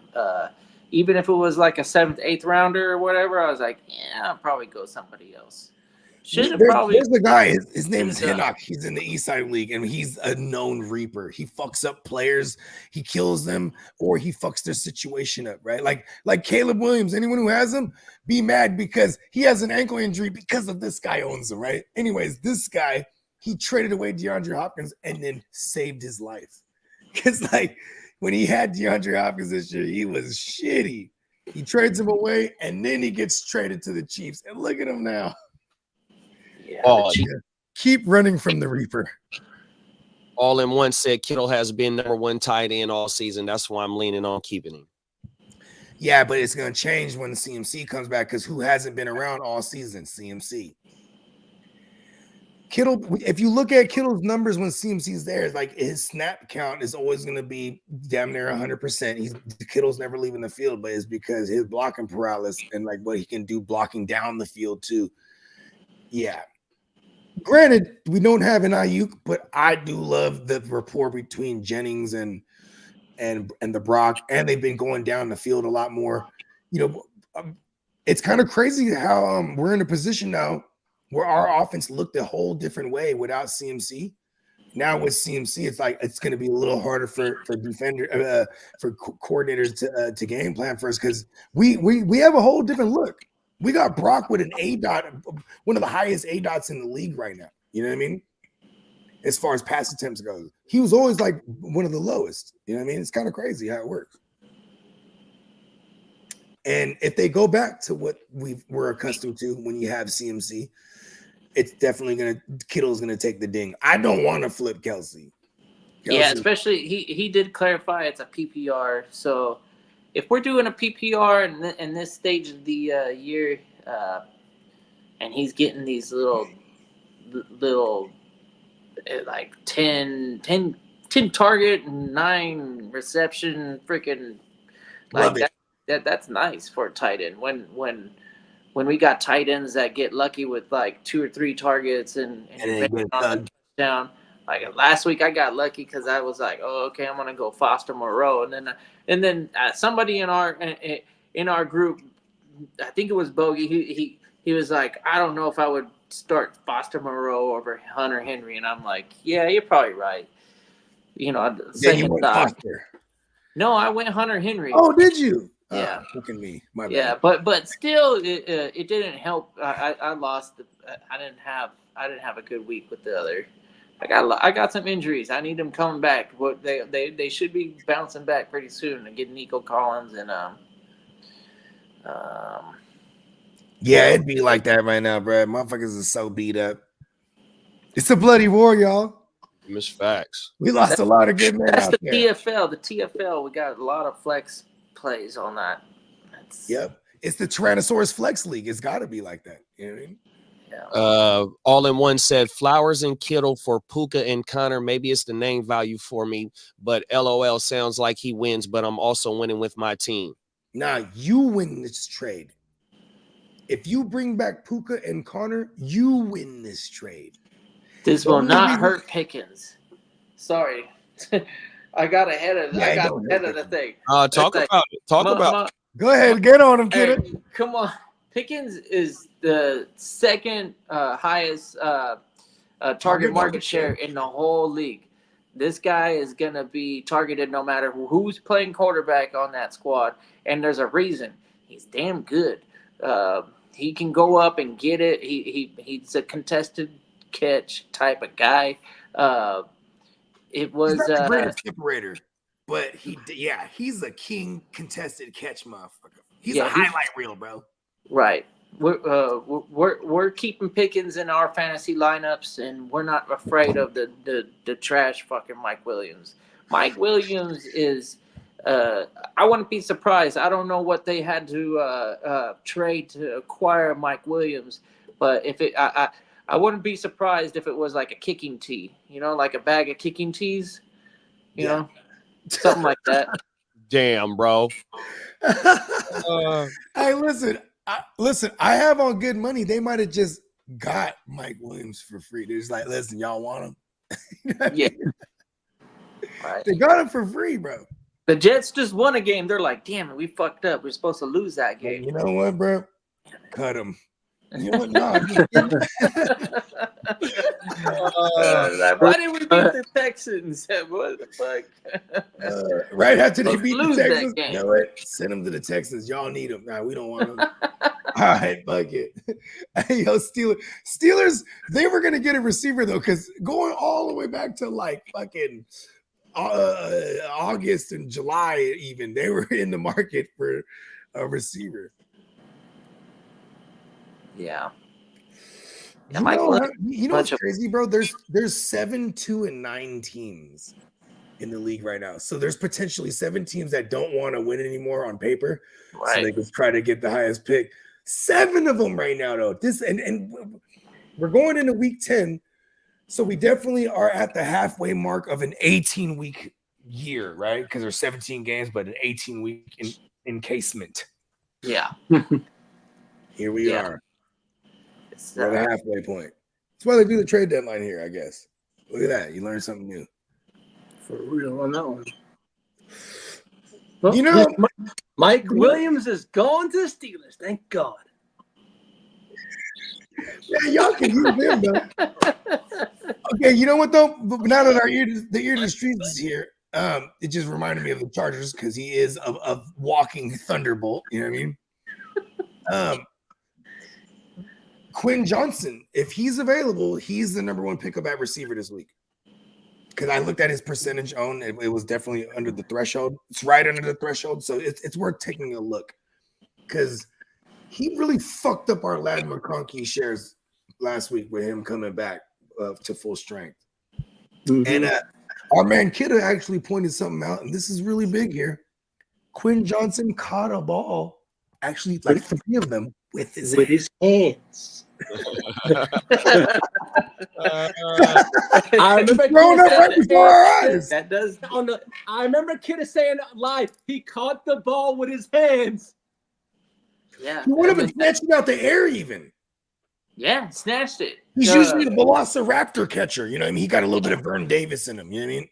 Speaker 5: Even if it was like a 7th, 8th rounder or whatever, I was like, yeah, I'll probably go somebody else. Should have probably.
Speaker 2: There's the guy. His name is
Speaker 5: Yeah.
Speaker 2: Hinnock. He's in the East Side League, and he's a known reaper. He fucks up players, he kills them, or he fucks their situation up. Right? Like Caleb Williams. Anyone who has him, be mad because he has an ankle injury because of this guy owns him. Right? Anyways, this guy, he traded away DeAndre Hopkins and then saved his life. Because like when he had DeAndre Hopkins this year, he was shitty. He trades him away, and then he gets traded to the Chiefs. And look at him now.
Speaker 5: Yeah,
Speaker 3: Oh,
Speaker 5: the Chiefs-
Speaker 2: Keep running from the Reaper.
Speaker 3: All in One said Kittle has been number one tight end all season. That's why I'm leaning on keeping him.
Speaker 2: Yeah, but it's going to change when CMC comes back because who hasn't been around all season? CMC. Kittle, if you look at Kittle's numbers when CMC's there, it's like his snap count is always going to be damn near 100%. Kittle's never leaving the field, but it's because his blocking paralysis and like what he can do blocking down the field too. Yeah. Granted, we don't have an Ayuk, but I do love the rapport between Jennings and the Brock, and they've been going down the field a lot more. You know, it's kind of crazy how we're in a position now where our offense looked a whole different way without CMC. Now with CMC, it's like it's going to be a little harder for coordinators to game plan for us because we have a whole different look. We got Brock with an A dot, one of the highest A dots in the league right now. You know what I mean? As far as pass attempts goes, he was always like one of the lowest. You know what I mean? It's kind of crazy how it works. And if they go back to what we're accustomed to when you have CMC, it's definitely Kittle's gonna take the ding. I don't want to flip Kelsey.
Speaker 5: Yeah, especially he did clarify it's a PPR. So if we're doing a PPR in this stage of the year, and he's getting these little like 10 target and 9 reception, freaking
Speaker 2: Love
Speaker 5: like that's nice for a tight end. When we got tight ends that get lucky with like 2 or 3 targets and on the touchdown. Like last week, I got lucky because I was like, "Oh, okay, I'm gonna go Foster Moreau," and then somebody in our group, I think it was Bogey. He was like, "I don't know if I would start Foster Moreau over Hunter Henry," and I'm like, "Yeah, you're probably right." You know,
Speaker 2: you went Foster.
Speaker 5: No, I went Hunter Henry.
Speaker 2: Oh, did you?
Speaker 5: Yeah,
Speaker 2: look at me. My bad.
Speaker 5: yeah, but still, it didn't help. I lost. I didn't have a good week with the other. I got some injuries. I need them coming back. What they should be bouncing back pretty soon and get Nico Collins and
Speaker 2: yeah, it'd be like that right now, bro. Motherfuckers are so beat up. It's a bloody war, y'all.
Speaker 3: Miss facts.
Speaker 2: We lost a lot of good men
Speaker 5: that's
Speaker 2: out
Speaker 5: the
Speaker 2: there.
Speaker 5: TFL. The TFL. We got a lot of flex plays on that.
Speaker 2: Yep. It's the Tyrannosaurus Flex League. It's got to be like that. You know what I mean?
Speaker 3: All in one said Flowers and Kittle for Puka and Connor. Maybe it's the name value for me, but LOL sounds like he wins, but I'm also winning with my team.
Speaker 2: Nah, you win this trade. If you bring back Puka and Connor, you win this trade.
Speaker 5: This will not hurt Pickens. Sorry. I got ahead of the thing.
Speaker 3: Talk about it.
Speaker 2: Go ahead, get on him, kid.
Speaker 5: Hey, come on. Pickens is the second highest target market share in the whole league. This guy is going to be targeted no matter who's playing quarterback on that squad, and there's a reason. He's damn good. He can go up and get it. He's a contested catch type of guy. It was
Speaker 2: he's not the greatest separator, but he's a king contested catch motherfucker. He's a highlight reel, bro.
Speaker 5: Right. We're keeping Pickens in our fantasy lineups, and we're not afraid of the trash fucking Mike Williams. Mike Williams is. I wouldn't be surprised. I don't know what they had to trade to acquire Mike Williams, but if it, I wouldn't be surprised if it was like a kicking tee, like a bag of kicking tees, you know, something like that.
Speaker 3: Damn, bro.
Speaker 2: Hey, listen. I have on good money. They might have just got Mike Williams for free. They're just like, listen, y'all want him?
Speaker 5: Yeah. Right.
Speaker 2: They got him for free, bro.
Speaker 5: The Jets just won a game. They're like, damn it, we fucked up. We're supposed to lose that game.
Speaker 2: You know what, bro? Cut him. You know what? No,
Speaker 5: why did we beat the Texans? What the fuck?
Speaker 2: Right after they beat
Speaker 5: lose
Speaker 2: the Texans,
Speaker 5: that game.
Speaker 2: you know what? Send them to the Texans. Y'all need them. Nah, we don't want them. All right, fuck it. Hey, yo, Steelers, they were gonna get a receiver though, because going all the way back to like fucking August and July, even they were in the market for a receiver.
Speaker 5: Yeah.
Speaker 2: You know what's crazy, bro? There's 7, 2, and 9 teams in the league right now. So there's potentially 7 teams that don't want to win anymore on paper. Right. So they could try to get the highest pick. 7 of them right now, though. And we're going into week 10. So we definitely are at the halfway mark of an 18-week year, right? Because there's 17 games, but an 18-week encasement.
Speaker 5: Yeah.
Speaker 2: Here we are. We're at the halfway point. That's why they do the trade deadline here, I guess. Look at that. You learned something new.
Speaker 4: For real on that one.
Speaker 2: Well,
Speaker 4: Mike Williams is going to the Steelers. Thank God.
Speaker 2: Yeah, y'all can use him, though. Okay, you know what, though? Now that the ear to the streets is here, it just reminded me of the Chargers because he is a walking thunderbolt. You know what I mean? Quinn Johnson, if he's available, he's the number 1 pickup at receiver this week. Because I looked at his percentage owned, it was definitely under the threshold. It's right under the threshold, so it's worth taking a look. Because he really fucked up our Ladd McConkey shares last week with him coming back to full strength. Mm-hmm. And our man Kidda actually pointed something out, and this is really big here. Quinn Johnson caught a ball, actually like 3 of them, with his hands.
Speaker 4: I remember
Speaker 2: growing up right before our eyes.
Speaker 4: That does. I remember Kidda saying live, he caught the ball with his hands.
Speaker 5: Yeah,
Speaker 2: he would have been snatching out the air even.
Speaker 5: Yeah, snatched it.
Speaker 2: He's usually the Velociraptor catcher. You know what I mean? He got a little bit of Vern Davis in him. You know what I mean?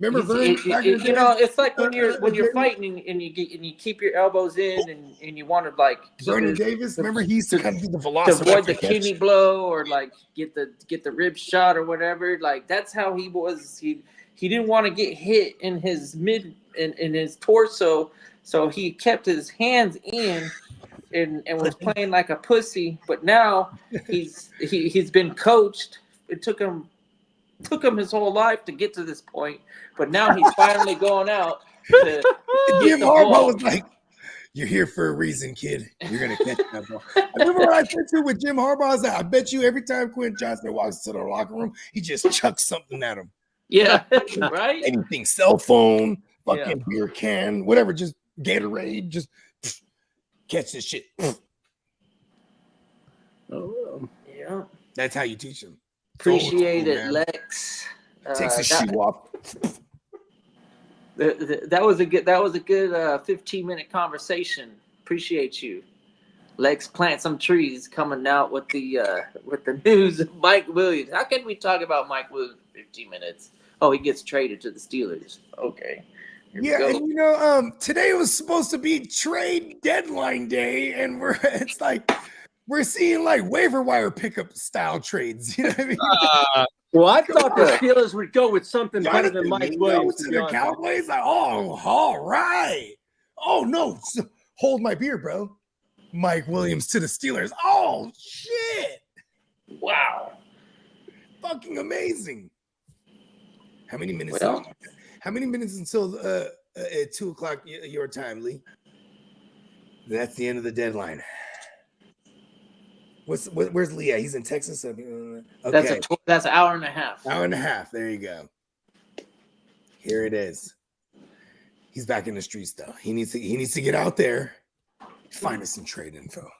Speaker 2: Remember Vern?
Speaker 5: It's like when you're fighting and you keep your elbows in and you want to like
Speaker 2: Vernon Davis. Remember he used to kind of be the Velociraptor
Speaker 5: to avoid the kidney blow or like get the rib shot or whatever. Like that's how he was. He didn't want to get hit in his in his torso, so he kept his hands in and was playing like a pussy. But now he's been coached. It took him his whole life to get to this point, but now he's finally going out to
Speaker 2: Jim Harbaugh was like, "You're here for a reason, kid. You're gonna catch that ball." I remember what I said to with Jim Harbaugh. I was like, "I bet you every time Quinn Johnson walks into the locker room, he just chucks something at him."
Speaker 5: Yeah, right.
Speaker 2: Anything, cell phone, fucking beer can, whatever, just Gatorade, just catch this shit.
Speaker 4: Oh.
Speaker 2: That's how you teach them.
Speaker 5: Appreciate
Speaker 2: Old
Speaker 5: it,
Speaker 2: school, man.
Speaker 5: Lex.
Speaker 2: Takes the shoe off.
Speaker 5: That was a good 15-minute conversation. Appreciate you. Lex plant some trees coming out with the news of Mike Williams. How can we talk about Mike Williams for 15 minutes? Oh, he gets traded to the Steelers. Okay. Here we
Speaker 2: Yeah,
Speaker 5: go.
Speaker 2: and you know, today was supposed to be trade deadline day, and it's like we're seeing like waiver wire pickup style trades. You know what I mean?
Speaker 4: Well, I thought the Steelers would go with something better
Speaker 2: Jonathan
Speaker 4: than Mike
Speaker 2: Mingo
Speaker 4: Williams.
Speaker 2: to
Speaker 4: To be
Speaker 2: the
Speaker 4: honest.
Speaker 2: Cowboys. Like, oh, all right. Oh no, hold my beer, bro. Mike Williams to the Steelers. Oh shit!
Speaker 5: Wow.
Speaker 2: Fucking amazing. How many minutes?
Speaker 5: Well,
Speaker 2: How many minutes until at 2:00 your time, Lee? That's the end of the deadline. Where's Lee at? He's in Texas. Okay,
Speaker 5: that's an hour and a half.
Speaker 2: hour and a half. There you go. Here it is. He's back in the streets though. He needs to get out there. Find us some trade info.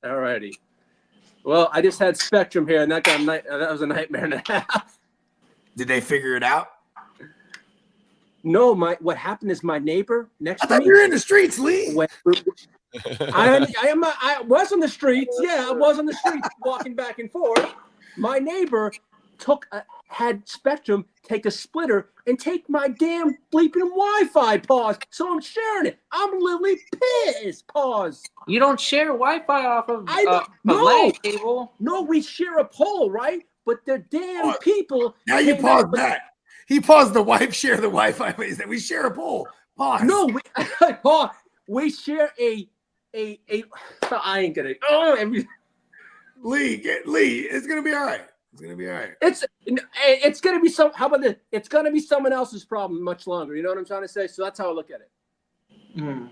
Speaker 4: All righty. Well, I just had Spectrum here, and that was a nightmare and a half.
Speaker 2: Did they figure it out?
Speaker 4: No, what happened is my neighbor next
Speaker 2: I
Speaker 4: to
Speaker 2: thought
Speaker 4: me.
Speaker 2: you were in the streets, Lee.
Speaker 4: I was on the streets. Yeah, I was on the streets walking back and forth. My neighbor had Spectrum take a splitter and take my damn bleeping Wi-Fi. Pause. So I'm sharing it. I'm literally pissed. Pause.
Speaker 5: You don't share Wi-Fi off of a
Speaker 4: no.
Speaker 5: LAN cable.
Speaker 4: No, we share a pole, right? But the damn people.
Speaker 2: Now you
Speaker 4: came
Speaker 2: pause
Speaker 4: out with-
Speaker 2: that. He paused the wife share the Wi-Fi. He said we share a pole. Pause.
Speaker 4: No, we share a. I ain't gonna.
Speaker 2: Lee, it's gonna be all right. It's gonna be all right.
Speaker 4: It's gonna be some. How about this? It's gonna be someone else's problem much longer. You know what I'm trying to say? So that's how I look at it.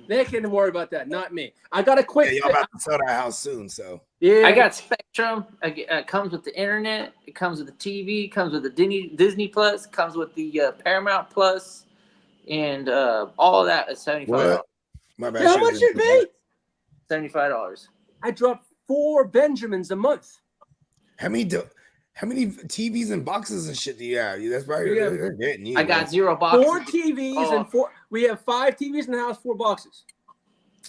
Speaker 4: They can't worry about that, not me. I got a quick.
Speaker 2: Yeah, y'all about to sell that house soon, so
Speaker 4: Yeah,
Speaker 5: I got Spectrum. It comes with the internet. It comes with the TV. It comes with the Disney Plus. It comes with the Paramount Plus, and all of that is $75.
Speaker 2: what? My bad.
Speaker 4: How much you pay?
Speaker 5: $75.
Speaker 4: I dropped 4 Benjamins a month.
Speaker 2: How many TVs and boxes and shit do you have? That's probably
Speaker 4: Yeah.
Speaker 2: they're getting you.
Speaker 5: I got 0 boxes.
Speaker 4: 4 TVs and 4. We have 5 TVs in the house, 4 boxes.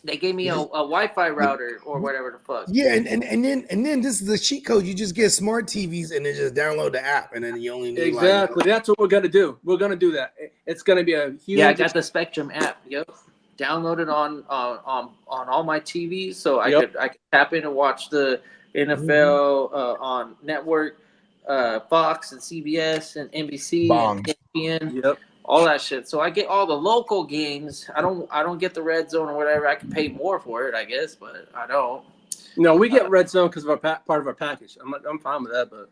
Speaker 5: They gave me a Wi-Fi router or whatever the fuck.
Speaker 2: Yeah, and then this is the cheat code. You just get smart TVs and then just download the app, and then you only need
Speaker 4: Exactly. That's what we're gonna do. We're gonna do that. It's gonna be a huge.
Speaker 5: Yeah, I got the Spectrum app. Yep, downloaded on all my TVs, so I could tap in and watch the NFL on network, Fox and CBS and NBC and ESPN.
Speaker 4: Yep.
Speaker 5: All that shit. So I get all the local games. I don't get the red zone or whatever. I can pay more for it, I guess, but I don't.
Speaker 4: No, we get red zone because of our part of our package. I'm fine with that, but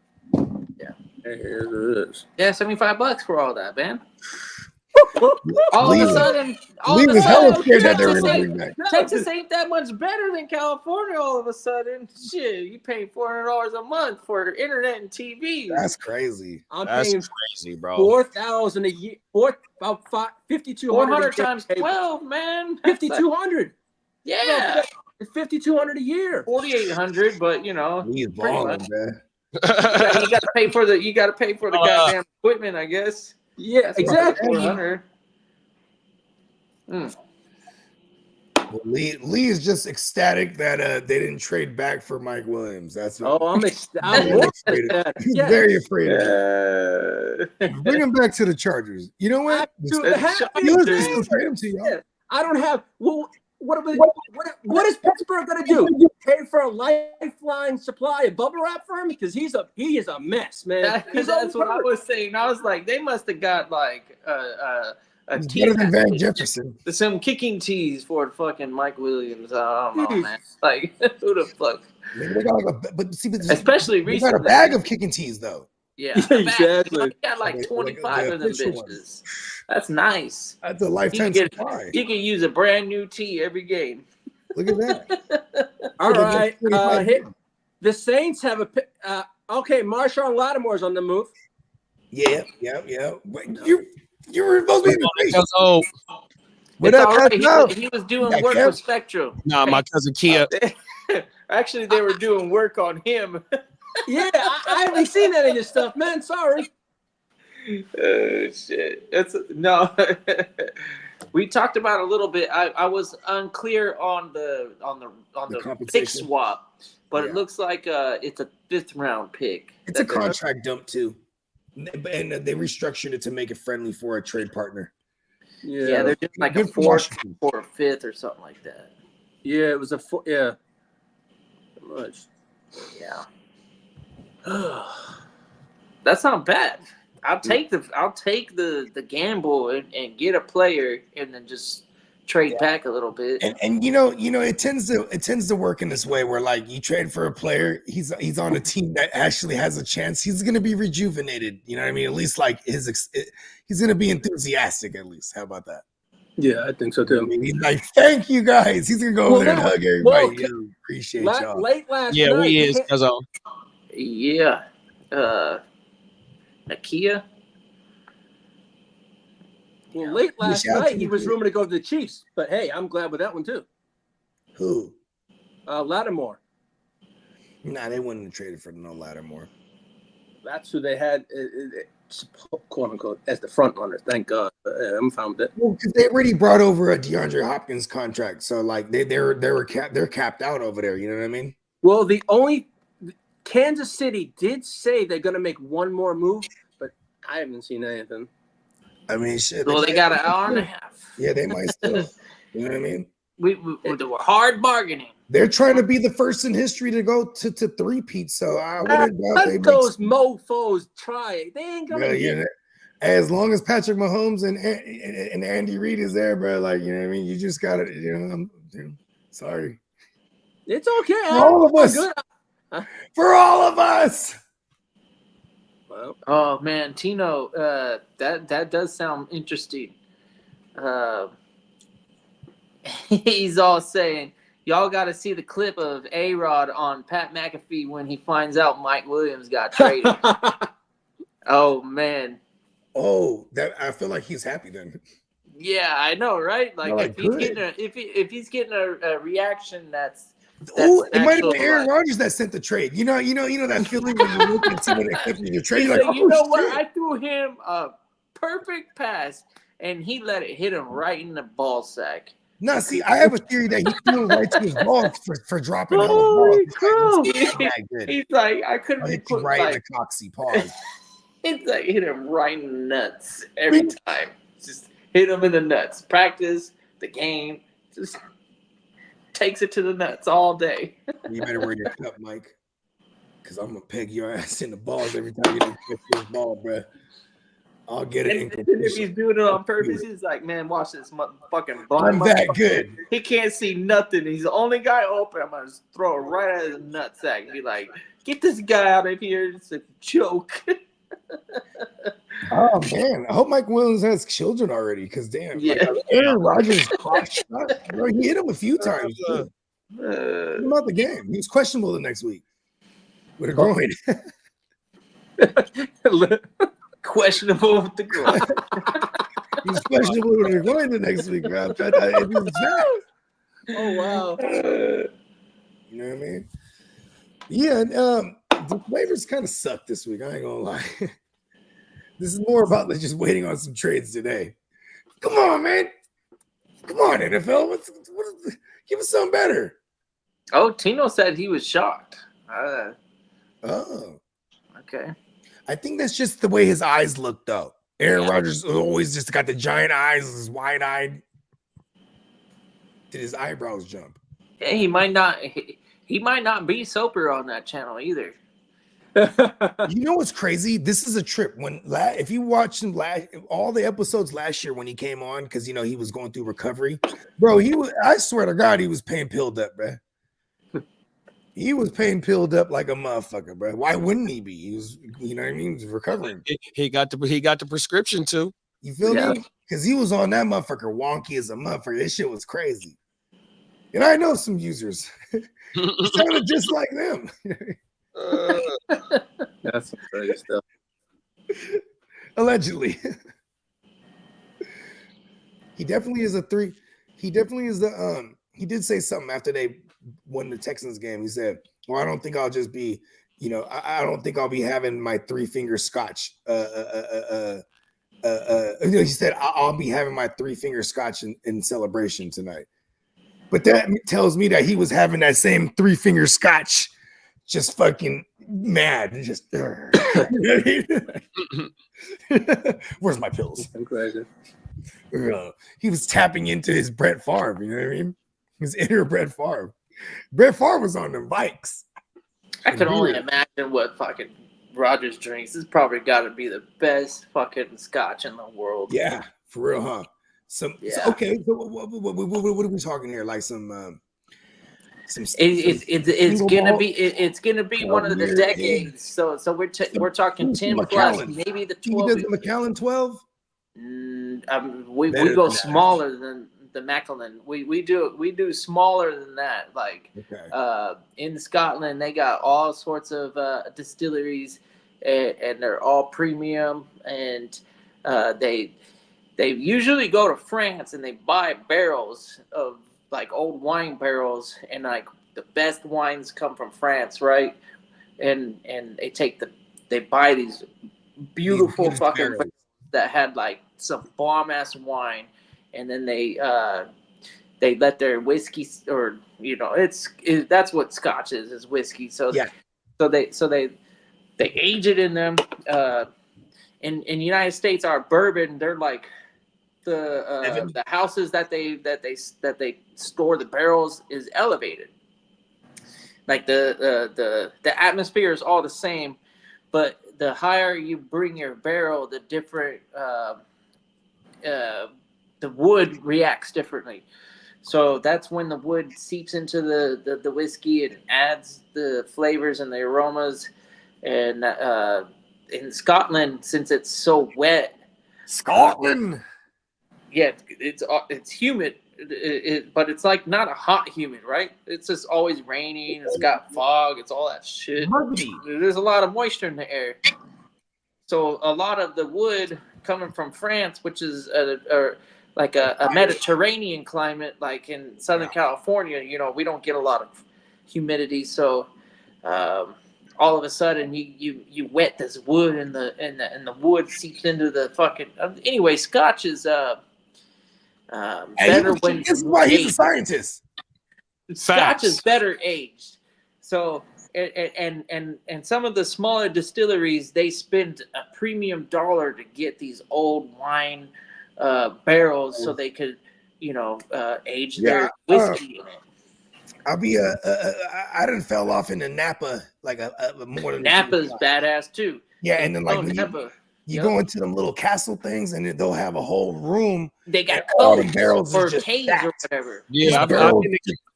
Speaker 4: yeah, here it is.
Speaker 5: Yeah, $75 for all that, man.
Speaker 2: Lee was hella scared that they were gonna bring back.
Speaker 5: Texas ain't that much better than California all of a sudden. Shit, you pay $400 a month for internet and TV.
Speaker 2: That's crazy.
Speaker 4: I'm
Speaker 3: That's
Speaker 4: paying
Speaker 3: crazy, bro.
Speaker 4: $4,000 a year. About 5,200.
Speaker 5: 400 times 12, man.
Speaker 4: 5,200.
Speaker 5: Yeah.
Speaker 4: It's $5,200 a year.
Speaker 5: 4,800, but you know,
Speaker 2: He's
Speaker 5: pretty
Speaker 2: balling,
Speaker 5: much.
Speaker 2: man.
Speaker 5: you gotta pay for the goddamn equipment, I guess.
Speaker 4: Yeah,
Speaker 5: That's
Speaker 4: exactly.
Speaker 5: 400.
Speaker 2: Well, Lee is just ecstatic that they didn't trade back for Mike Williams. That's what
Speaker 4: I'm
Speaker 2: He's
Speaker 4: more
Speaker 2: afraid of.
Speaker 4: ecstatic.
Speaker 2: He's
Speaker 4: Yes.
Speaker 2: very afraid of it. Bring him back to the Chargers. You know what?
Speaker 4: Dude,
Speaker 5: Let's
Speaker 4: happy
Speaker 2: Steelers
Speaker 4: days.
Speaker 2: still trade him to y'all.
Speaker 4: Yeah. I don't have. Well, what is Pittsburgh gonna do? Pay for a lifeline supply of bubble wrap for him because he is a mess, man.
Speaker 5: That's what I was saying. I was like, they must have got like a
Speaker 2: He's
Speaker 5: tee
Speaker 2: better than Van
Speaker 5: package.
Speaker 2: Jefferson.
Speaker 5: Some kicking tees for fucking Mike Williams. I don't know, man. Like, who the fuck?
Speaker 2: Maybe they got like but
Speaker 5: Especially
Speaker 2: they got a
Speaker 5: recently.
Speaker 2: bag of kicking tees though.
Speaker 5: Yeah,
Speaker 4: Exactly.
Speaker 5: He got like
Speaker 2: Like
Speaker 5: 25 of them
Speaker 2: official
Speaker 5: bitches.
Speaker 2: ones.
Speaker 5: That's nice.
Speaker 2: That's a lifetime
Speaker 5: You can get-
Speaker 2: supply.
Speaker 5: You can use a brand new tee every game.
Speaker 2: Look at that.
Speaker 4: All
Speaker 2: They're
Speaker 4: right.
Speaker 2: just 25
Speaker 4: Hit. The Saints have okay. Marshawn Lattimore's on the move.
Speaker 2: Yeah. But you were supposed to be in the face.
Speaker 3: Oh,
Speaker 2: What
Speaker 5: It's
Speaker 2: up,
Speaker 5: all right.
Speaker 2: Kev?
Speaker 5: He was doing
Speaker 2: Yeah,
Speaker 5: work
Speaker 2: Kev.
Speaker 5: for Spectrum.
Speaker 3: nah, my cousin Kia.
Speaker 5: Actually, they were doing work on him.
Speaker 4: Yeah, I haven't seen any of this stuff, man. Sorry.
Speaker 5: Shit. It's no. We talked about it a little bit. I was unclear on the pick
Speaker 2: compensation.
Speaker 5: swap, but
Speaker 2: Yeah.
Speaker 5: it looks like it's a 5th round pick.
Speaker 2: It's a contract dump too, and they restructured it to make it friendly for a trade partner.
Speaker 5: Yeah, they're just like a
Speaker 2: Good for
Speaker 5: 4th
Speaker 2: Washington.
Speaker 5: or a 5th or something like that.
Speaker 4: Yeah, it was a yeah. Much.
Speaker 5: Yeah. That's not bad. I'll take the gamble and get a player and then just trade back a little bit.
Speaker 2: And you know it tends to work in this way where like you trade for a player, he's on a team that actually has a chance. He's going to be rejuvenated. You know what I mean? At least like he's going to be enthusiastic. At least, how about that?
Speaker 4: Yeah, I think so too.
Speaker 2: I mean, he's like, thank you guys. He's gonna go over there and hug everybody.
Speaker 4: well,
Speaker 2: Yo, appreciate y'all.
Speaker 4: Late last
Speaker 3: Yeah,
Speaker 4: night.
Speaker 3: he is. Cause
Speaker 5: Yeah. Nakia.
Speaker 4: Well, late last
Speaker 2: Shout out
Speaker 4: night
Speaker 2: to
Speaker 4: he
Speaker 2: you,
Speaker 4: was
Speaker 2: kid.
Speaker 4: rumored to go to the Chiefs, but hey, I'm glad with that one too.
Speaker 2: Who?
Speaker 4: Lattimore.
Speaker 2: Nah, they wouldn't have traded for no Lattimore.
Speaker 4: That's who they had, quote unquote, as the front runner. Thank God. I'm fine with that.
Speaker 2: Well, because they already brought over a DeAndre Hopkins contract, so like they're capped out over there. You know what I mean?
Speaker 4: Well, the only Kansas City did say they're going to make one more move, but I haven't seen anything.
Speaker 2: I mean, shit.
Speaker 5: Well, they got an hour and a half.
Speaker 2: Yeah, they might still. You know what I mean?
Speaker 5: We they were hard bargaining.
Speaker 2: They're trying to be the first in history to go to three-peat, so I wouldn't doubt they
Speaker 4: Let those mofos try it. They ain't going to get
Speaker 2: as long as Patrick Mahomes and Andy Reid is there, bro, like, you know what I mean? You just got to, I'm sorry.
Speaker 4: It's okay.
Speaker 2: For all of us.
Speaker 4: Good.
Speaker 2: For all of us.
Speaker 4: Well,
Speaker 5: Oh man, Tino, that does sound interesting. He's all saying, y'all got to see the clip of A-Rod on Pat McAfee when he finds out Mike Williams got traded. Oh man,
Speaker 2: Oh, that I feel like he's happy then.
Speaker 5: yeah, I know, right? Like,
Speaker 2: Like,
Speaker 5: if he's getting a reaction that's
Speaker 2: Oh, it might have
Speaker 5: actual,
Speaker 2: been Aaron
Speaker 5: like-
Speaker 2: Rodgers that sent the trade. You know that feeling when you look at someone that clips your trade.
Speaker 5: He's
Speaker 2: You're
Speaker 5: like,
Speaker 2: like,
Speaker 5: you know
Speaker 2: oh,
Speaker 5: what?
Speaker 2: shit.
Speaker 5: I threw him a perfect pass, and he let it hit him right in the ball sack.
Speaker 2: No, see, I have a theory that he threw it right to his balls for dropping out.
Speaker 5: Holy
Speaker 2: Balls.
Speaker 5: crap.
Speaker 2: It's not that good.
Speaker 5: He's like, I couldn't
Speaker 2: I'll
Speaker 5: be
Speaker 2: hit you
Speaker 5: put
Speaker 2: right in
Speaker 5: like,
Speaker 2: the coxy pause.
Speaker 5: it's like hit him right in the nuts every time. Just hit him in the nuts. Practice, the game, just takes it to the nuts all day.
Speaker 2: You better wear your cup, Mike, because I'm gonna peg your ass in the balls every time you don't catch this ball, bro. I'll get it in
Speaker 5: And if
Speaker 2: completion.
Speaker 5: he's doing it on purpose, he's like, man, watch this fucking
Speaker 2: I'm that good.
Speaker 5: He can't see nothing. He's the only guy open. I'm gonna just throw it right out of his nutsack and be like, get this guy out of here. It's a joke.
Speaker 2: Oh man, I hope Mike Williams has children already. Because damn,
Speaker 5: Yeah.
Speaker 2: like, Aaron Rodgers crotch shot, bro, he hit him a few times. Too. What about the game? He was questionable the next week with a groin.
Speaker 5: Questionable with the girl.
Speaker 2: He was questionable with a groin the next week, bro. It was bad.
Speaker 4: oh, wow.
Speaker 2: You know what I mean? Yeah, and, the waivers kind of suck this week. I ain't gonna lie. This is more about just waiting on some trades today. Come on, man. Come on, NFL. Give us something better.
Speaker 5: Oh, Tino said he was shocked.
Speaker 2: Oh,
Speaker 5: Okay.
Speaker 2: I think that's just the way his eyes look, though. Aaron Rodgers always just got the giant eyes, is wide-eyed. Did his eyebrows jump?
Speaker 5: Yeah, he might not be sober on that channel either.
Speaker 2: You know what's crazy? This is a trip. If you watched him all the episodes last year when he came on, because he was going through recovery, bro. I swear to God, he was pain pilled up, bro. He was pain pilled up like a motherfucker, bro. Why wouldn't he be? He was, you know what I mean? He was recovering.
Speaker 3: he got the prescription too.
Speaker 2: You feel
Speaker 5: Yeah.
Speaker 2: me? Because he was on that motherfucker wonky as a motherfucker. This shit was crazy. And I know some users. It sounded just like them.
Speaker 4: That's some crazy stuff.
Speaker 2: Allegedly. He definitely is a three. He definitely is he did say something after they won the Texans game. He said, "Well, I don't think I'll just be, I don't think I'll be having my 3-finger scotch. He said I'll be having my 3-finger scotch in celebration tonight." But that tells me that he was having that same 3-finger scotch, just fucking mad and just. Where's my pills?
Speaker 4: I'm crazy.
Speaker 2: He was tapping into his Brett Favre. You know what I mean? His inner Brett Favre. Brett Favre was on the bikes.
Speaker 5: I can only imagine what fucking Rogers drinks. This probably got to be the best fucking scotch in the world.
Speaker 2: Yeah, for real, huh?
Speaker 5: Yeah.
Speaker 2: Okay. So what are we talking here? Like some.
Speaker 5: It's gonna be one of the decades. So we're talking 10 plus, maybe the 12.
Speaker 2: Does the Macallan 12?
Speaker 5: We go smaller than the Macallan. We do smaller than that. Like in Scotland, they got all sorts of distilleries, and they're all premium. And they usually go to France and they buy barrels of like old wine barrels, and like the best wines come from France, right? And they buy these beautiful fucking barrels that had like some bomb ass wine, and then they let their whiskey, or that's what Scotch is whiskey. So they age it in them. In the United States, our bourbon, they're like the houses that they store the barrels is elevated. Like the atmosphere is all the same, but the higher you bring your barrel, the different the wood reacts differently. So that's when the wood seeps into the whiskey and adds the flavors and the aromas. And in Scotland, since it's so wet,
Speaker 2: Scotland.
Speaker 5: Yeah, it's humid, but it's like not a hot humid, right? It's just always raining. It's got fog. It's all that shit. There's a lot of moisture in the air. So a lot of the wood coming from France, which is like a Mediterranean climate, like in Southern California, we don't get a lot of humidity. So all of a sudden you wet this wood and the wood seeps into the fucking. Anyway, Scotch is better when.
Speaker 2: This is why he's a scientist.
Speaker 5: Scotch is better aged. So and some of the smaller distilleries, they spend a premium dollar to get these old wine barrels so they could age their whiskey in it.
Speaker 2: I'll be I done fell off into Napa like more than
Speaker 5: Napa's badass too.
Speaker 2: Yeah, and then like
Speaker 5: Napa.
Speaker 2: You go into them little castle things, and they'll have a whole room.
Speaker 5: They got
Speaker 2: all the barrels
Speaker 5: or caves or whatever.
Speaker 3: Yeah,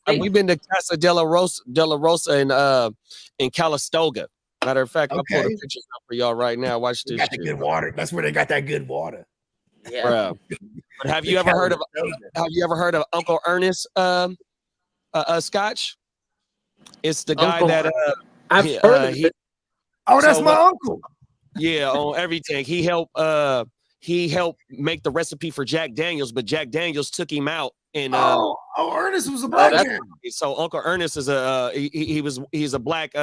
Speaker 3: we've been to Casa de la Rosa in Calistoga. Matter of fact, I'll pull the pictures up for y'all right now. Watch this.
Speaker 2: Got the good water. That's where they got that good water.
Speaker 5: Yeah.
Speaker 3: But have you ever heard of Uncle Ernest Scotch? It's the guy that
Speaker 4: I've heard of it.
Speaker 2: Oh, that's my uncle.
Speaker 3: Yeah, on everything. He helped make the recipe for Jack Daniels, but Jack Daniels took him out. And
Speaker 2: Ernest was a black man.
Speaker 3: So Uncle Ernest is he's a black he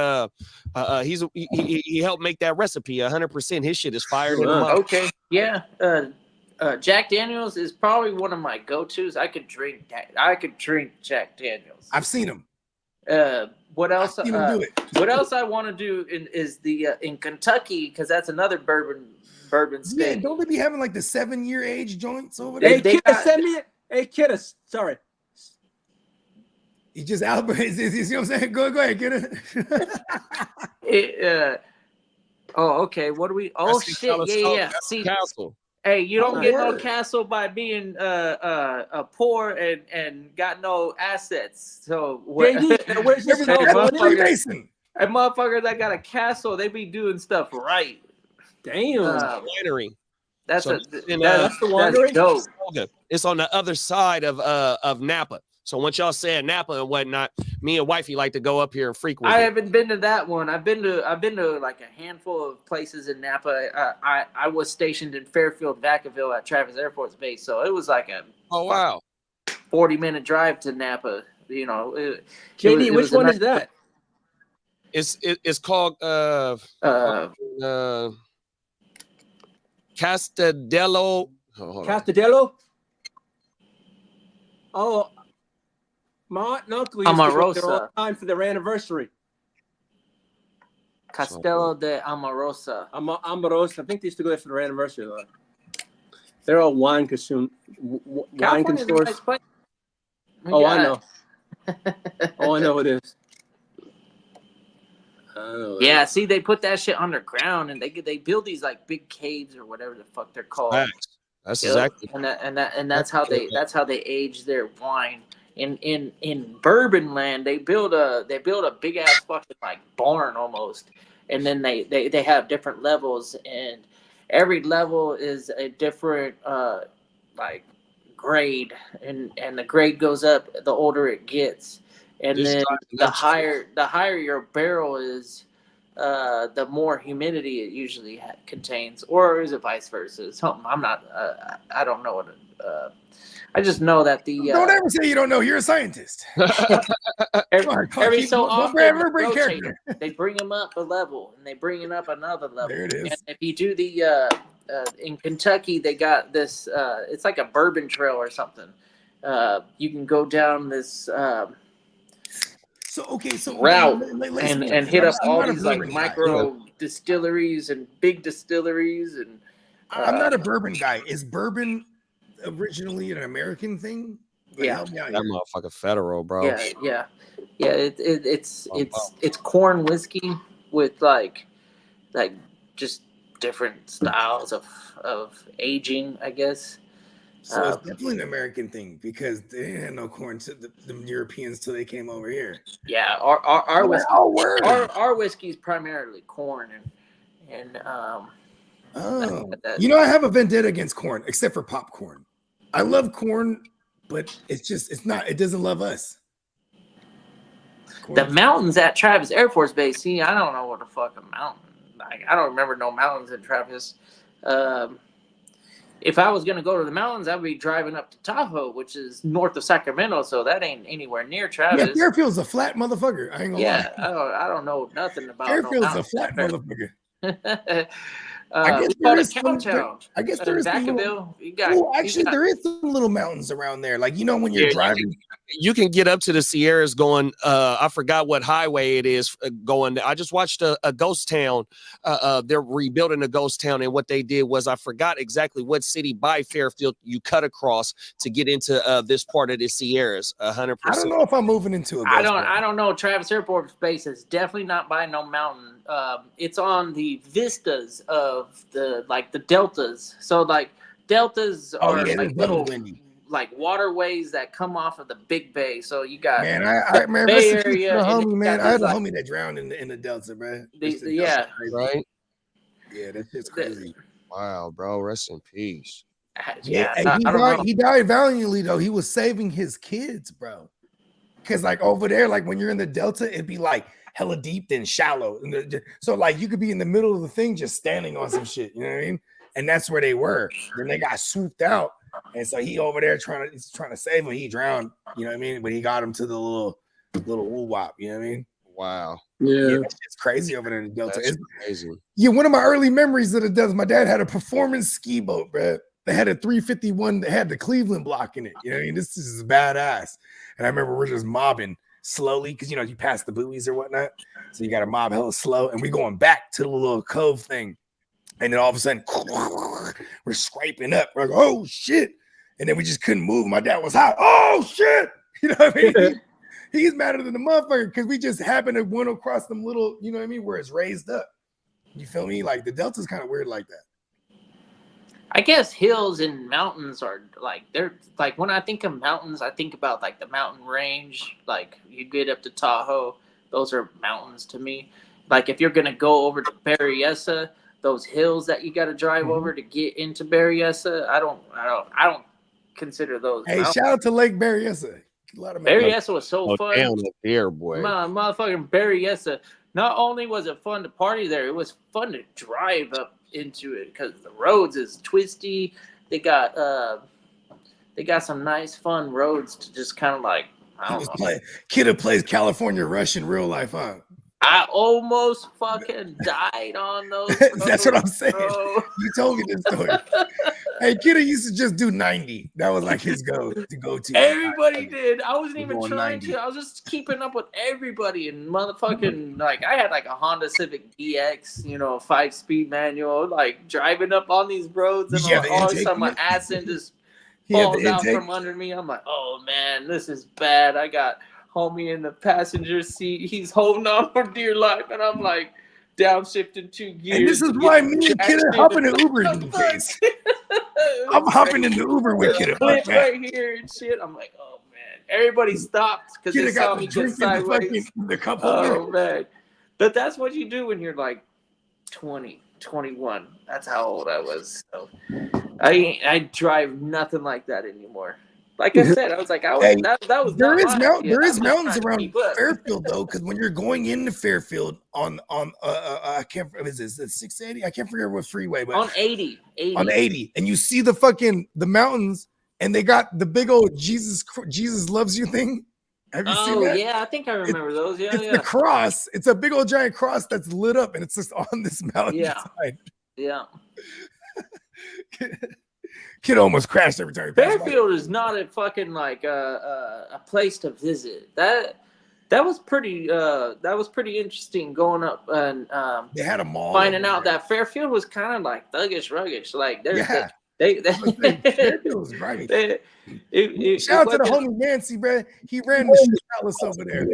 Speaker 3: helped make that recipe 100%. His shit is fired.
Speaker 5: Okay, yeah. Jack Daniels is probably one of my go-tos. I could drink Jack Daniels.
Speaker 2: I've seen him.
Speaker 5: What else?
Speaker 2: I've seen him do it.
Speaker 5: What else I want to do is the in Kentucky, because that's another bourbon state.
Speaker 2: Yeah, don't they be having like the 7-year age joints over there?
Speaker 4: Hey, kid, send me it. Hey, kid, sorry.
Speaker 2: He just out. You see what I'm saying? Go ahead, get
Speaker 5: it. Okay. What do we? Oh shit! Yeah. See,
Speaker 3: Castle.
Speaker 5: Hey, you don't get no castle by being poor and got no assets. So
Speaker 2: where's your
Speaker 5: motherfucker that got a castle? They be doing stuff right.
Speaker 4: Damn.
Speaker 3: Winery.
Speaker 5: That's
Speaker 3: the
Speaker 5: winery. Dope.
Speaker 3: It's on the other side of Napa. So once y'all say Napa and whatnot, me and wifey like to go up here and frequent.
Speaker 5: I haven't been to that one. I've been to like a handful of places in Napa. I was stationed in Fairfield, Vacaville at Travis Air Force Base, so it was like a 40-minute drive to Napa. You know,
Speaker 4: JD, which one is that?
Speaker 3: It's called Castadello. Hold on.
Speaker 4: Castadello. Oh, my aunt and uncle used to go there all the time for their anniversary.
Speaker 5: Castello de Amorosa.
Speaker 4: Amorosa. I think they used to go there for their anniversary. Though. They're all wine consume. Wine stores. Nice place. Oh, I know. Oh, I know it is.
Speaker 5: Yeah, see, they put that shit underground, and they build these like big caves or whatever the fuck they're called.
Speaker 3: That's exactly.
Speaker 5: And that's how they age their wine. In Bourbon Land, they build a big ass fucking like barn almost, and then they have different levels, and every level is a different like grade, and the grade goes up the older it gets, and then the higher your barrel is, the more humidity it usually contains, or is it vice versa? Something I'm not. I don't know what. I just know that the.
Speaker 2: Don't ever say you don't know. You're a scientist.
Speaker 5: every so often, they bring them up a level, and they bring it up another level.
Speaker 2: There it is.
Speaker 5: And if you do the in Kentucky, they got this. It's like a bourbon trail or something. You can go down this.
Speaker 2: Route
Speaker 5: and hit up all these like micro distilleries and big distilleries, and
Speaker 2: I'm not a bourbon guy. Is bourbon originally an American thing?
Speaker 5: Yeah,
Speaker 3: that motherfucker federal, bro.
Speaker 5: Yeah. It's corn whiskey with like just different styles of aging, I guess.
Speaker 2: So it's definitely an American thing because they had no corn to the Europeans till they came over here.
Speaker 5: Yeah, our whiskey is primarily corn and
Speaker 2: you know, I have a vendetta against corn, except for popcorn. I love corn, but it doesn't love us.
Speaker 5: The mountains at Travis Air Force Base. See, I don't know what the fuck a mountain. Like, I don't remember no mountains at Travis. If I was gonna go to the mountains, I'd be driving up to Tahoe, which is north of Sacramento, so that ain't anywhere near Travis.
Speaker 2: Yeah, Fairfield's a flat motherfucker. I ain't gonna lie.
Speaker 5: I don't know nothing about
Speaker 2: Fairfield's a flat motherfucker.
Speaker 5: I guess there is Cowtown.
Speaker 2: I guess there is
Speaker 5: Vacaville.
Speaker 2: There is some little mountains around there. Like, you know, when you're driving,
Speaker 3: you can get up to the Sierras going. I forgot what highway it is going. I just watched a ghost town. They're rebuilding a ghost town, and what they did was, I forgot exactly what city by Fairfield you cut across to get into this part of the Sierras. 100%.
Speaker 2: I don't know if I'm moving into a ghost town.
Speaker 5: I don't know. Travis Air Force Base is definitely not by no mountain. It's on the vistas of the deltas. So like deltas are like little like waterways that come off of the big bay. So you got
Speaker 2: I
Speaker 5: Bay Area.
Speaker 2: Homie, man, I had a homie that drowned in the delta, man.
Speaker 3: Right.
Speaker 2: Yeah, that shit's crazy.
Speaker 3: Wow, bro, rest in peace.
Speaker 2: He died valiantly though. He was saving his kids, bro. Because like over there, like when you're in the delta, it'd be like hella deep then shallow. So like you could be in the middle of the thing just standing on some shit, you know what I mean? And that's where they were. Then they got swooped out. And so he over there trying to save him. He drowned, you know what I mean? But he got him to the little woo-wop, you know what I mean?
Speaker 3: Wow.
Speaker 2: Yeah, it's crazy over there in the delta.
Speaker 3: That's crazy.
Speaker 2: Yeah, one of my early memories of the delta, my dad had a performance ski boat, bro. They had a 351 that had the Cleveland block in it. You know what I mean? This is badass. And I remember we're just mobbing slowly because, you know, you pass the buoys or whatnot. So you got to mob hella slow. And we going back to the little cove thing. And then all of a sudden, we're scraping up. We're like, oh, shit. And then we just couldn't move. My dad was hot. Oh, shit. You know what I mean? He's madder than the motherfucker because we just happened to went across them little, you know what I mean, where it's raised up. You feel me? Like the delta's kind of weird like that.
Speaker 5: I guess hills and mountains are like, they're like, when I think of mountains, I think about like the mountain range. Like you get up to Tahoe, those are mountains to me. Like if you're gonna go over to Berryessa, those hills that you got to drive over to get into Berryessa, I don't consider those.
Speaker 2: Hey, mountains. Shout out to Lake Berryessa.
Speaker 5: Berryessa was so fun.
Speaker 3: Down up there, boy.
Speaker 5: Motherfucking Berryessa. Not only was it fun to party there, it was fun to drive up into it because the roads is twisty. They got some nice fun roads to just kind of like I don't know.
Speaker 2: Kidda plays California Rush in real life, huh?
Speaker 5: I almost fucking died on those.
Speaker 2: That's what I'm saying.
Speaker 5: Bro.
Speaker 2: You told me this story. Hey, Kidda used to just do 90. That was like his to go to.
Speaker 5: Everybody did. I wasn't even
Speaker 2: going
Speaker 5: trying
Speaker 2: 90.
Speaker 5: to. I was just keeping up with everybody and motherfucking like I had like a Honda Civic DX, 5-speed manual, like driving up on these roads and
Speaker 2: Did you have the
Speaker 5: all of a
Speaker 2: intake
Speaker 5: sudden my
Speaker 2: in it?
Speaker 5: ass end just
Speaker 2: He had the
Speaker 5: falls out
Speaker 2: intake?
Speaker 5: from under me. I'm like, oh man, this is bad. I got homie in the passenger seat. He's holding on for dear life, and I'm like downshifting 2 gears.
Speaker 2: And this is why me and Kidda hopping in Uber these days. I'm hopping in the Uber with Kidda.
Speaker 5: Clip right here and shit. I'm like, oh man. Everybody stopped because they
Speaker 2: Kidda
Speaker 5: saw
Speaker 2: got
Speaker 5: me
Speaker 2: the
Speaker 5: get
Speaker 2: drink in
Speaker 5: sideways.
Speaker 2: the cup
Speaker 5: Oh
Speaker 2: holder.
Speaker 5: man. But that's what you do when you're like 20, 21. That's how old I was. So I drive nothing like that anymore. Like I said, I was like,
Speaker 2: Hey,
Speaker 5: that was
Speaker 2: There
Speaker 5: not
Speaker 2: is
Speaker 5: my
Speaker 2: mountains.
Speaker 5: idea.
Speaker 2: There
Speaker 5: I
Speaker 2: is
Speaker 5: was
Speaker 2: mountains
Speaker 5: trying to
Speaker 2: around
Speaker 5: keep up.
Speaker 2: Fairfield though, because when you're going into Fairfield on I can't, is it 680? I can't forget what freeway, but
Speaker 5: On 80.
Speaker 2: on 80, and you see the mountains, and they got the big old Jesus loves you thing. Have you seen
Speaker 5: Oh
Speaker 2: that?
Speaker 5: yeah, I think I remember those. Yeah,
Speaker 2: It's
Speaker 5: yeah.
Speaker 2: the cross. It's a big old giant cross that's lit up, and it's just on this mountain
Speaker 5: Yeah.
Speaker 2: side.
Speaker 5: Yeah.
Speaker 2: Kid almost crashed every time he passed by.
Speaker 5: Fairfield is not a fucking like a place to visit. That was pretty interesting going up and
Speaker 2: They had a mall.
Speaker 5: finding
Speaker 2: over
Speaker 5: out
Speaker 2: there.
Speaker 5: that Fairfield was kind of like thuggish ruggish. Like there's
Speaker 2: Yeah.
Speaker 5: they
Speaker 2: Fairfield was right.
Speaker 5: it
Speaker 2: Shout out to the
Speaker 5: wasn't-
Speaker 2: homie Nancy, bro. He ran the Shoe Palace over there.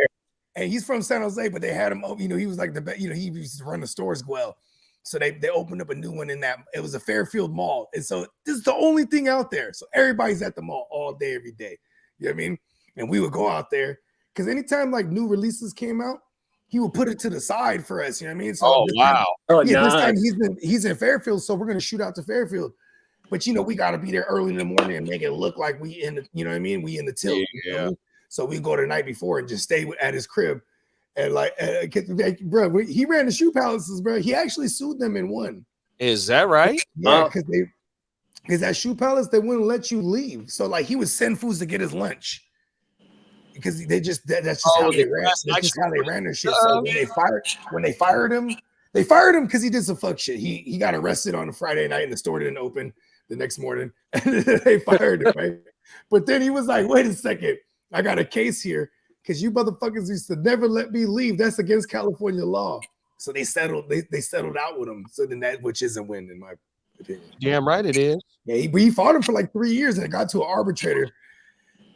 Speaker 2: And he's from San Jose, but they had him, he was like the best, he used to run the store as well. So they opened up a new one in that. It was a Fairfield mall. And so this is the only thing out there. So everybody's at the mall all day, every day. You know what I mean? And we would go out there because anytime like new releases came out, he would put it to the side for us. You know what I mean? So
Speaker 3: Oh
Speaker 2: this time-
Speaker 3: wow.
Speaker 4: Oh,
Speaker 2: yeah, this time
Speaker 4: nice.
Speaker 2: he's in Fairfield, so we're gonna shoot out to Fairfield. But we got to be there early in the morning and make it look like we in the, you know what I mean? We in the tilt. You know what I mean? So we go the night before and just stay at his crib. And bro, he ran the Shoe Palaces, bro. He actually sued them and won.
Speaker 3: Is that right?
Speaker 2: Yeah, because that Shoe Palace, they wouldn't let you leave. So like he would send foods to get his lunch. Because they just that's just how they ran. That's just how they ran their shit. So when they fired him because he did some fuck shit. He got arrested on a Friday night and the store didn't open the next morning. And they fired him, right? But then he was like, wait a second, I got a case here because you motherfuckers used to never let me leave. That's against California law. So they settled out with him. So then which is a win in my opinion.
Speaker 3: Damn right it is.
Speaker 2: Yeah, he fought him for like 3 years and it got to an arbitrator.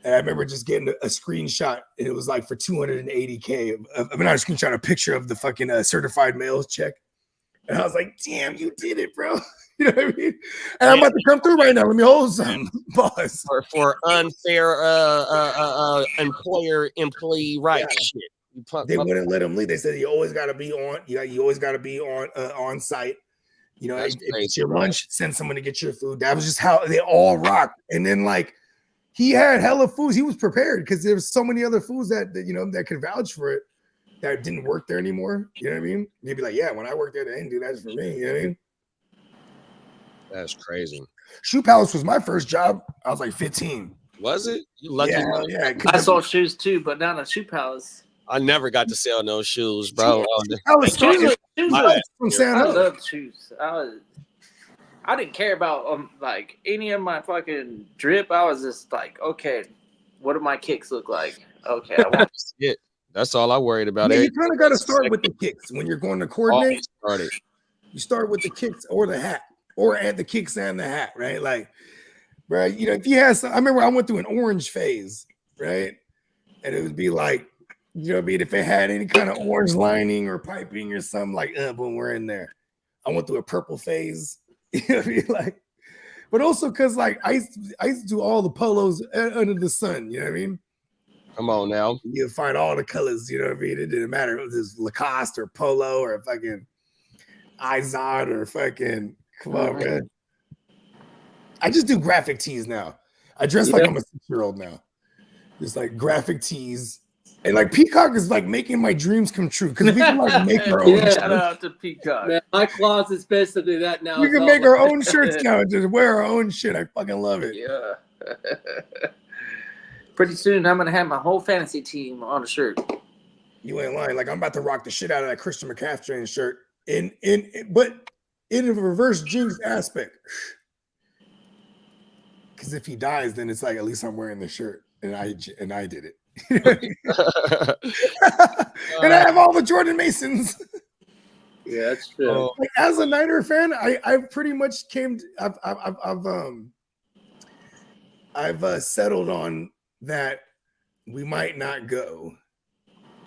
Speaker 2: And I remember just getting a screenshot, and it was like for $280K. Not a screenshot, a picture of the fucking certified mail check. And I was like, damn, you did it, bro. You know what I mean? And I'm about to come through right now. Let me hold some, boss.
Speaker 3: For unfair employee rights shit.
Speaker 2: They wouldn't let him leave. They said you always got to be on. You always got to be on site. If it's your lunch, send someone to get your food. That was just how they all rocked. And then like he had hella foods. He was prepared because there was so many other foods that could vouch for it that didn't work there anymore. You know what I mean? They'd be like, yeah, when I worked there, they didn't do that for me. You know what I mean?
Speaker 3: That's crazy.
Speaker 2: Shoe Palace was my first job. I was like 15.
Speaker 3: Was it? You lucky.
Speaker 2: Yeah.
Speaker 5: I sold shoes too, but not a Shoe Palace.
Speaker 3: I never got to sell no shoes, bro.
Speaker 2: I was
Speaker 5: Shoes
Speaker 2: from San
Speaker 5: I
Speaker 2: Jose.
Speaker 5: love shoes. I didn't care about like any of my fucking drip. I was just like, okay, what do my kicks look like? Okay, I want
Speaker 3: Shit. That's all I worried about.
Speaker 2: Yeah, you kind of got to start with the kicks when you're going to coordinate.
Speaker 3: Started.
Speaker 2: You start with the kicks or the hat, or at the kicks and the hat, right? Like, bro, if you had some, I remember I went through an orange phase, right? And it would be like, you know what I mean? If it had any kind of orange lining or piping or something, like, boom, we're in there. I went through a purple phase, you know what I mean? Like, but also because like I used to do all the polos under the sun, you know what I mean?
Speaker 3: Come on now.
Speaker 2: You'll find all the colors, you know what I mean? It didn't matter if it was Lacoste or Polo or fucking Izod or fucking, come on, man. I just do graphic tees now. I dress like I'm a 6-year-old now. Just like graphic tees. And like Peacock is like making my dreams come true because we can like make our own shirts.
Speaker 5: shout out to Peacock.
Speaker 4: Man, my closet's basically that now.
Speaker 2: We can make our own shirts now and just wear our own shit. I fucking love it.
Speaker 5: Yeah. Pretty soon, I'm gonna have my whole fantasy team on a shirt.
Speaker 2: You ain't lying. Like I'm about to rock the shit out of that Christian McCaffrey shirt. But in a reverse jinx aspect. Because if he dies, then it's like at least I'm wearing the shirt, and I did it. And I have all the Jordan Masons.
Speaker 4: Yeah, that's true.
Speaker 2: Like, as a Niner fan, I pretty much I've settled on that we might not go.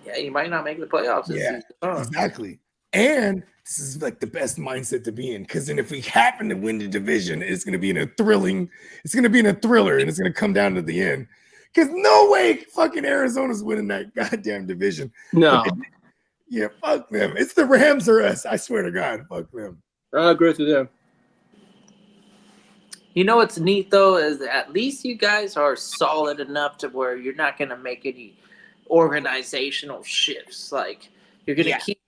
Speaker 5: Yeah, you might not make the playoffs this season.
Speaker 2: Exactly. And this is like the best mindset to be in, because then if we happen to win the division, it's going to be in a thriller, and it's going to come down to the end. Because no way fucking Arizona's winning that goddamn division.
Speaker 4: No.
Speaker 2: Yeah, fuck them. It's the Rams or us. I swear to God, fuck them.
Speaker 4: I agree with them.
Speaker 5: You know what's neat though is that at least you guys are solid enough to where you're not going to make any organizational shifts. Like you're going to keep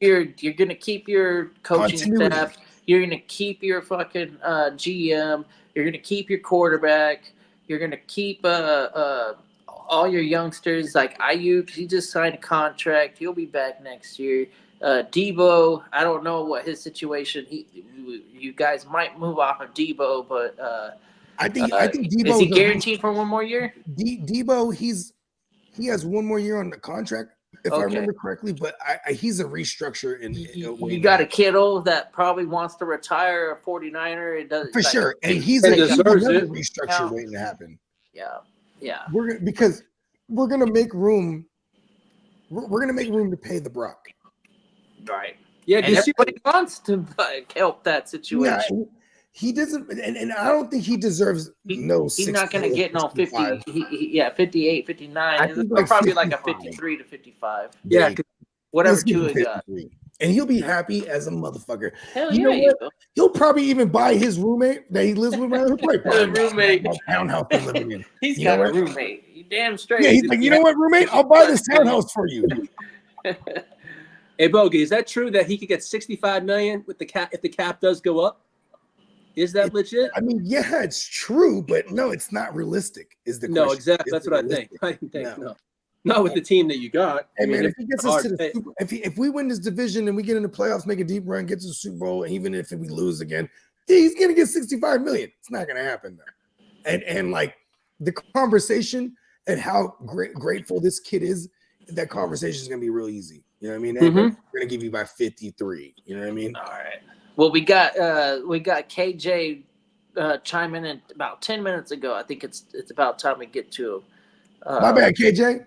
Speaker 5: your coaching staff. You're going to keep your fucking GM. You're going to keep your quarterback. You're going to keep all your youngsters. Like Ayuk, he just signed a contract. He'll be back next year. Debo, I don't know what his situation. You guys might move off of Debo, but
Speaker 2: I think Debo
Speaker 5: is he guaranteed for one more year?
Speaker 2: Debo, he has one more year on the contract, if I remember correctly. But he's a restructure.
Speaker 5: You got a Kittle that probably wants to retire, a 49er. It does
Speaker 2: for sure, and he's
Speaker 4: deserves
Speaker 2: another
Speaker 4: it.
Speaker 2: restructure waiting to happen.
Speaker 5: Yeah.
Speaker 2: Because we're gonna make room. We're gonna make room to pay the Brock.
Speaker 5: Right.
Speaker 4: Yeah,
Speaker 5: and everybody wants to help that situation.
Speaker 2: Yeah, he doesn't, and I don't think he deserves
Speaker 5: He's not going to get no 50. 58, 59. It's
Speaker 2: like
Speaker 5: probably
Speaker 2: 55.
Speaker 5: like a 53 to 55.
Speaker 4: Yeah,
Speaker 5: whatever Tua got.
Speaker 2: And he'll be happy as a motherfucker.
Speaker 5: Hell
Speaker 2: you
Speaker 5: yeah,
Speaker 2: know what? He'll probably even buy his roommate that he lives with. He'll probably buy
Speaker 5: a roommate.
Speaker 2: Townhouse he's living in.
Speaker 5: He's got a roommate. You damn straight.
Speaker 2: Yeah, he's like, you know what, roommate? I'll buy this townhouse for you.
Speaker 4: Hey, Bogey, is that true that he could get $65 million with the cap if the cap does go up? Is that legit?
Speaker 2: I mean, yeah, it's true, but no, it's not realistic. Is the question.
Speaker 4: No, exactly. That's what I think. I didn't think no. Not with the team that you got.
Speaker 2: Hey, man, if he gets us to the Super, if we win this division and we get in the playoffs, make a deep run, get to the Super Bowl, and even if we lose again, he's gonna get $65 million. It's not gonna happen though. And like the conversation and how grateful this kid is, that conversation is gonna be real easy. You know what I mean? We're gonna give you by 53. You know what I mean?
Speaker 5: All right. Well, we got KJ chiming in about 10 minutes ago. I think it's about time we get to him.
Speaker 2: My bad, KJ.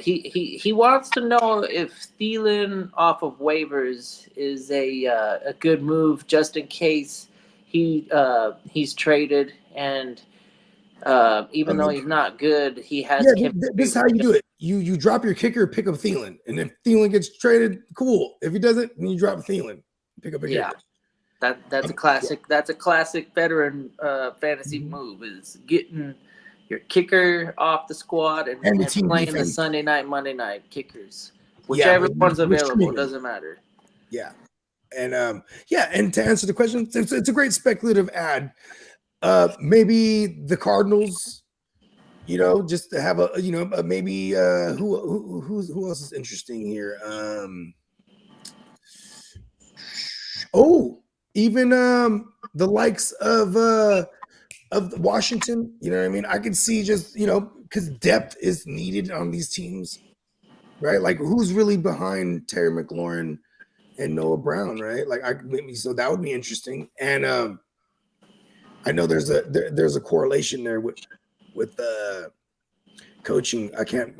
Speaker 5: He wants to know if Thielen off of waivers is a good move just in case he's traded, and even though he's not good, he has.
Speaker 2: This is how you do it. You drop your kicker, pick up Thielen, and if Thielen gets traded, cool. If he doesn't, then you drop Thielen, pick up a kicker.
Speaker 5: That's a classic. That's a classic veteran fantasy move. Is getting your kicker off the squad and playing the Sunday night, Monday night kickers, whichever one's available, doesn't matter.
Speaker 2: Yeah, and and to answer the question, it's a great speculative ad. Maybe the Cardinals, just to have maybe who else is interesting here? Even the likes of Washington, you know what I mean? I can see just, because depth is needed on these teams, right? Like who's really behind Terry McLaurin and Noah Brown, right? Like so that would be interesting. And I know there's a correlation there with coaching. I can't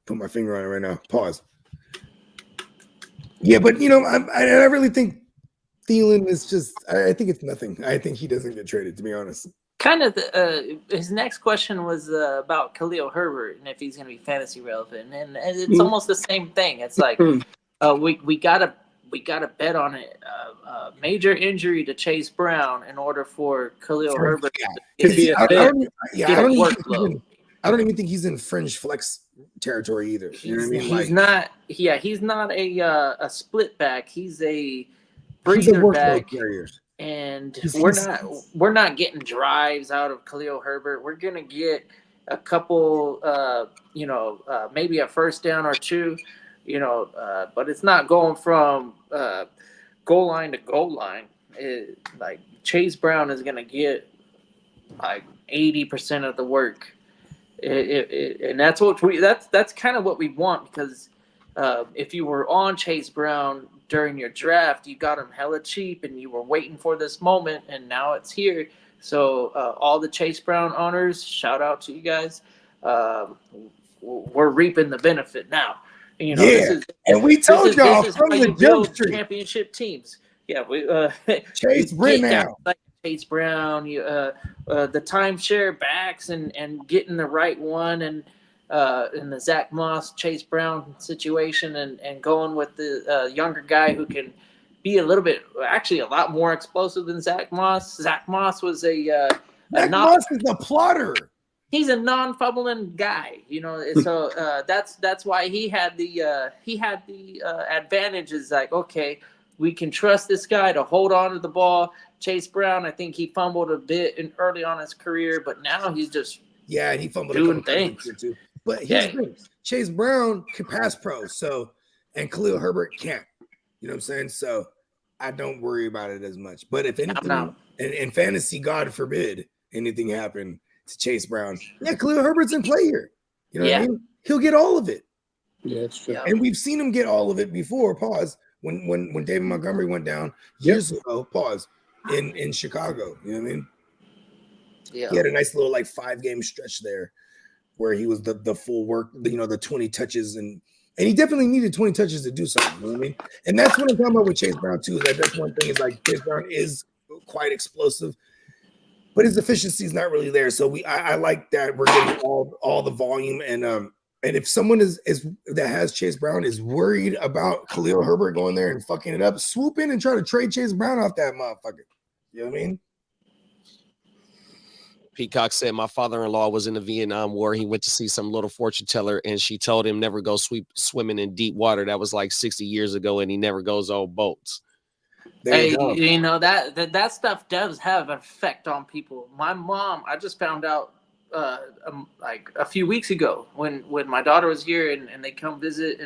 Speaker 2: put my finger on it right now. Pause. Yeah, but I really think Thielen is just. I think it's nothing. I think he doesn't get traded, to be honest.
Speaker 5: Kind of. His next question was about Khalil Herbert and if he's going to be fantasy relevant, and it's almost the same thing. It's like we gotta bet on it. Major injury to Chase Brown in order for Khalil Herbert to be
Speaker 2: I don't even think he's in fringe flex territory either. You know what I mean?
Speaker 5: He's not a split back. He's a breather back. And we're not getting drives out of Khalil Herbert. We're gonna get a couple, maybe a first down or two, but it's not going from goal line to goal line. Like Chase Brown is going to get like 80% of the work. And that's what that's kind of what we want, because if you were on Chase Brown during your draft, you got him hella cheap and you were waiting for this moment, and now it's here. So all the Chase Brown owners, shout out to you guys. We're reaping the benefit now.
Speaker 2: And we told y'all from the jump street,
Speaker 5: championship teams. Yeah,
Speaker 2: Chase Brown.
Speaker 5: Chase Brown, the timeshare backs and getting the right one, and in the Zach Moss, Chase Brown situation, and going with the younger guy who can be a lot more explosive than Zach Moss. Zach Moss was Zach
Speaker 2: Moss is a plotter.
Speaker 5: He's a non-fumbling guy, So that's why he had the advantage. Is like, okay, we can trust this guy to hold on to the ball. Chase Brown, I think he fumbled a bit early on his career, but now he's just
Speaker 2: and he fumbled
Speaker 5: doing things.
Speaker 2: Too. But Chase Brown can pass pro, and Khalil Herbert can't. You know what I'm saying? So I don't worry about it as much. But if anything, in fantasy, God forbid anything happen to Chase Brown, Khalil Herbert's in play here. You know what I mean? He'll get all of it.
Speaker 4: Yeah, it's true.
Speaker 2: And we've seen him get all of it before. Pause. When David Montgomery went down years ago. Pause. In Chicago, you know what I mean? Yeah. He had a nice little 5-game stretch there where he was the full work, the 20 touches, and he definitely needed 20 touches to do something, you know what I mean? And that's what I'm talking about with Chase Brown too. That's one thing, is Chase Brown is quite explosive, but his efficiency is not really there. So I like that we're getting all the volume, and if someone that has Chase Brown is worried about Khalil Herbert going there and fucking it up, swoop in and try to trade Chase Brown off that motherfucker. You know what I mean?
Speaker 3: Peacock said, my father-in-law was in the Vietnam War. He went to see some little fortune teller, and she told him never go swimming in deep water. That was 60 years ago, and he never goes on boats.
Speaker 5: That stuff does have an effect on people. My mom, I just found out a few weeks ago when my daughter was here and they come visit,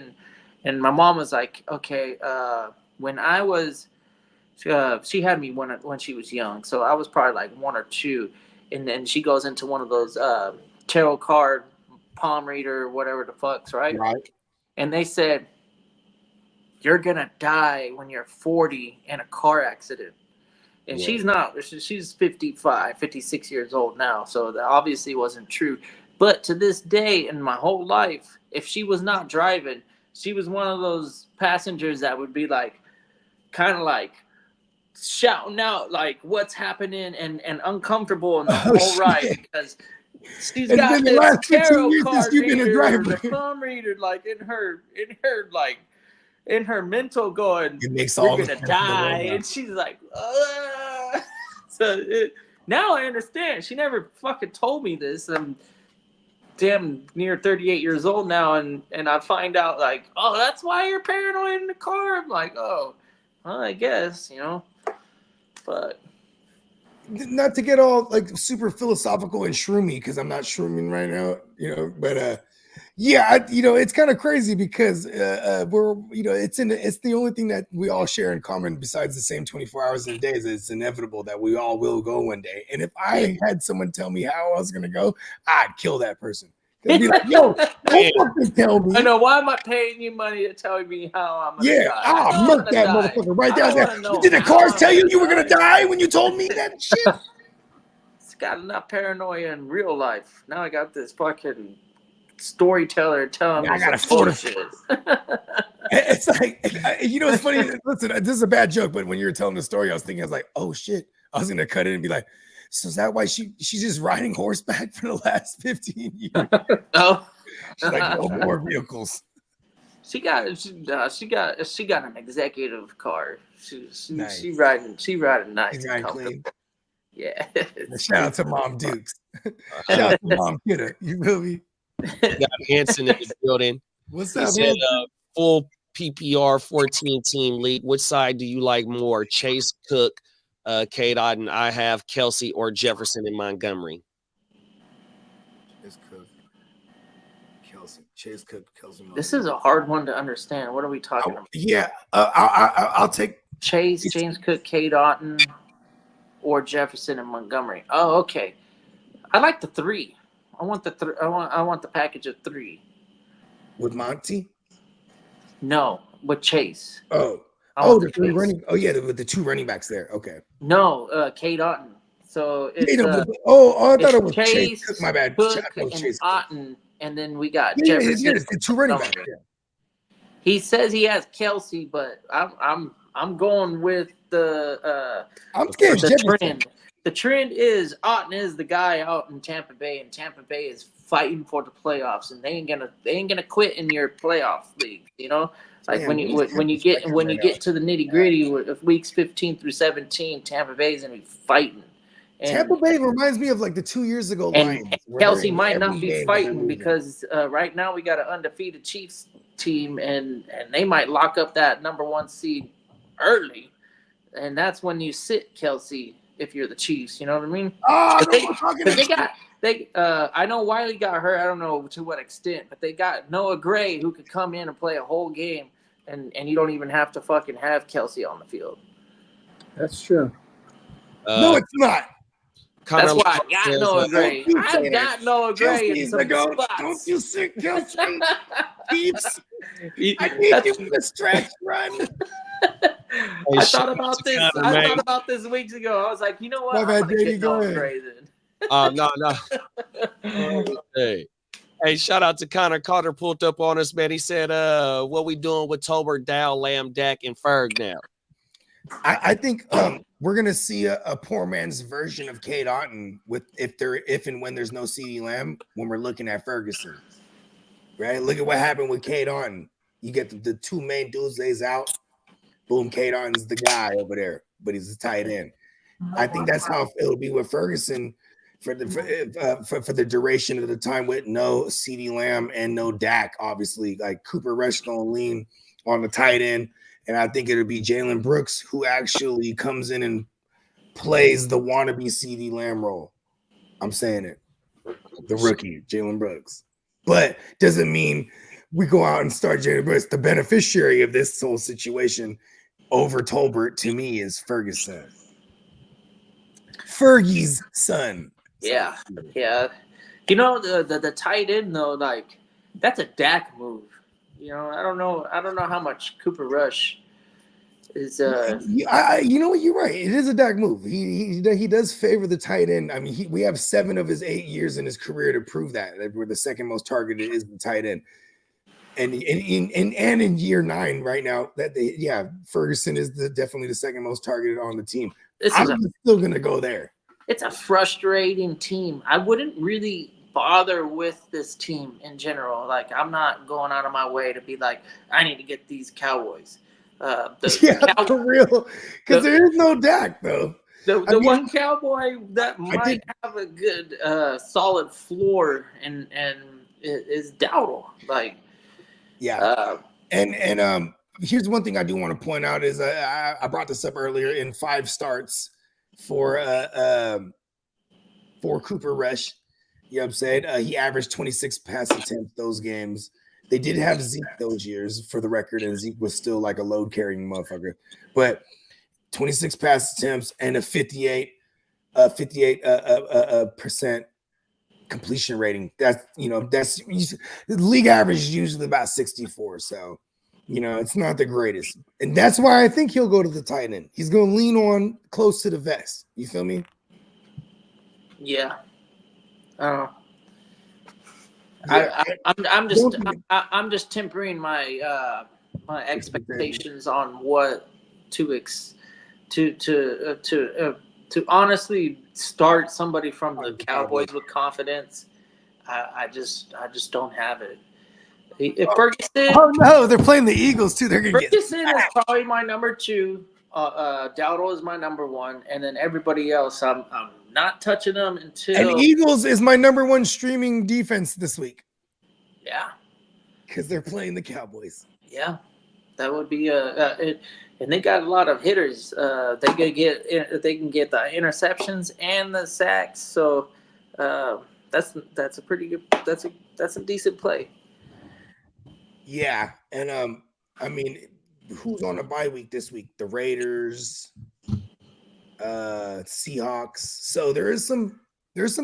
Speaker 5: and my mom was like, okay, when I was she had me when she was young, so I was probably 1 or 2, and then she goes into one of those tarot card palm reader, whatever the fucks, right? And they said, you're gonna die when you're 40 in a car accident. And she's 55, 56 years old now. So that obviously wasn't true. But to this day, in my whole life, if she was not driving, she was one of those passengers that would be kind of shouting out what's happening and uncomfortable in the whole ride, because she's got this tarot card reader, the palm reader, in her mental going, you're gonna die, and she's like, now I understand. She never fucking told me this. I'm damn near 38 years old now, and I find out oh, that's why you're paranoid in the car. I'm like, oh, well, I guess, but
Speaker 2: not to get all super philosophical and shroomy, because I'm not shrooming right now, but it's kind of crazy because we're it's the only thing that we all share in common besides the same 24 hours in a day, is it's inevitable that we all will go one day. And if I had someone tell me how I was gonna go, I'd kill that person. They'd be like, yo, don't fucking tell me.
Speaker 5: I know, why am I paying you money to tell me how I'm gonna die?
Speaker 2: I'll murk that motherfucker right down there. Did the cars tell you were gonna die when you told me that shit?
Speaker 5: It's got enough paranoia in real life. Now I got this fucking storyteller telling me I got to bullshit.
Speaker 2: It's it's funny. Listen, this is a bad joke, but when you were telling the story, I was thinking, oh shit, I was gonna cut it and be like, so is that why she's just riding horseback for the last 15 years?
Speaker 5: Oh,
Speaker 2: she's no more vehicles.
Speaker 5: She got an executive car. She riding nice.
Speaker 2: She's riding clean.
Speaker 5: Yeah.
Speaker 2: Shout out to Mom Dukes. Shout out to Mom Kidda. You feel me?
Speaker 3: Got Hanson in the building.
Speaker 2: What's
Speaker 3: He
Speaker 2: up,
Speaker 3: said,
Speaker 2: man?
Speaker 3: Full PPR 14-team league. Which side do you like more? Chase, Cook, K-Dot, and I have Kelsey or Jefferson in Montgomery.
Speaker 2: It's Cook. Chase Cook, Kelsey Mobley.
Speaker 5: This is a hard one to understand. What are we talking about?
Speaker 2: Yeah, I'll take
Speaker 5: Chase, James Cook, Cade Otton, or Jefferson and Montgomery. Oh, okay. I like the 3. I want the I want the package of 3.
Speaker 2: with Monty.
Speaker 5: No, with Chase.
Speaker 2: Oh,
Speaker 5: I want
Speaker 2: the 3
Speaker 5: Chase.
Speaker 2: running. Oh yeah, with the 2 running backs there. Okay.
Speaker 5: No, Cade Otton. So it's
Speaker 2: I thought it was
Speaker 5: Chase,
Speaker 2: Chase Cook. My bad.
Speaker 5: Cook,
Speaker 2: Oh,
Speaker 5: and
Speaker 2: Chase Cook.
Speaker 5: Otton, and then we got
Speaker 2: Yeah,
Speaker 5: Jefferson.
Speaker 2: it's the 2 running backs. Yeah.
Speaker 5: He says he has Kelsey, but I'm going with the
Speaker 2: I'm scared. Jefferson.
Speaker 5: trend. The trend is Otton is the guy out in Tampa Bay, and Tampa Bay is fighting for the playoffs, and they ain't gonna quit in your playoff league. You know, like
Speaker 2: Man,
Speaker 5: when you get to the nitty gritty of weeks 15 through 17, Tampa Bay is gonna be fighting. And,
Speaker 2: Tampa Bay reminds me of like the 2 years ago
Speaker 5: and
Speaker 2: Lions. where
Speaker 5: Kelsey
Speaker 2: they're in
Speaker 5: might
Speaker 2: every
Speaker 5: not be
Speaker 2: game
Speaker 5: fighting
Speaker 2: losing.
Speaker 5: because right now we got an undefeated Chiefs team, and they might lock up that number 1 seed early, and that's when you sit Kelsey if you're the Chiefs. You know what I mean?
Speaker 2: Oh,
Speaker 5: But
Speaker 2: no,
Speaker 5: they-
Speaker 2: we're talking
Speaker 5: Because I know Wiley got hurt. I don't know to what extent, but they got Noah Gray who could come in and play a whole game, and you don't even have to fucking have Kelsey on the field.
Speaker 4: That's true.
Speaker 2: No, it's not.
Speaker 5: That's
Speaker 3: Kinda
Speaker 5: why I got
Speaker 3: like-
Speaker 5: Noah Gray.
Speaker 2: Don't you
Speaker 5: I
Speaker 2: say
Speaker 5: got Noah Gray in
Speaker 2: Kelsey's
Speaker 5: some
Speaker 2: the goat.
Speaker 5: spots.
Speaker 2: Don't you sit Kelsey? Keeps.
Speaker 5: He-
Speaker 2: I need
Speaker 5: that's-
Speaker 2: you to stretch run.
Speaker 5: I
Speaker 3: shout
Speaker 5: thought
Speaker 3: out
Speaker 5: about
Speaker 3: to
Speaker 5: this.
Speaker 3: Connor,
Speaker 5: I
Speaker 3: man.
Speaker 5: thought about this weeks ago. I was like, you know what?
Speaker 2: My
Speaker 5: I'm
Speaker 2: bad,
Speaker 5: gonna
Speaker 2: JD,
Speaker 5: get
Speaker 2: go
Speaker 5: Noah
Speaker 2: ahead.
Speaker 5: Gray then.
Speaker 3: No. Hey, shout out to Connor Carter, pulled up on us, man. He said, what we doing with Tolbert, Dow, Lamb, Dak, and Ferg now?
Speaker 2: I think we're gonna see a poor man's version of Cade Otton if and when there's no CeeDee Lamb when we're looking at Ferguson. Right? Look at what happened with Cade Otton. You get the 2 main dudes lays out. Boom, Cade Otton's the guy over there, but he's a tight end. I think that's how it'll be with Ferguson for the duration of the time with no CeeDee Lamb and no Dak. Obviously, like Cooper Rush gonna lean on the tight end, and I think it'll be Jalen Brooks who actually comes in and plays the wannabe CeeDee Lamb role. I'm saying it, the rookie Jalen Brooks, but doesn't mean we go out and start Jalen Brooks. The beneficiary of this whole situation over Tolbert to me is Ferguson. Fergie's son.
Speaker 5: Yeah. You know the tight end though, like that's a Dak move. You know, I don't know how much Cooper Rush is.
Speaker 2: You know what? You're right. It is a Dak move. He does favor the tight end. I mean, we have 7 of his 8 years in his career to prove that we're the second most targeted is the tight end. And in year 9 right now, Ferguson is definitely the second most targeted on the team. I'm still gonna go there.
Speaker 5: It's a frustrating team. I wouldn't really bother with this team in general. Like, I'm not going out of my way to be like, I need to get these Cowboys.
Speaker 2: For real, because there is no Dak though.
Speaker 5: The one Cowboy that might have a good, solid floor and is Dowdle. Like,
Speaker 2: yeah. And here's one thing I do want to point out is I brought this up earlier in 5 starts for Cooper Rush. You know what I'm saying? He averaged 26 pass attempts those games. They did have Zeke those years for the record, and Zeke was still like a load carrying motherfucker. But 26 pass attempts and a 58% completion rating. That's the league average is usually about 64. So, it's not the greatest. And that's why I think he'll go to the tight end. He's going to lean on close to the vest. You feel me?
Speaker 5: Yeah. I'm just tempering my my expectations on what to honestly start somebody from the Cowboys with confidence. I just don't have it. If Ferguson,
Speaker 2: oh no, they're playing the Eagles too. They're gonna
Speaker 5: Ferguson is probably my number 2. Dowdle is my number 1, and then everybody else, I'm not touching them until.
Speaker 2: And Eagles is my number 1 streaming defense this week.
Speaker 5: Yeah,
Speaker 2: because they're playing the Cowboys.
Speaker 5: Yeah, that would be and they got a lot of hitters. They can get the interceptions and the sacks. So that's a pretty good. That's a decent play.
Speaker 2: Yeah, and I mean, who's on a bye week this week? The Raiders, Seahawks. So there's some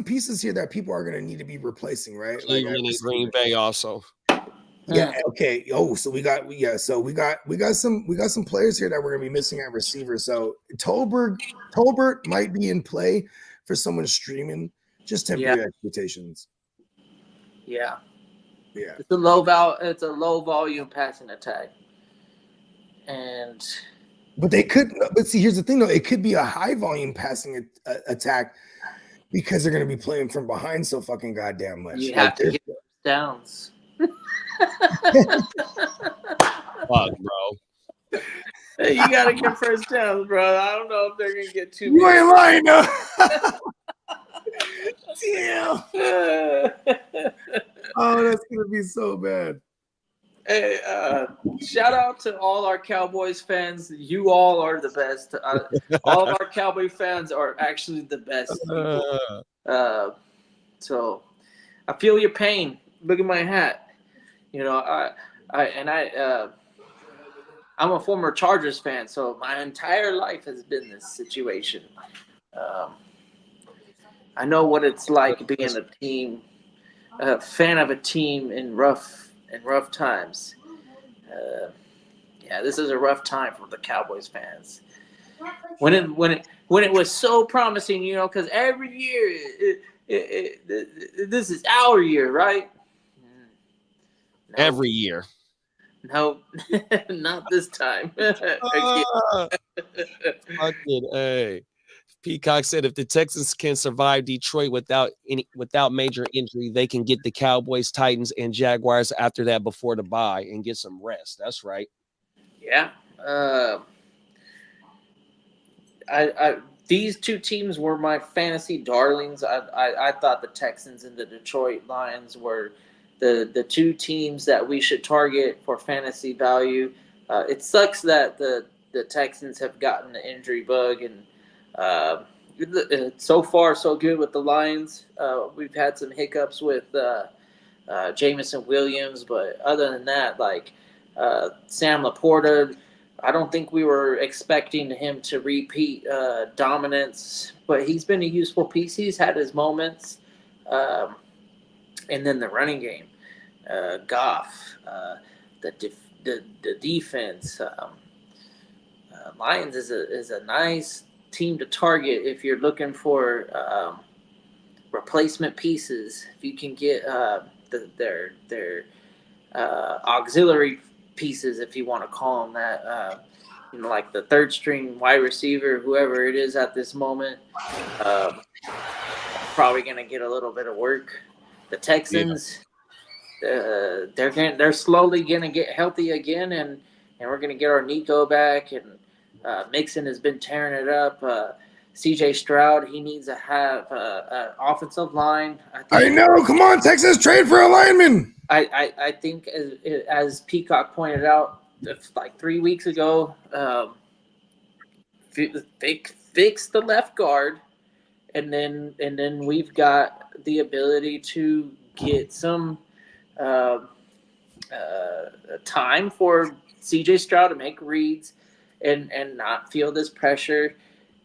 Speaker 2: pieces here that people are going to need to be replacing, right? Like
Speaker 3: Cleveland and Green Bay also.
Speaker 2: yeah, okay. Oh, so we got some players here that we're going to be missing at receiver. So Tolbert might be in play for someone streaming. Just temper your expectations.
Speaker 5: Yeah.
Speaker 2: Yeah.
Speaker 5: It's a low volume passing attack.
Speaker 2: But see, here's the thing though, it could be a high volume passing attack because they're going to be playing from behind so fucking goddamn much.
Speaker 5: You have to get downs.
Speaker 3: Fuck, bro.
Speaker 5: You gotta get first downs, bro. I don't know if they're gonna get too.
Speaker 2: You ain't lying, no. Damn. Oh, that's gonna be so bad.
Speaker 5: Hey, shout out to all our Cowboys fans. You all are the best. All of our Cowboy fans are actually the best people. So I feel your pain. Look at my hat. You know, I'm a former Chargers fan, so my entire life has been this situation. I know what it's like being a fan of a team in rough times. Yeah, this is a rough time for the Cowboys fans. When it was so promising, you know, because every year this is our year, right? No.
Speaker 3: Every year.
Speaker 5: No, not this time.
Speaker 3: Fucking A. Peacock said if the Texans can survive Detroit without major injury, they can get the Cowboys, Titans, and Jaguars after that before the bye and get some rest. That's right.
Speaker 5: Yeah. These two teams were my fantasy darlings. I thought the Texans and the Detroit Lions were the two teams that we should target for fantasy value. It sucks that the Texans have gotten the injury bug, and so far so good with the Lions. We've had some hiccups with Jameson Williams, but other than that, like Sam Laporta, I don't think we were expecting him to repeat dominance, but he's been a useful piece. He's had his moments. And then the running game, Goff, the defense. Lions is a nice team to target if you're looking for replacement pieces. If you can get their auxiliary pieces, if you want to call them that, like the third string wide receiver, whoever it is at this moment, probably going to get a little bit of work. The Texans, they're slowly going to get healthy again, and we're going to get our Nico back, and Mixon has been tearing it up. CJ Stroud, he needs to have an offensive line.
Speaker 2: I know. Come on, Texas, trade for a lineman.
Speaker 5: I think, as Peacock pointed out, like 3 weeks ago, fix the left guard, and then we've got the ability to get some time for CJ Stroud to make reads and not feel this pressure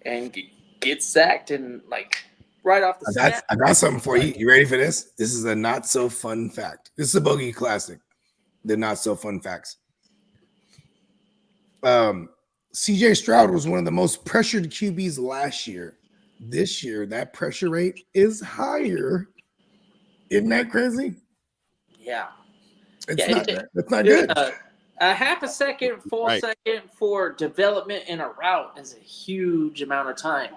Speaker 5: and get sacked and like right off the snap.
Speaker 2: I got something for you. You ready for this? This is a not so fun fact. This is a Bogey Classic. The not so fun facts. CJ Stroud was one of the most pressured QBs last year. This year, that pressure rate is higher. Isn't that crazy?
Speaker 5: Yeah.
Speaker 2: It's not good.
Speaker 5: A half a second, full second for development in a route is a huge amount of time.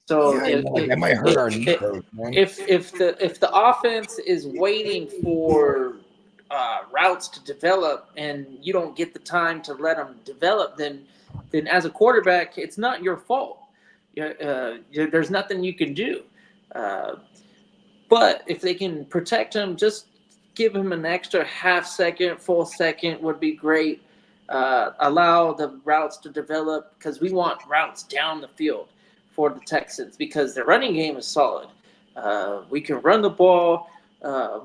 Speaker 5: So
Speaker 2: that might hurt our Nico, man.
Speaker 5: If the offense is waiting for routes to develop and you don't get the time to let them develop, then as a quarterback, it's not your fault. There's nothing you can do. But if they can protect him, just give him an extra half second, full second would be great. Allow the routes to develop, because we want routes down the field for the Texans because their running game is solid. We can run the ball.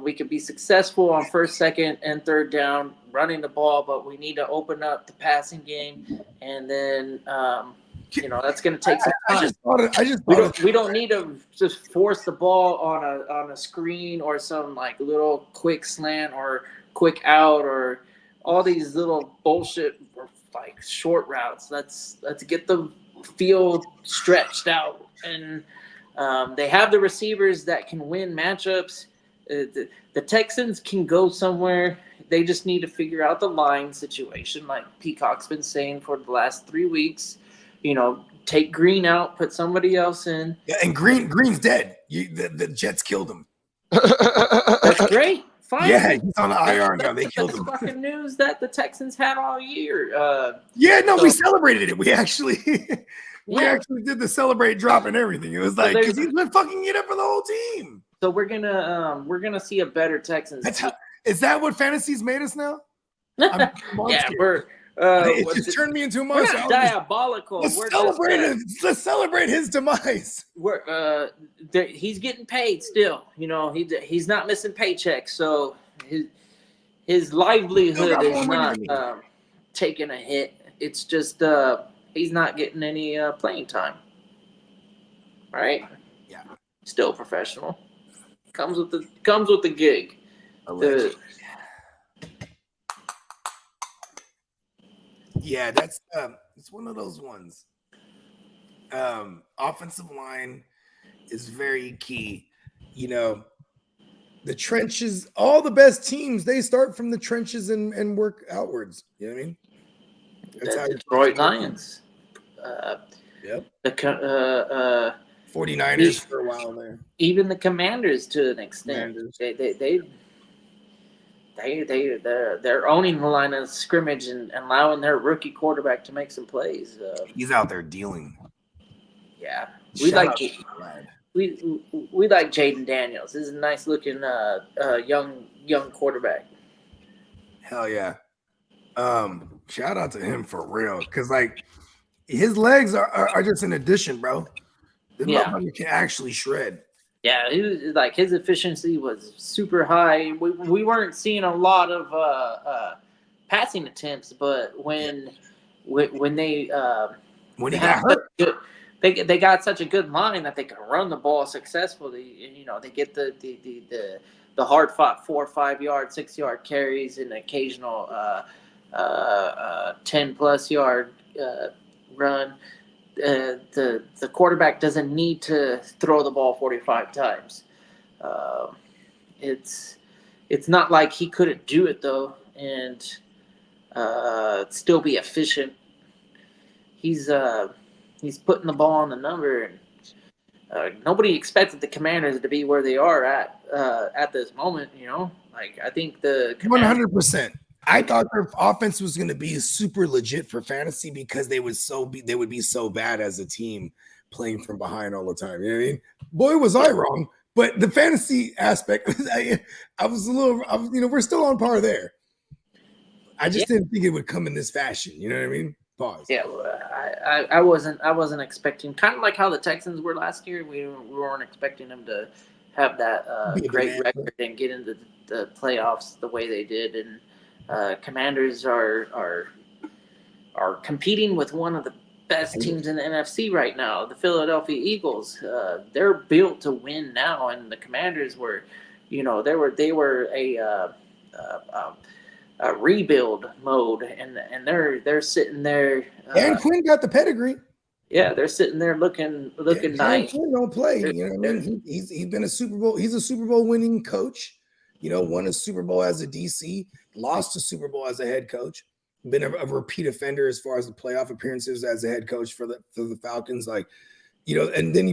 Speaker 5: We could be successful on first, second, and third down running the ball, but we need to open up the passing game, and then that's going to take some time. We don't need to just force the ball on a screen or some like little quick slant or quick out or all these little bullshit like short routes. Let's get the field stretched out, and they have the receivers that can win matchups. The Texans can go somewhere. They just need to figure out the line situation, like Peacock's been saying for the last 3 weeks. Take Green out, put somebody else in.
Speaker 2: Yeah, and Green's dead. The Jets killed him.
Speaker 5: That's great. Fine.
Speaker 2: Yeah, he's on the IR now. They killed him.
Speaker 5: Fucking news that the Texans had all year.
Speaker 2: We celebrated it. We actually did the celebrate drop and everything. It was like because he's been fucking it up for the whole team.
Speaker 5: So we're gonna see a better Texans.
Speaker 2: Is that what fantasy's made us now?
Speaker 5: Yeah, we're.
Speaker 2: It just turned me into a monster.
Speaker 5: We're not diabolical.
Speaker 2: Let's celebrate his demise.
Speaker 5: He's getting paid still. He's not missing paychecks, so his livelihood is not taking a hit. It's just he's not getting any playing time. Right?
Speaker 2: Yeah.
Speaker 5: Still professional. Comes with the gig.
Speaker 2: Yeah, that's it's one of those ones. Offensive line is very key. The trenches, all the best teams, they start from the trenches and work outwards. You know what I mean? That's how
Speaker 5: Detroit Lions.
Speaker 2: Yep.
Speaker 5: The
Speaker 2: 49ers for a while there.
Speaker 5: Even the Commanders to an extent. They're owning the line of scrimmage and allowing their rookie quarterback to make some plays.
Speaker 2: He's out there dealing.
Speaker 5: Yeah, we like Jaden Daniels. This is a nice looking young quarterback.
Speaker 2: Hell yeah! Shout out to him for real, because like his legs are just an addition, bro. This motherfucker can actually shred.
Speaker 5: Yeah, he was, like his efficiency was super high. We weren't seeing a lot of passing attempts, but when they
Speaker 2: got hurt,
Speaker 5: they got such a good line that they could run the ball successfully. They get the hard fought 4 or 5 yard, 6 yard carries and occasional 10+ yard run. The quarterback doesn't need to throw the ball 45 times. It's not like he couldn't do it though, and still be efficient. He's putting the ball on the number, and nobody expected the Commanders to be where they are at this moment. I think the
Speaker 2: 100%. I thought their offense was going to be super legit for fantasy because they would be so bad as a team playing from behind all the time. You know what I mean? Boy, was I wrong. But the fantasy aspect, we're still on par there. I just didn't think it would come in this fashion. You know what I mean? Pause.
Speaker 5: Yeah, I wasn't expecting, kind of like how the Texans were last year. We weren't expecting them to have that great record and get into the playoffs the way they did, and. Commanders are competing with one of the best teams in the NFC right now, the Philadelphia Eagles. They're built to win now, and the Commanders were, they were a rebuild mode, and they're sitting there.
Speaker 2: Dan Quinn got the pedigree.
Speaker 5: Yeah, they're sitting there looking nice.
Speaker 2: Dan Quinn don't play. You know what I mean? He's been a Super Bowl. He's a Super Bowl winning coach. Won a Super Bowl as a DC, lost a Super Bowl as a head coach, been a repeat offender as far as the playoff appearances as a head coach for the Falcons. And then he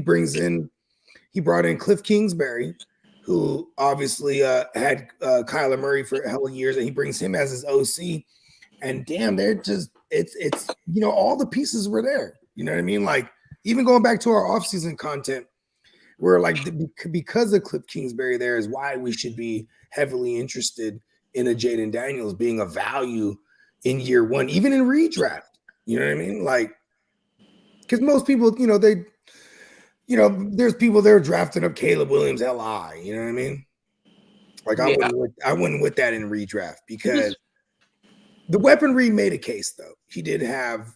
Speaker 2: brought in Cliff Kingsbury, who obviously had Kyler Murray for a hell of years, and he brings him as his OC. And damn, they're just it's all the pieces were there. You know what I mean? Like even going back to our offseason content. We're like, because of Cliff Kingsbury, there is why we should be heavily interested in a Jaden Daniels being a value in year one, even in redraft. You know what I mean? Like, because most people, there's people there drafting up Caleb Williams, LI. You know what I mean? Like
Speaker 5: Yeah.
Speaker 2: I wouldn't with that in redraft because the weaponry made a case though. He did have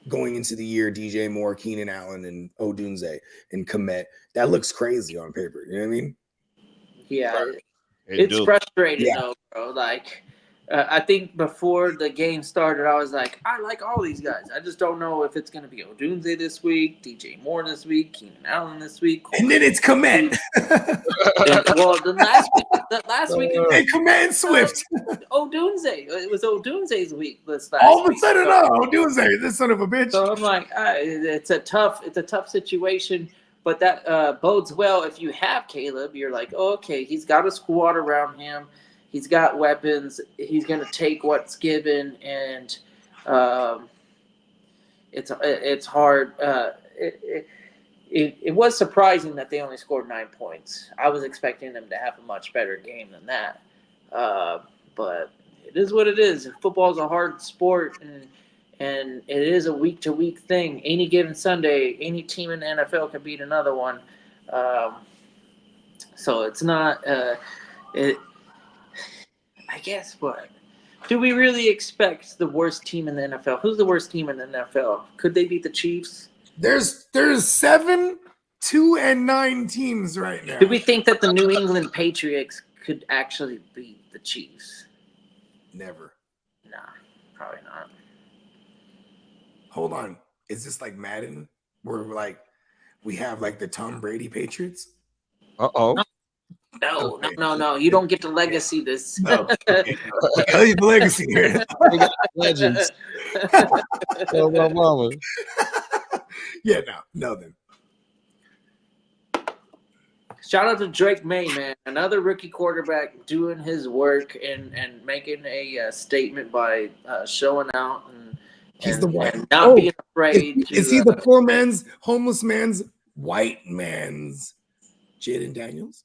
Speaker 2: going into the year DJ Moore, Keenan Allen, and Odunze and Komet. That looks crazy on paper. You know what I mean?
Speaker 5: Yeah,
Speaker 3: It
Speaker 5: it's
Speaker 3: do.
Speaker 5: frustrating
Speaker 2: Yeah.
Speaker 5: though, bro. Like, I think before the game started, I was like, I like all these guys. I just don't know if it's going to be Odunze this week, DJ Moore this week, Keenan Allen this week.
Speaker 2: And then it's Komet.
Speaker 5: Well, the last week,
Speaker 2: And Komet and Swift.
Speaker 5: Odunze. It was Odunze's week this last
Speaker 2: All of a
Speaker 5: week.
Speaker 2: sudden,
Speaker 5: So-
Speaker 2: Odunze, this son of a bitch.
Speaker 5: So I'm like, it's a tough situation, but that bodes well if you have Caleb. You're like, oh, okay, he's got a squad around him, he's got weapons, he's gonna take what's given, and it's hard. It was surprising that they only scored 9 points. I was expecting them to have a much better game than that, but it is what it is. Football is a hard sport, and it is a week-to-week thing. Any given Sunday, any team in the NFL can beat another one. So it's not I guess what? Do we really expect the worst team in the NFL? Who's the worst team in the NFL? Could they beat the Chiefs?
Speaker 2: There's 7, 2, and 9 teams right now.
Speaker 5: Do we think that the New England Patriots could actually beat the Chiefs?
Speaker 2: Never.
Speaker 5: Nah, probably not.
Speaker 2: Hold on. Is this like Madden? Where we have like the Tom Brady Patriots?
Speaker 3: Uh-oh.
Speaker 5: No,
Speaker 2: Okay.
Speaker 5: no. You don't get to legacy this.
Speaker 2: No. I'll leave the legacy here.
Speaker 3: Legends. Oh, my mama.
Speaker 2: Yeah, no then.
Speaker 5: Shout out to Drake May, man. Another rookie quarterback doing his work and making a statement by showing out and
Speaker 2: He's the white.
Speaker 5: and not being afraid.
Speaker 2: Is he the poor man's, homeless man's, white man's Jaden Daniels?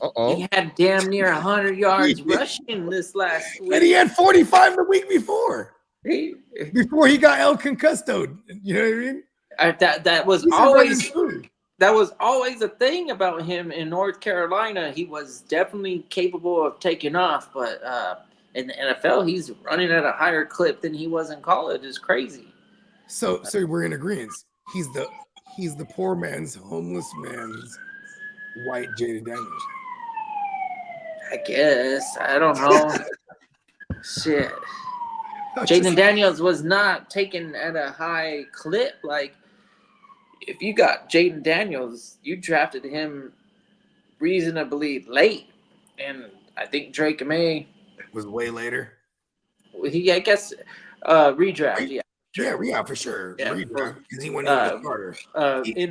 Speaker 3: Uh-oh.
Speaker 5: He had damn near 100 yards rushing this last week.
Speaker 2: And he had 45 the week before.
Speaker 5: He-
Speaker 2: Before he got El Concustoed. You know what I mean?
Speaker 5: that was
Speaker 2: He's
Speaker 5: always
Speaker 2: running through.
Speaker 5: that was always a thing about him in North Carolina. He was definitely capable of taking off, but in the NFL, he's running at a higher clip than he was in college. It's crazy.
Speaker 2: So we're in agreement. He's the poor man's, homeless man's, white Jaden Daniels.
Speaker 5: I guess. I don't know. Shit. Jaden Daniels was not taken at a high clip. Like, if you got Jaden Daniels, you drafted him reasonably late. And I think Drake May,
Speaker 2: Was way later.
Speaker 5: I guess, redraft, yeah.
Speaker 2: Yeah, for sure.
Speaker 5: Yeah,
Speaker 2: Because he went in the starter.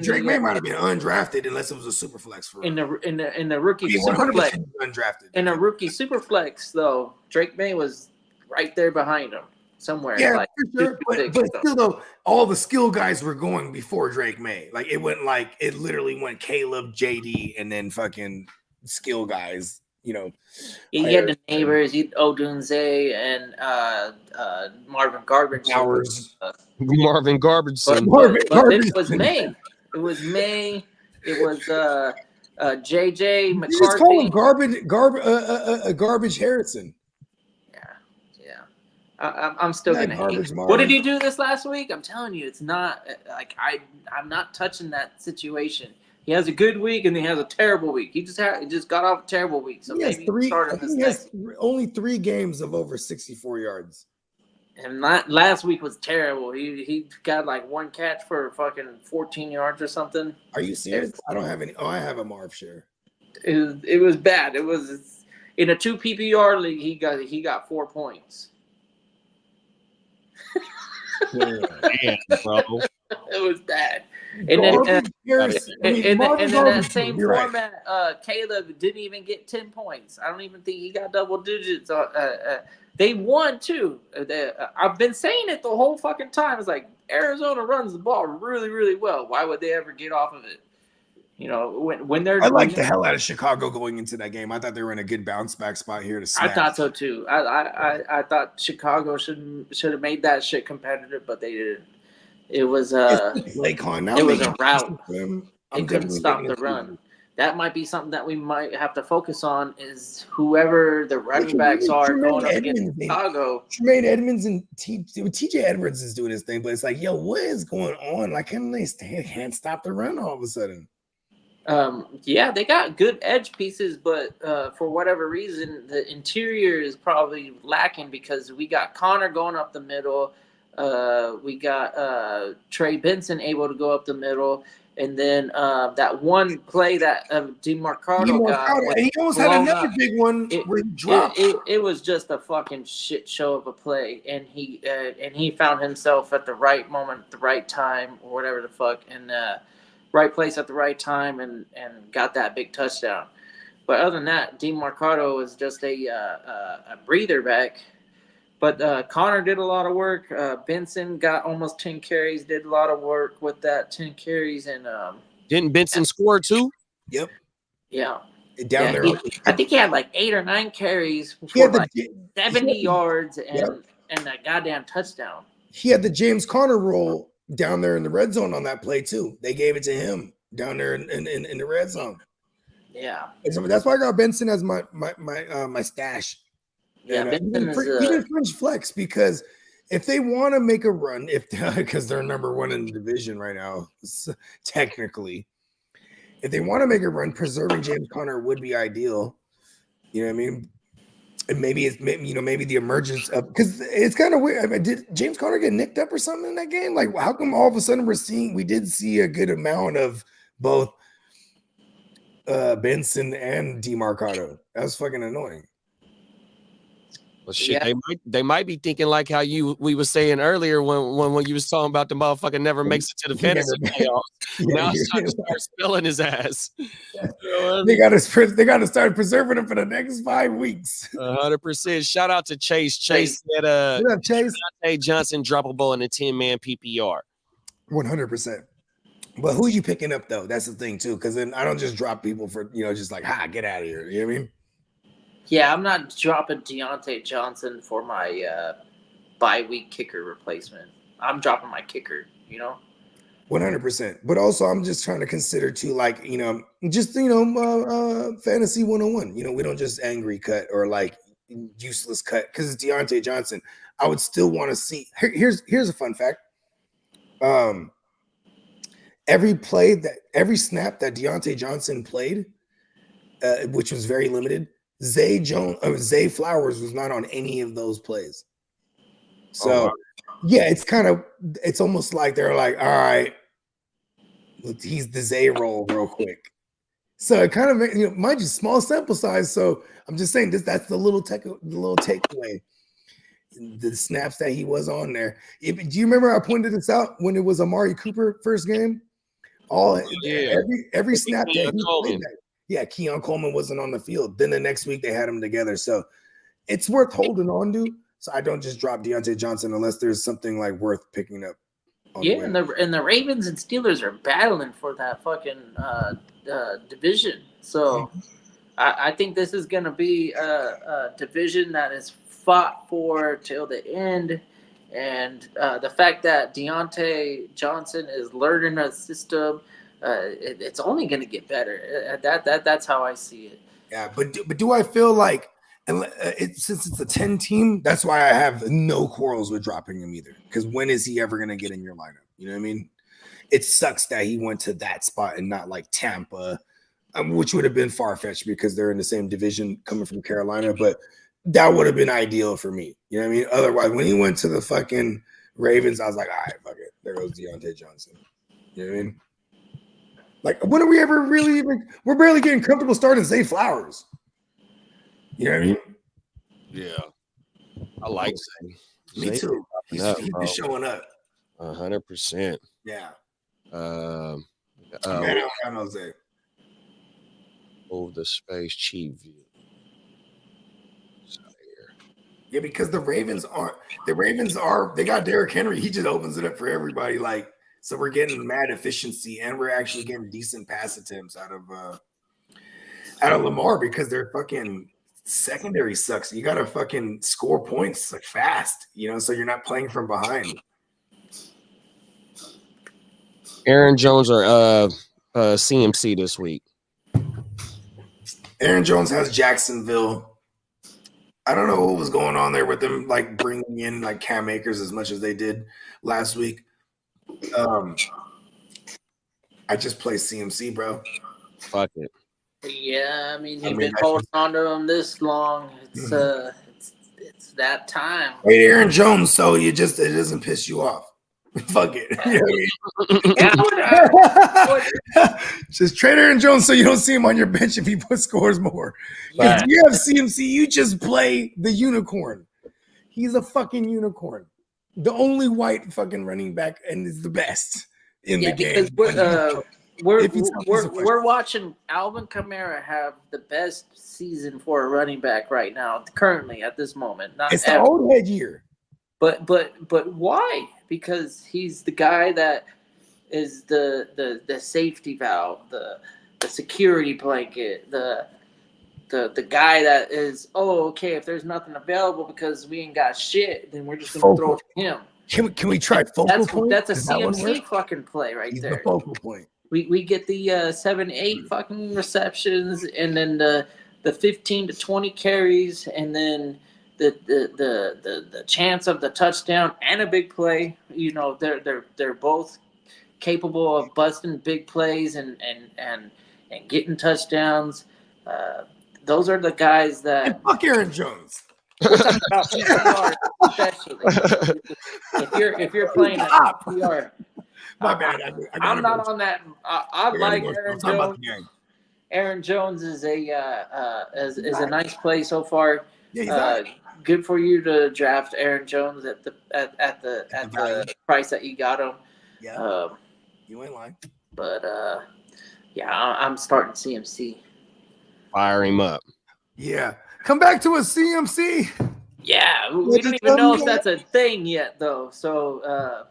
Speaker 2: Drake May might have been undrafted unless it was a super flex for him.
Speaker 5: in the rookie
Speaker 2: He
Speaker 5: super
Speaker 2: 100%
Speaker 5: flex.
Speaker 2: undrafted.
Speaker 5: In a rookie super flex, though, Drake May was right there behind him somewhere.
Speaker 2: Yeah,
Speaker 5: like,
Speaker 2: for sure.
Speaker 5: 2-6,
Speaker 2: But
Speaker 5: so.
Speaker 2: still, though, all the skill guys were going before Drake May. Like it went it literally went Caleb, JD, and then fucking skill guys. You know,
Speaker 5: He had the neighbors, Odunze and Marvin Garbage.
Speaker 2: Hours.
Speaker 3: Marvin
Speaker 5: But,
Speaker 3: Garbageson.
Speaker 5: but it was May. It was May. It was JJ
Speaker 2: You just call him
Speaker 5: McCarthy.
Speaker 2: garbage Harrison.
Speaker 5: Yeah. I'm still
Speaker 2: That
Speaker 5: gonna hate.
Speaker 2: garbage
Speaker 5: What did
Speaker 2: Marvin.
Speaker 5: he do this last week? I'm telling you, it's not like I'm not touching that situation. He has a good week and he has a terrible week. He just got off a terrible week. So
Speaker 2: He has
Speaker 5: maybe he started this
Speaker 2: he
Speaker 5: next.
Speaker 2: has only 3 games of over 64 yards.
Speaker 5: And last week was terrible. He got like one catch for fucking 14 yards or something.
Speaker 2: Are you serious? I don't have any. Oh, I have a Marv share.
Speaker 5: It was bad. It was in a 2 PPR league. He got 4 points.
Speaker 3: Damn, bro.
Speaker 5: It was bad. And then
Speaker 2: Garbage Harrison. I mean,
Speaker 5: and
Speaker 2: Marvin
Speaker 5: then that
Speaker 2: Garbage,
Speaker 5: same
Speaker 2: you're right.
Speaker 5: format, Caleb didn't even get 10 points. I don't even think he got double digits. They won too. I've been saying it the whole fucking time. It's like Arizona runs the ball really, really well. Why would they ever get off of it? You know, when they're.
Speaker 2: I like the hell out of Chicago going into that game. I thought they were in a good bounce back spot here to snap.
Speaker 5: I thought so too. I thought Chicago should have made that shit competitive, but they didn't. It was
Speaker 2: Lake Con. Now
Speaker 5: it was
Speaker 2: they
Speaker 5: a rout.
Speaker 2: can-
Speaker 5: They couldn't stop the run. that might be something that we might have to focus on is whoever the running backs are going up against Chicago.
Speaker 2: Tremaine Edmonds and TJ Edwards is doing his thing, but it's like, yo, what is going on? Like, can't stop the run all of a sudden.
Speaker 5: Yeah, they got good edge pieces, but for whatever reason, the interior is probably lacking because we got Connor going up the middle. We got Trey Benson able to go up the middle. And then that one play that DeMarcado got,
Speaker 2: and he almost had another big one where he dropped.
Speaker 5: It was just a fucking shit show of a play, and he found himself at the right moment, at the right time, or whatever the fuck, and right place at the right time, and got that big touchdown. But other than that, DeMarcado was just a breather back. But Connor did a lot of work. Benson got almost 10 carries, did a lot of work with that 10 carries. And
Speaker 3: didn't Benson score too?
Speaker 2: Yep.
Speaker 5: Yeah.
Speaker 2: Down there.
Speaker 5: I think he had like 8 or 9 carries for like 70 yards and that goddamn touchdown.
Speaker 2: He had the James Conner role down there in the red zone on that play too. They gave it to him down there in the red zone.
Speaker 5: Yeah.
Speaker 2: And so that's why I got Benson as my stash.
Speaker 5: Yeah,
Speaker 2: and, even French flex, because if they want to make a run, because they're number 1 in the division right now, technically, if they want to make a run, preserving James Conner would be ideal. You know what I mean? And maybe the emergence of, because it's kind of weird. I mean, did James Conner get nicked up or something in that game? Like, how come all of a sudden we did see a good amount of both Benson and DeMarcado? That was fucking annoying.
Speaker 3: Well, shit, yeah. They might be thinking like how we were saying earlier when you was talking about the motherfucker never makes it to the fantasy playoffs. Now it's time to start spilling his ass.
Speaker 2: They got to start preserving him for the next 5 weeks.
Speaker 3: 100%. Shout out to Chase. Chase said,
Speaker 2: "What up, Chase?
Speaker 3: Diontae Johnson droppable in a 10-man PPR."
Speaker 2: 100%. But who you picking up though? That's the thing too, because then I don't just drop people for just like get out of here. You know what I mean?
Speaker 5: Yeah, I'm not dropping Diontae Johnson for my bye-week kicker replacement. I'm dropping my kicker,
Speaker 2: 100%. But also, I'm just trying to consider too, like, fantasy 101. We don't just angry cut or like useless cut because it's Diontae Johnson. I would still want to see. Here's a fun fact. Every snap that Diontae Johnson played, which was very limited, Zay Flowers was not on any of those plays. So, yeah, it's almost like they're like, all right, he's the Zay role real quick. So it kind of, mind you, small sample size. So I'm just saying that's the little takeaway. The snaps that he was on there. Do you remember I pointed this out when it was Amari Cooper first game? Every snap that he played that. Yeah, Keon Coleman wasn't on the field. Then the next week they had him together. So it's worth holding on to. So I don't just drop Diontae Johnson unless there's something like worth picking up.
Speaker 5: Yeah, and the Ravens and Steelers are battling for that fucking division. So I think this is going to be a division that is fought for till the end. And the fact that Diontae Johnson is learning the system, it's only going to get better. That's how I see it.
Speaker 2: Yeah, but do I feel like since it's a 10 team, that's why I have no quarrels with dropping him either. Because when is he ever going to get in your lineup? You know what I mean? It sucks that he went to that spot and not like Tampa, which would have been far-fetched because they're in the same division coming from Carolina. But that would have been ideal for me. You know what I mean? Otherwise, when he went to the fucking Ravens, I was like, all right, fuck it. There goes Diontae Johnson. You know what I mean? Like, when are we ever really we're barely getting comfortable starting Zay Flowers. You know what I mean?
Speaker 3: Yeah. I like Zay.
Speaker 2: Me too. He's showing up.
Speaker 3: 100%.
Speaker 2: Yeah.
Speaker 3: Man,
Speaker 2: I don't know Zay.
Speaker 3: Move the space cheap view.
Speaker 2: Yeah, because the Ravens are they got Derrick Henry. He just opens it up for everybody. Like, so we're getting mad efficiency and we're actually getting decent pass attempts out of Lamar because their fucking secondary sucks. You gotta fucking score points like fast, so you're not playing from behind.
Speaker 3: Aaron Jones or CMC this week?
Speaker 2: Aaron Jones has Jacksonville. I don't know what was going on there with them, like bringing in like Cam Akers as much as they did last week. I just play CMC, bro.
Speaker 3: Fuck it.
Speaker 5: Yeah, I mean, he's been holding on to him this long. It's it's that time.
Speaker 2: Hey, Aaron Jones, so it doesn't piss you off. Fuck it. Just trade Aaron Jones so you don't see him on your bench if he scores more. If you have CMC, you just play the unicorn. He's a fucking unicorn. The only white fucking running back and is the best in the game.
Speaker 5: Because we're watching Alvin Kamara have the best season for a running back right now, currently at this moment.
Speaker 2: It's the old head year.
Speaker 5: But why? Because he's the guy that is the safety valve, the security blanket, the guy that is, okay, if there's nothing available because we ain't got shit, then we're just gonna throw it to him.
Speaker 2: Can we try focal point?
Speaker 5: That's a CMC fucking play right
Speaker 2: He's
Speaker 5: there.
Speaker 2: The focal point.
Speaker 5: We get the 7-8 fucking receptions, and then the 15 to 20 carries, and then the chance of the touchdown and a big play. You know, they're both capable of busting big plays and getting touchdowns. Those are the guys that.
Speaker 2: And fuck Aaron Jones.
Speaker 5: We're talking about PPR, especially. If you're playing at PPR.
Speaker 2: My bad.
Speaker 5: I'm not on that. I like Aaron Jones. Aaron Jones is a nice play so far.
Speaker 2: Yeah,
Speaker 5: good for you to draft Aaron Jones at the price that you got him.
Speaker 2: Yeah, you ain't lying.
Speaker 5: But yeah, I'm starting CMC.
Speaker 3: Fire him up.
Speaker 2: Yeah, come back to a CMC.
Speaker 5: Yeah, we don't even know if that's a thing yet, though. So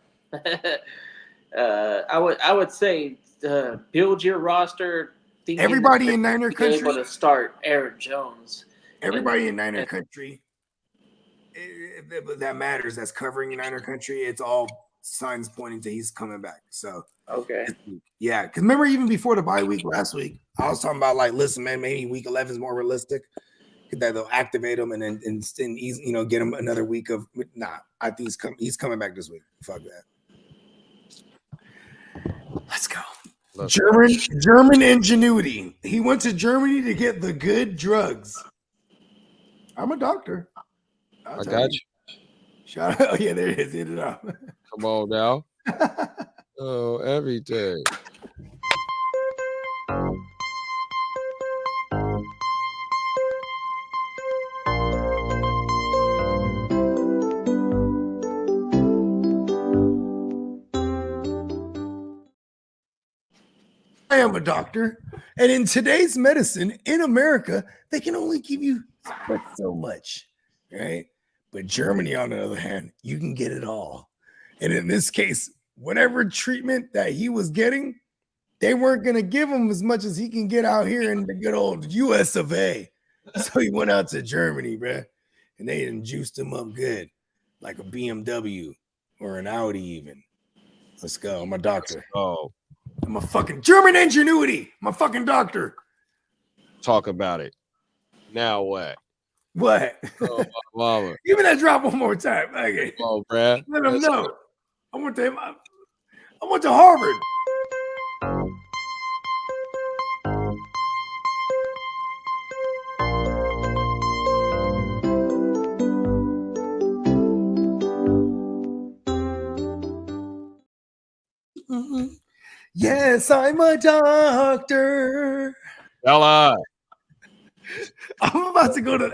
Speaker 5: I would say build your roster.
Speaker 2: Everybody in Niner country
Speaker 5: able to start Aaron Jones.
Speaker 2: Everybody in Niner country that matters. That's covering Niner country. It's all signs pointing to he's coming back. So
Speaker 5: okay,
Speaker 2: yeah. Because remember, even before the bye week last week, I was talking about like, listen, man, maybe week 11 is more realistic. That they'll activate him and then get him another week of. Nah, I think he's coming back this week. Fuck that. Let's go. German ingenuity. He went to Germany to get the good drugs. I'm a doctor.
Speaker 3: I got you.
Speaker 2: Shout out. Oh, yeah, there it is. Hit it up.
Speaker 3: Come on now. Oh, every day.
Speaker 2: I am a doctor, and in today's medicine in America, they can only give you so much, right? But Germany, on the other hand, you can get it all. And in this case, whatever treatment that he was getting, they weren't going to give him as much as he can get out here in the good old US of A. So he went out to Germany, bro, and they done juiced him up good, like a BMW or an Audi even. Let's go. I'm a doctor.
Speaker 3: Oh.
Speaker 2: I'm a fucking German ingenuity. I'm a fucking doctor.
Speaker 3: Talk about it. Now what?
Speaker 2: What?
Speaker 3: Oh, mama.
Speaker 2: Give me that drop one more time. Okay.
Speaker 3: Oh, Brad.
Speaker 2: Let them know. I went to Harvard. Mm-hmm. Yes, I'm a doctor.
Speaker 3: Bella.
Speaker 2: I'm about to go to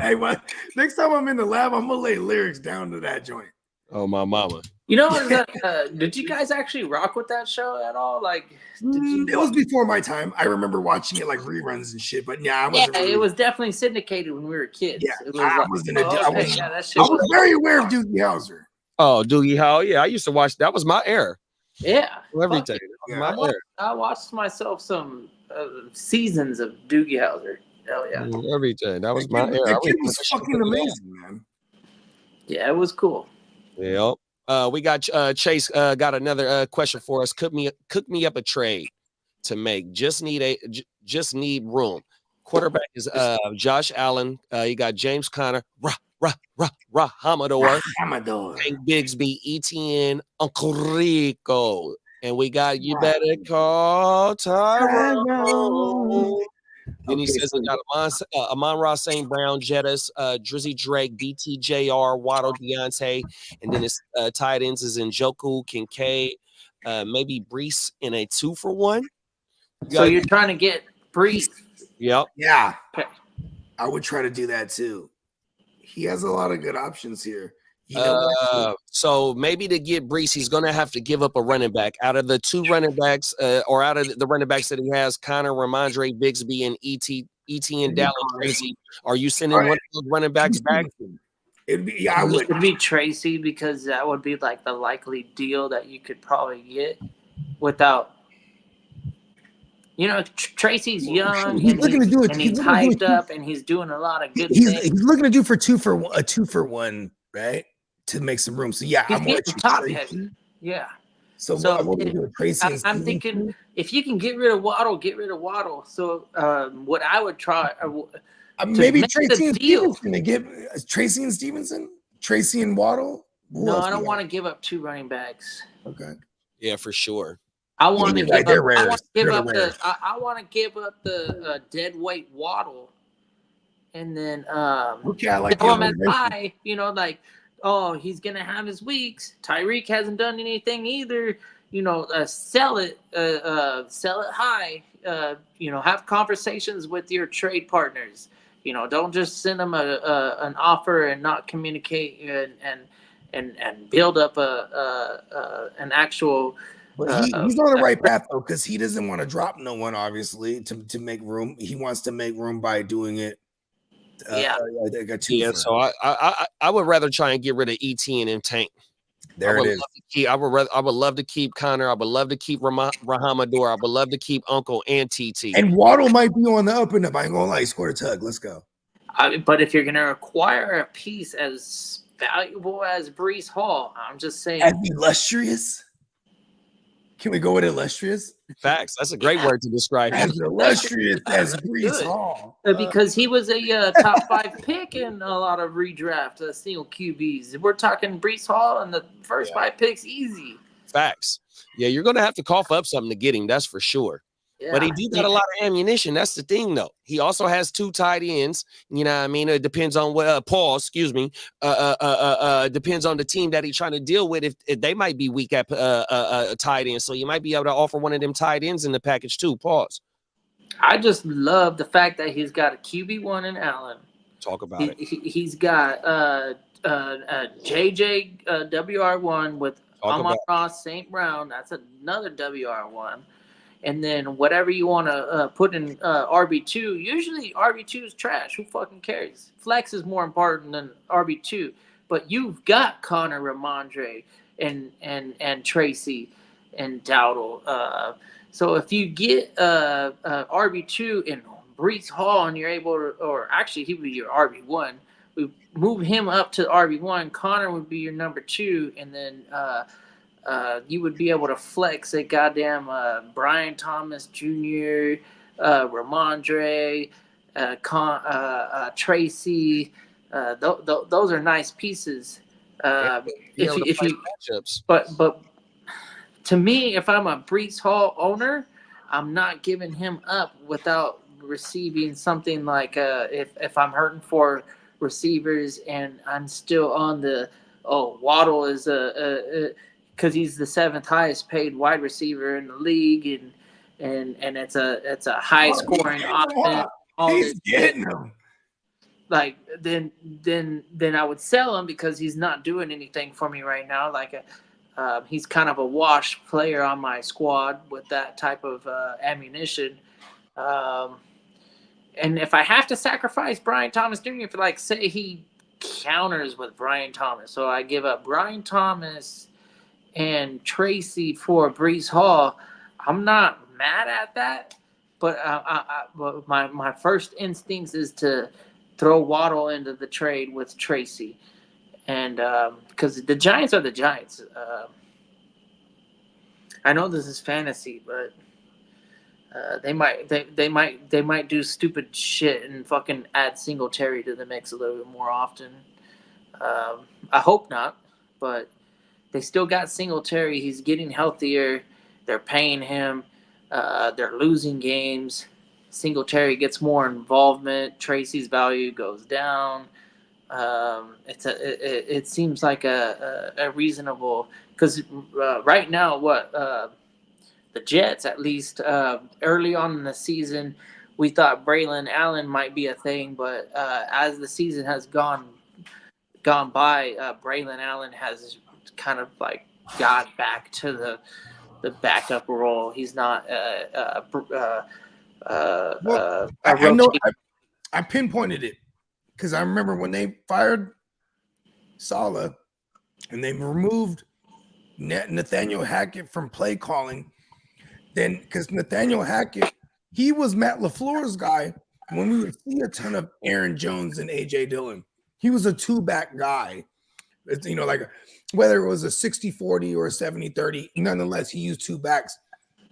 Speaker 2: next time I'm in the lab, I'm gonna lay lyrics down to that joint.
Speaker 3: Oh, my mama.
Speaker 5: You know, did you guys actually rock with that show at all? Like,
Speaker 2: it was before my time. I remember watching it like reruns and shit, but yeah,
Speaker 5: it was definitely syndicated when we were kids.
Speaker 2: Yeah,
Speaker 5: it was
Speaker 2: I was very aware of Doogie Howser.
Speaker 3: Oh, Doogie Howser. Yeah, I used to watch. That was my era.
Speaker 5: Yeah,
Speaker 3: everything.
Speaker 2: Yeah.
Speaker 5: I watched myself some seasons of Doogie Howser. Hell yeah,
Speaker 3: everything. That was my era.
Speaker 2: That kid was fucking amazing, man.
Speaker 5: Yeah, it was cool.
Speaker 3: Yeah. We got Chase got another question for us. Cook me up a trade to make. Just need room. ? Quarterback is Josh Allen. You got James Conner, Hamador,
Speaker 2: Amador.
Speaker 3: Hank Bigsby, ETN, Uncle Rico. And we got you better call Tyrone. Then he says we got Amon-Ra St. Brown, Jettis, Drizzy Drake, BTJR, Waddle, Deontay. And then his tight ends is Njoku, Kincaid, maybe Brees in a 2-for-1.
Speaker 5: So you're trying to get Brees.
Speaker 3: Yep.
Speaker 2: Yeah.
Speaker 5: Okay.
Speaker 2: I would try to do that too. He has a lot of good options here. You know
Speaker 3: so maybe to get Brees, he's going to have to give up a running back. Out of the 2 running backs, or out of the running backs that he has, Connor, Ramondre, Bigsby, and ETN, Dallas, Tracy, are you sending one of those running backs back?
Speaker 2: It'd be, I would.
Speaker 5: It'd be Tracy, because that would be like the likely deal that you could probably get without. You know, Tracy's young.
Speaker 2: He's looking to do it.
Speaker 5: And he's hyped up, and he's doing a lot of good things.
Speaker 2: He's looking to do for 2-for-1, right? To make some room. So yeah,
Speaker 5: He's
Speaker 2: I'm
Speaker 5: getting top heavy. Yeah.
Speaker 2: So what do we do with Tracy?
Speaker 5: I'm thinking if you can get rid of Waddle, get rid of Waddle. So what I would try,
Speaker 2: maybe Tracy and Stevenson. To get Tracy and Stevenson, Tracy and Waddle.
Speaker 5: No, I don't want to give up 2 running backs.
Speaker 2: Okay.
Speaker 3: Yeah, for sure.
Speaker 5: I want to give up. I want to give up the dead weight Waddle, and then
Speaker 2: okay, I like
Speaker 5: tell him as high. You know, like, oh, he's gonna have his weeks. Tyreek hasn't done anything either. You know, sell it high. You know, have conversations with your trade partners. You know, don't just send them an offer and not communicate and build up an actual.
Speaker 2: But he's on the right path though, because he doesn't want to drop no one. Obviously, to make room, he wants to make room by doing it.
Speaker 3: So I would rather try and get rid of ET and Tank.
Speaker 2: There it is.
Speaker 3: I would love to keep Connor. I would love to keep Rahamador. I would love to keep Uncle and TT.
Speaker 2: And Waddle might be on the up and up. I ain't gonna lie, he scored a tug. Let's go.
Speaker 5: But if you're gonna acquire a piece as valuable as Brees Hall, I'm just saying.
Speaker 2: As illustrious. Can we go with illustrious?
Speaker 3: Facts. That's a great word to describe.
Speaker 2: As illustrious as Brees Hall.
Speaker 5: Because he was a top 5 pick in a lot of redraft single QBs. We're talking Brees Hall and the first 5 picks easy.
Speaker 3: Facts. Yeah, you're going to have to cough up something to get him. That's for sure. Yeah. But he do got a lot of ammunition. That's the thing, though. He also has 2 tight ends. You know what I mean? It depends on what depends on the team that he's trying to deal with. If they might be weak at tight end, so you might be able to offer one of them tight ends in the package too. Pause.
Speaker 5: I just love the fact that he's got a QB1 in Allen.
Speaker 3: Talk about it.
Speaker 5: He's got JJ WR1 with Amon-Ra St. Brown. That's another WR1. And then whatever you want to put in RB2, usually RB2 is trash. Who fucking cares? Flex is more important than RB2. But you've got Connor, Ramondre, and Tracy and Dowdle. So if you get RB2 in Brees Hall and you're able to, or actually he would be your RB1, we move him up to RB1. Connor would be your number 2, and then you would be able to flex a goddamn Brian Thomas Jr., Ramondre, Tracy. Those are nice pieces. But to me, if I'm a Brees Hall owner, I'm not giving him up without receiving something like if I'm hurting for receivers and I'm still on the Waddle is because he's the 7th highest paid wide receiver in the league, and it's a high scoring offense.
Speaker 2: He's getting them.
Speaker 5: Like then I would sell him because he's not doing anything for me right now. Like he's kind of a wash player on my squad with that type of ammunition. And if I have to sacrifice Brian Thomas Jr., if like say he counters with Brian Thomas, so I give up Brian Thomas and Tracy for Brees Hall, I'm not mad at that. But but my first instincts is to throw Waddle into the trade with Tracy, and because the Giants are the Giants. I know this is fantasy, but They might do stupid shit and fucking add Singletary to the mix a little bit more often. I hope not, but they still got Singletary. He's getting healthier. They're paying him. They're losing games. Singletary gets more involvement. Tracy's value goes down. It seems like a reasonable, because right now the Jets, at least early on in the season, we thought Braylon Allen might be a thing, but as the season has gone by, Braylon Allen has kind of like got back to the backup role. He's not
Speaker 2: I know I pinpointed it because I remember when they fired Saleh and they removed Nathaniel Hackett from play calling. Then, because Nathaniel Hackett, he was Matt LaFleur's guy when we would see a ton of Aaron Jones and AJ Dillon. He was a two-back guy. It's, like whether it was a 60-40 or a 70-30, nonetheless, he used two backs.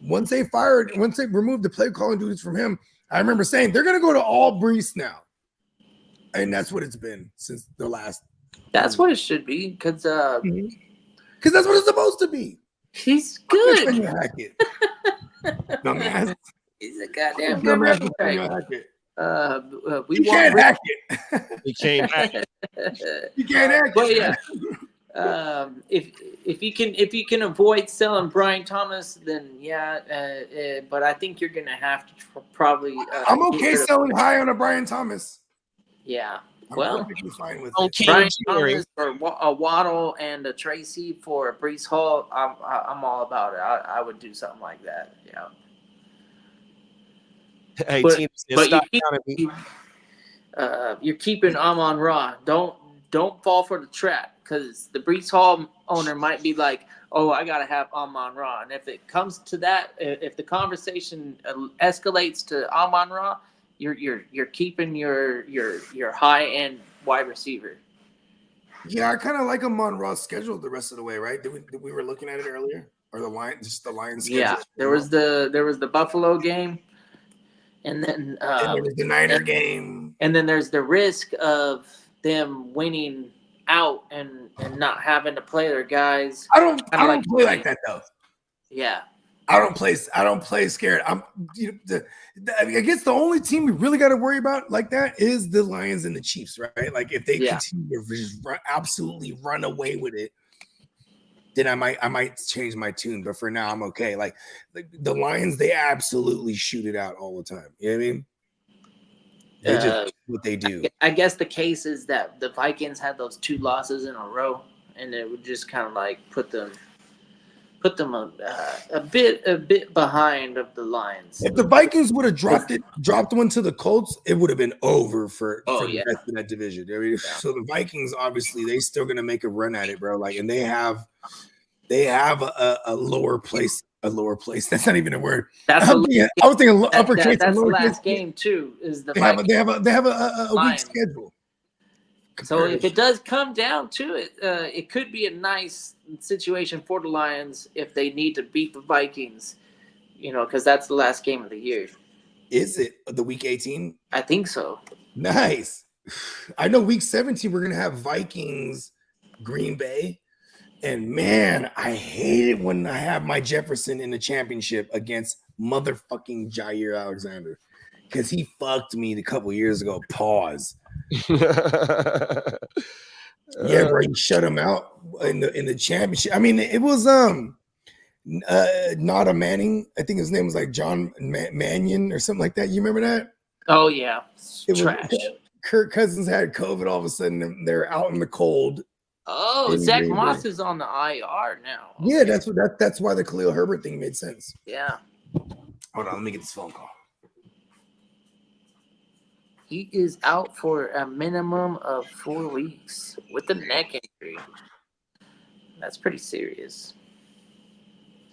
Speaker 2: Once they removed the play calling duties from him, I remember saying they're going to go to all Brees now. And that's what it's been since the last.
Speaker 5: That's what it should be, because
Speaker 2: that's what it's supposed to be.
Speaker 5: He's good.
Speaker 2: Dumbass.
Speaker 5: He's a goddamn
Speaker 2: Dumbass
Speaker 5: good
Speaker 2: Nathaniel
Speaker 5: running
Speaker 2: Hackett.
Speaker 5: back.
Speaker 2: You can't hack it.
Speaker 3: He came back.
Speaker 2: You can't hack
Speaker 5: But
Speaker 2: it.
Speaker 5: yeah, if you can avoid selling Brian Thomas, then but I think you're gonna have to probably.
Speaker 2: I'm okay selling high on a Brian Thomas.
Speaker 5: Yeah.
Speaker 2: I'm
Speaker 5: Well,
Speaker 2: perfectly fine with
Speaker 3: Okay.
Speaker 2: it.
Speaker 5: Brian
Speaker 3: Jerry.
Speaker 5: Thomas or a Waddle and a Tracy for a Brees Hall, I'm all about it. I would do something like that. Yeah.
Speaker 3: Hey,
Speaker 5: But-
Speaker 3: team,
Speaker 5: but
Speaker 3: stop counting me.
Speaker 5: You're keeping Amon-Ra. Don't fall for the trap, because the Brees Hall owner might be like, oh, I gotta have Amon-Ra, and if it comes to that, if the conversation escalates to Amon-Ra, you're keeping your high end wide receiver.
Speaker 2: Yeah, I kind of like Amon Ross scheduled the rest of the way, right? Did we were looking at it earlier, or the Lions schedule?
Speaker 5: Yeah, there was the Buffalo game, and then
Speaker 2: and then there's the Niner game.
Speaker 5: and then there's the risk of them winning out and not having to play their guys.
Speaker 2: I don't
Speaker 5: like-
Speaker 2: play like that though.
Speaker 5: Yeah,
Speaker 2: I don't play scared. I guess the only team we really got to worry about like that is the Lions and the Chiefs, right? Like if they continue to just absolutely run away with it, then I might change my tune. But for now, I'm okay. Like the Lions, they absolutely shoot it out all the time. You know what I mean? They just what they do.
Speaker 5: I guess the case is that the Vikings had those 2 losses in a row, and it would just kind of like put them a bit behind of the Lions.
Speaker 2: If the Vikings would have dropped one to the Colts, it would have been over for the rest of that division. I mean, so the Vikings, obviously, they still gonna make a run at it, bro. Like, and they have a lower place. A lower place. That's not even a word.
Speaker 5: That's
Speaker 2: I was thinking uppercase.
Speaker 5: that's the
Speaker 2: lowercase.
Speaker 5: last game too. Is the
Speaker 2: They have
Speaker 5: Vikings.
Speaker 2: a weak
Speaker 5: Lions.
Speaker 2: schedule.
Speaker 5: So if it does come down to it, it could be a nice situation for the Lions if they need to beat the Vikings, because that's the last game of the year.
Speaker 2: Is it the week 18?
Speaker 5: I think so.
Speaker 2: Nice. I know week 17 we're gonna have Vikings, Green Bay, and man, I hate it when I have my Jefferson in the championship against motherfucking Jair Alexander because he fucked me a couple years ago. Pause. Yeah, bro, you shut him out in the championship. I mean, it was not a Manning. I think his name was like John Mannion or something like that. You remember that?
Speaker 5: Oh yeah,
Speaker 2: It was-
Speaker 5: trash.
Speaker 2: Kirk Cousins had COVID. All of a sudden, they're out in the cold.
Speaker 5: Oh,
Speaker 2: in
Speaker 5: Zach
Speaker 2: Green
Speaker 5: Moss
Speaker 2: Bay.
Speaker 5: is on the IR now.
Speaker 2: Yeah, that's why the Khalil Herbert thing made sense.
Speaker 5: Yeah,
Speaker 2: Hold on, let me get this phone call.
Speaker 5: he is out for a minimum of 4 weeks with a neck injury. That's pretty serious.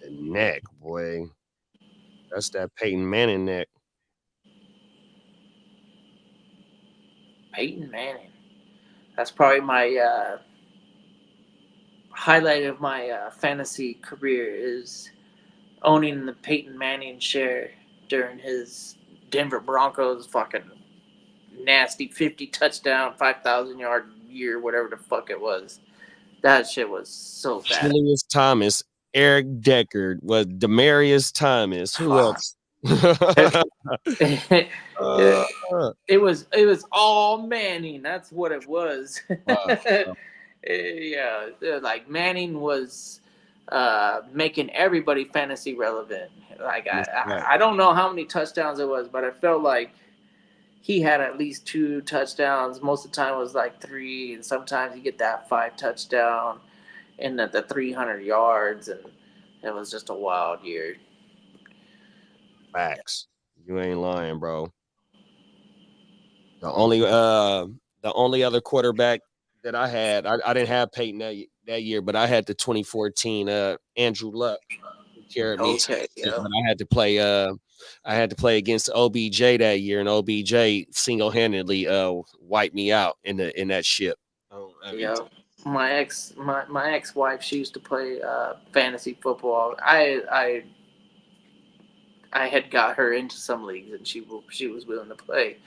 Speaker 3: The neck, boy. That's that Peyton Manning neck.
Speaker 5: Peyton Manning. That's probably my highlight of my fantasy career is owning the Peyton Manning share during his Denver Broncos fucking nasty 50 touchdown, 5,000 yard year, whatever the fuck it was. That shit was so bad.
Speaker 3: Julius Thomas, Eric Deckard, was Demarius Thomas. Who else?
Speaker 5: It was all Manning. That's what it was. Yeah, like Manning was making everybody fantasy relevant. Like I don't know how many touchdowns it was, but I felt like he had at least 2 touchdowns. Most of the time it was like 3, and sometimes you get that 5 touchdown and the 300 yards, and it was just a wild year.
Speaker 3: Facts. You ain't lying, bro. The only other quarterback that I had, I didn't have Peyton that year, but I had the 2014 Andrew Luck who carried me.
Speaker 5: Okay, yeah.
Speaker 3: But I had to play against OBJ that year, and OBJ single-handedly wiped me out in that ship.
Speaker 5: Yeah. My ex-wife, she used to play fantasy football. I had got her into some leagues, and she was willing to play,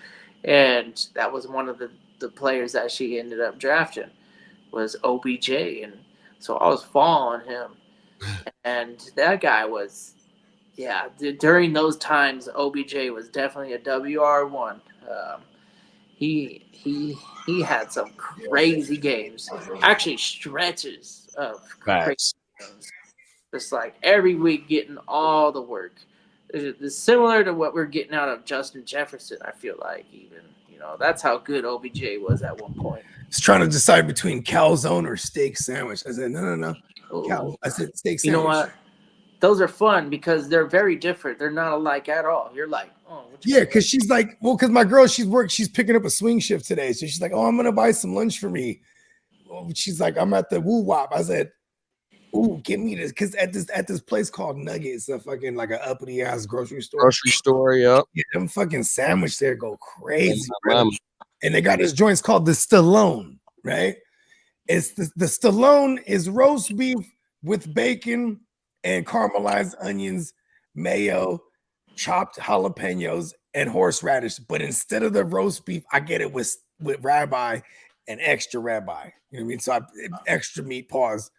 Speaker 5: and that was one of the players that she ended up drafting was OBJ, and so I was following him, and that guy was, yeah. During those times, OBJ was definitely a WR1. He had some crazy games, actually stretches of crazy games. Just like every week getting all the work. It's similar to what we're getting out of Justin Jefferson, I feel like, even. That's how good OBJ was at one point.
Speaker 2: I was trying to decide between calzone or steak sandwich. I said, no. I said steak sandwich.
Speaker 5: You know what? Those are fun because they're very different. They're not alike at all. You're like, oh.
Speaker 2: Yeah, because she's like, well, because my girl, she's picking up a swing shift today. So she's like, oh, I'm going to buy some lunch for me. Well, she's like, I'm at the Woo Wop. I said, ooh, give me this. Because at this place called Nuggets, a fucking like an uppity ass grocery store.
Speaker 3: Yep.
Speaker 2: Yeah, them fucking sandwich there go crazy. And they got this joints called the Stallone, right? It's the Stallone is roast beef with bacon and caramelized onions, mayo, chopped jalapenos, and horseradish. But instead of the roast beef, I get it with rabbi and extra rabbi. You know what I mean? So extra meat paws.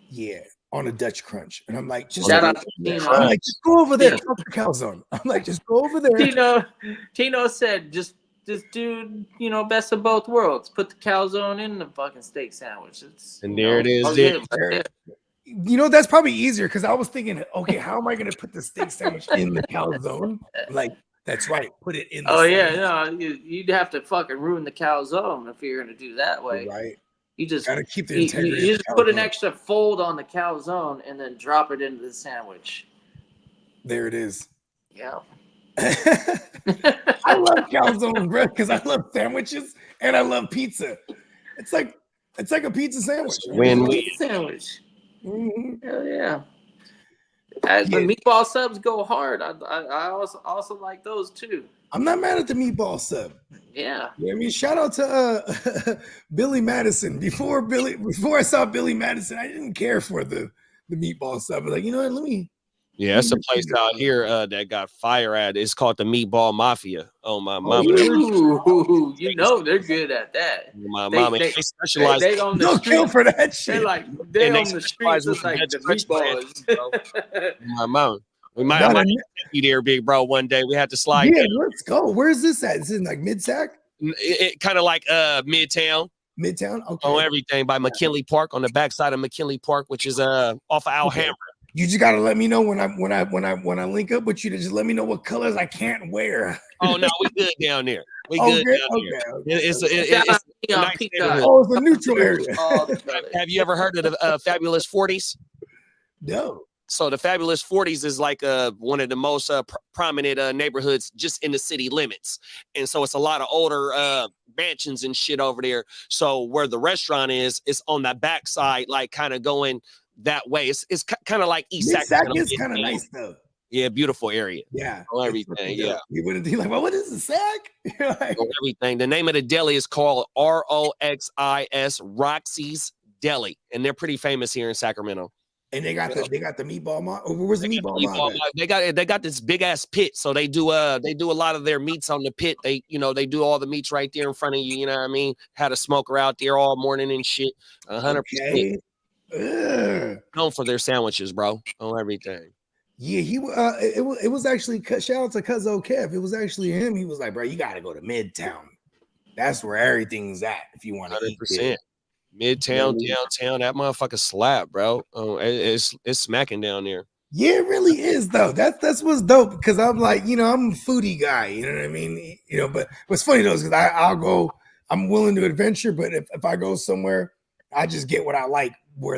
Speaker 2: Yeah, on a Dutch crunch. And I'm like, just go over there. Fuck the calzone. I'm like, just go over there.
Speaker 5: Tino said, just do, best of both worlds. Put the calzone in the fucking steak sandwich.
Speaker 3: There it is.
Speaker 2: That's probably easier because I was thinking, okay, how am I going to put the steak sandwich in the calzone? Like, that's right. Put it in the sandwich.
Speaker 5: You'd have to fucking ruin the calzone if you're going to do that way.
Speaker 2: Right.
Speaker 5: You just
Speaker 2: gotta keep the integrity.
Speaker 5: You just put an extra fold on the calzone and then drop it into the sandwich.
Speaker 2: There it is.
Speaker 5: Yeah.
Speaker 2: I love calzone bread because I love sandwiches and I love pizza. It's like a pizza sandwich.
Speaker 5: Sandwich.
Speaker 2: Mm-hmm.
Speaker 5: Hell yeah. The meatball subs go hard. I also like those too.
Speaker 2: I'm not mad at the meatball sub.
Speaker 5: Yeah.
Speaker 2: I mean, shout out to Billy Madison. Before I saw Billy Madison, I didn't care for the meatball sub. I was like, you know what? Let me.
Speaker 3: Yeah, that's a place out here that got fire at. It's called the Meatball Mafia. Oh, my mama.
Speaker 5: Ooh, they're good at that.
Speaker 3: My mama. They specialize.
Speaker 5: They on the
Speaker 2: no
Speaker 5: street.
Speaker 2: Kill for that shit.
Speaker 5: They on the streets just like the meatballs.
Speaker 3: My mama. We might be there, big bro, one day. We have to slide.
Speaker 2: Yeah, let's go. Where is this at? Is it like Mid-Sac?
Speaker 3: It kind of like Midtown.
Speaker 2: Midtown? Okay.
Speaker 3: On everything by McKinley Park, on the backside of McKinley Park, which is off of Alhambra.
Speaker 2: You just gotta let me know when I link up with you to just let me know what colors I can't wear.
Speaker 3: Oh no, we good down there. We good down here. It's a nice neighborhood.
Speaker 2: Oh, it's a neutral area.
Speaker 3: Have you ever heard of the Fabulous 40s?
Speaker 2: No.
Speaker 3: So the Fabulous 40s is like one of the most prominent neighborhoods just in the city limits. And so it's a lot of older mansions and shit over there. So where the restaurant is, it's on that backside, like kind of going that way. It's kind of like East Sac.
Speaker 2: Sac is kind of nice though.
Speaker 3: Yeah, beautiful area.
Speaker 2: Yeah.
Speaker 3: Everything. Yeah.
Speaker 2: You wouldn't be like, well, what is the Sac?
Speaker 3: Everything. The name of the deli is called ROXIS, Roxy's Deli. And they're pretty famous here in Sacramento.
Speaker 2: And they got the meatball mob. Where's the meatball mob?
Speaker 3: They got this big ass pit, so they do a lot of their meats on the pit. They do all the meats right there in front of you. You know what I mean? Had a smoker out there all morning and shit. 100%. Known for their sandwiches, bro, on everything.
Speaker 2: Yeah, it was actually shout out to Cuzzo Kev. It was actually him. He was like, bro, you gotta go to Midtown. That's where everything's at if you want to eat. 100%.
Speaker 3: Midtown, downtown, that motherfucker slap, bro. Oh, it's smacking down there.
Speaker 2: Yeah, it really is though. That's what's dope because I'm like, I'm a foodie guy. You know what I mean? But what's funny though is because I'll go. I'm willing to adventure, but if I go somewhere, I just get what I like where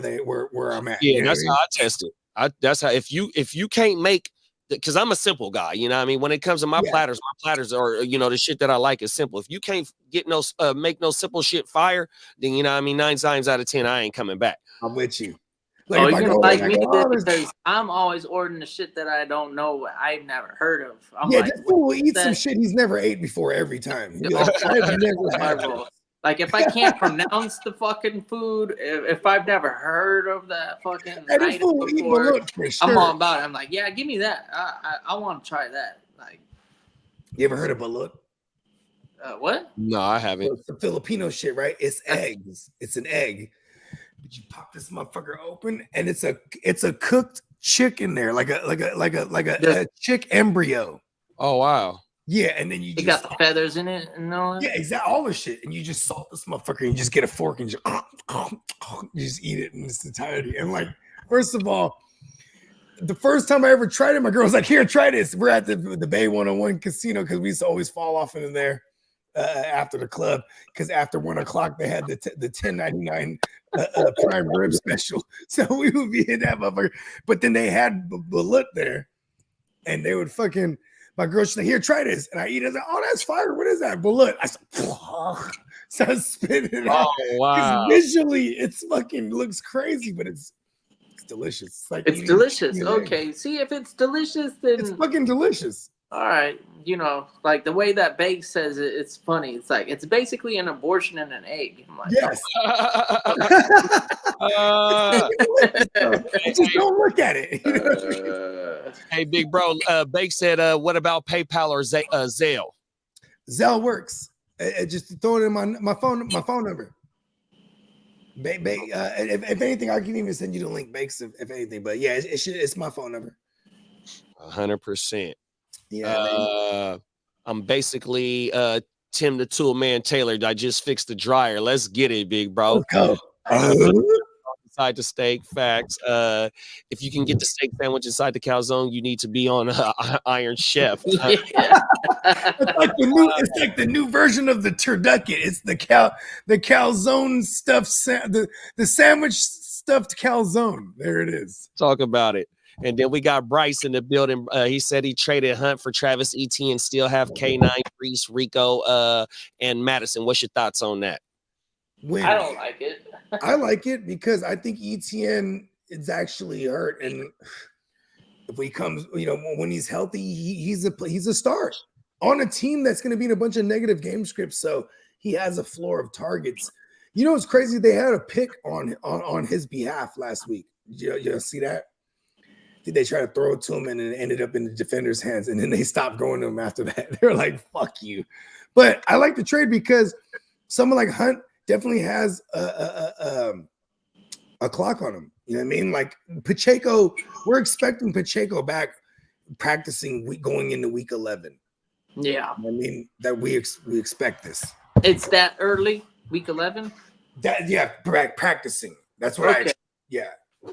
Speaker 2: I'm at.
Speaker 3: Yeah, that's how I test it. That's how if you can't make. Because I'm a simple guy, you know what I mean? When it comes to my platters are, the shit that I like is simple. If you can't make no simple shit fire, then, you know what I mean? 9 times out of 10, I ain't coming back.
Speaker 2: I'm with you.
Speaker 5: Like, you're gonna like me because I'm always ordering the shit that I don't know, I've never heard of.
Speaker 2: This fool will eat some shit he's never ate before every time. I've never had it.
Speaker 5: Like, if I can't pronounce the fucking food, if I've never heard of that fucking item before, I'm all about it. I'm like, yeah, give me that. I want to try that. Like,
Speaker 2: you ever heard of balut?
Speaker 5: What?
Speaker 3: No, I haven't.
Speaker 2: It's the Filipino shit, right? It's eggs. It's an egg. But you pop this motherfucker open, and it's a cooked chick in there, like a chick embryo.
Speaker 3: Oh wow.
Speaker 2: Yeah, and then you
Speaker 5: got the feathers in it and all that?
Speaker 2: Yeah, exactly. All the shit. And you just salt this motherfucker and you just get a fork and you just eat it in its entirety. And like, first of all, the first time I ever tried it, my girl was like, here, try this. We're at the Bay 101 casino because we used to always fall off in there after the club because after 1 o'clock, they had the $10.99 prime rib special. So we would be in that motherfucker. But then they had balut there and they would fucking... My girl, she's like, here, try this. And I eat it. I was like, oh, that's fire. What is that? Balut. I start spitting it out.
Speaker 3: Oh, wow.
Speaker 2: Visually, it's fucking looks crazy, but it's delicious.
Speaker 5: It's delicious. Okay. See, if it's delicious, then...
Speaker 2: It's fucking delicious.
Speaker 5: All right. Like the way that Bake says it, it's funny. It's like, it's basically an abortion in an egg. I'm like,
Speaker 2: yes. Just don't look at it.
Speaker 3: Hey, big bro, Bake said, what about PayPal or Zelle?
Speaker 2: Zelle works. Just throw it in my phone number. If anything, I can even send you the link, Bakes, if anything. But yeah, it's my phone number.
Speaker 3: 100%.
Speaker 2: Yeah,
Speaker 3: I'm basically Tim the Tool Man Taylor. I just fixed the dryer. Let's get it, big bro.
Speaker 2: Let's go.
Speaker 3: Inside the steak, facts. If you can get the steak sandwich inside the calzone, you need to be on Iron Chef.
Speaker 2: It's like the new version of the turducken. It's the calzone stuffed the sandwich stuffed calzone. There it is.
Speaker 3: Talk about it. And then we got Bryce in the building. He said he traded Hunt for Travis Etienne, still have K9, Reese, Rico, and Madison. What's your thoughts on that?
Speaker 5: I don't like it.
Speaker 2: I like it because I think Etienne is actually hurt, and if he comes, when he's healthy, he's a star on a team that's going to be in a bunch of negative game scripts. So he has a floor of targets. It's crazy. They had a pick on his behalf last week. You see that? They tried to throw it to him and it ended up in the defender's hands, and then they stopped going to him after that. They were like, fuck you. But I like the trade because someone like Hunt definitely has a clock on him. You know what I mean? Like Pacheco, we're expecting Pacheco back practicing going into week 11.
Speaker 5: Yeah.
Speaker 2: I mean, that we expect this.
Speaker 5: It's that early, week 11?
Speaker 2: Practicing. That's what yeah.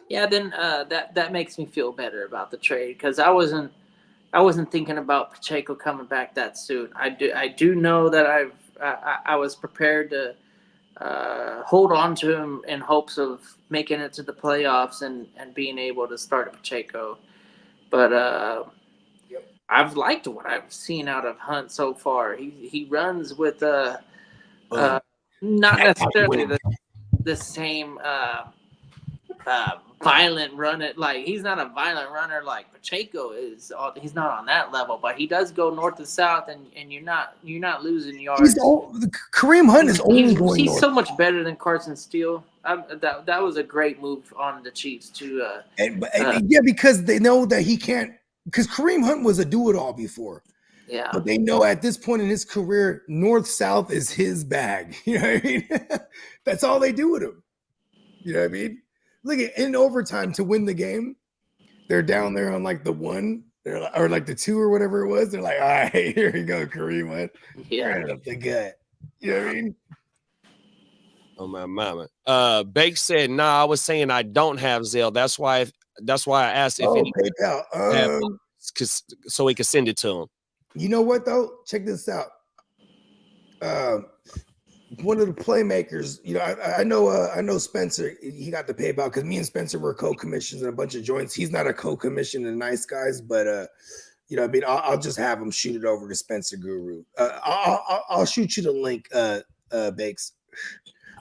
Speaker 5: Yeah, then that makes me feel better about the trade because I wasn't thinking about Pacheco coming back that soon. I do know that I was prepared to hold on to him in hopes of making it to the playoffs and being able to start Pacheco, but I've liked what I've seen out of Hunt so far. He runs with not necessarily the same violent runner. Like he's not a violent runner like Pacheco is. He's not on that level, but he does go north to south, and you're not losing yards.
Speaker 2: Kareem Hunt is only going
Speaker 5: He's
Speaker 2: north.
Speaker 5: so much better than Carson Steele. That was a great move on the Chiefs to.
Speaker 2: Yeah, because they know that he can't. Because Kareem Hunt was a do-it-all before.
Speaker 5: Yeah.
Speaker 2: But they know at this point in his career, north-south is his bag. You know what I mean? That's all they do with him. You know what I mean? Look at in overtime to win the game, they're down there on like the 1 or like the 2 or whatever it was. They're like, all right, here we go, Kareem Hunt.
Speaker 5: Yeah.
Speaker 2: Right up the gut. You know what I mean?
Speaker 3: Oh my mama. Bake said, "Nah, I was saying I don't have Zelle. That's why I asked if any
Speaker 2: PayPal.
Speaker 3: so we could send it to him."
Speaker 2: You know what though? Check this out. One of the playmakers, you know, I know Spencer. He got the PayPal because me and Spencer were co-commissions in a bunch of joints. He's not a co-commission in Nice Guys, but you know, I mean, I'll just have him shoot it over to Spencer Guru. I'll shoot you the link, Bakes.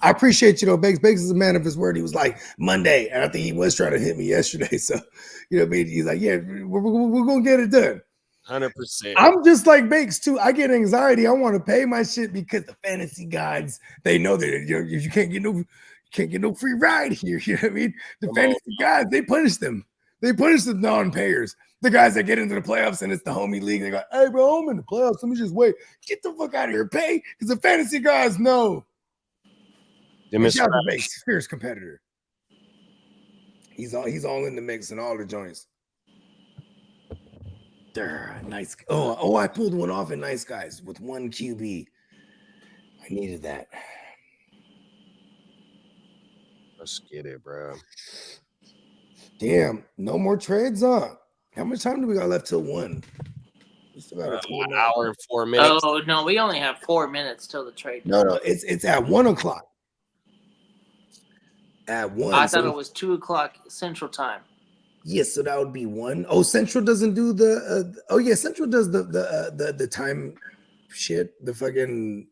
Speaker 2: I appreciate you, though, Bakes. Bakes is a man of his word. He was like Monday, and I think he was trying to hit me yesterday. So, you know what I mean? He's like, yeah, we're gonna get it done.
Speaker 3: 100%.
Speaker 2: I'm just like Bakes too. I get anxiety. I want to pay my shit because the fantasy gods, they know that you can't get no free ride here. You know what I mean? The fantasy gods, they punish them. They punish the non-payers. The guys that get into the playoffs and it's the homie league. They go, hey bro, I'm in the playoffs. Let me just wait. Get the fuck out of here. Pay because the fantasy guys know. Shout out to Bakes, fierce competitor. He's all in the mix and all the joints. Nice. Oh, I pulled one off in Nice Guys with 1 QB. I needed that.
Speaker 3: Let's get it, bro.
Speaker 2: Damn, no more trades on. How much time do we got left till 1? Just about
Speaker 3: an hour and 4 minutes.
Speaker 5: Oh no, we only have 4 minutes till the trade.
Speaker 2: No, it's at 1 o'clock. At 1.
Speaker 5: I thought it was 2 o'clock Central Time.
Speaker 2: Yes, so that would be 1. Oh, Central doesn't do the. Central does the time shit. The fucking,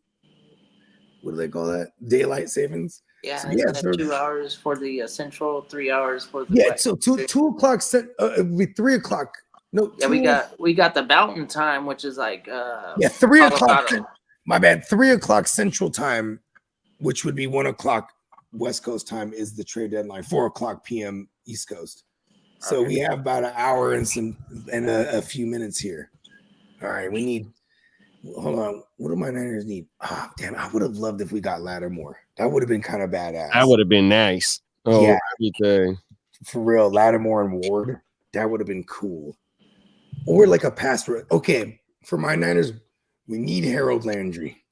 Speaker 2: what do they call that? Daylight savings.
Speaker 5: Yeah,
Speaker 2: so,
Speaker 5: so 2 hours for the Central, 3 hours for the.
Speaker 2: West. So 2 o'clock. It would be 3 o'clock. No.
Speaker 5: Yeah, we got the Mountain Time, which is like.
Speaker 2: 3 o'clock. My bad. 3 o'clock Central Time, which would be 1 o'clock West Coast time, is the trade deadline. 4 o'clock p.m. East Coast. So we have about an hour and a few minutes here. All right, we need. Hold on. What do my Niners need? Oh, damn! I would have loved if we got Lattimore. That would have been kind of badass.
Speaker 3: That would have been nice. Oh, yeah, everything.
Speaker 2: For real, Lattimore and Ward. That would have been cool. Or like a pass rush. Okay, for my Niners, we need Harold Landry.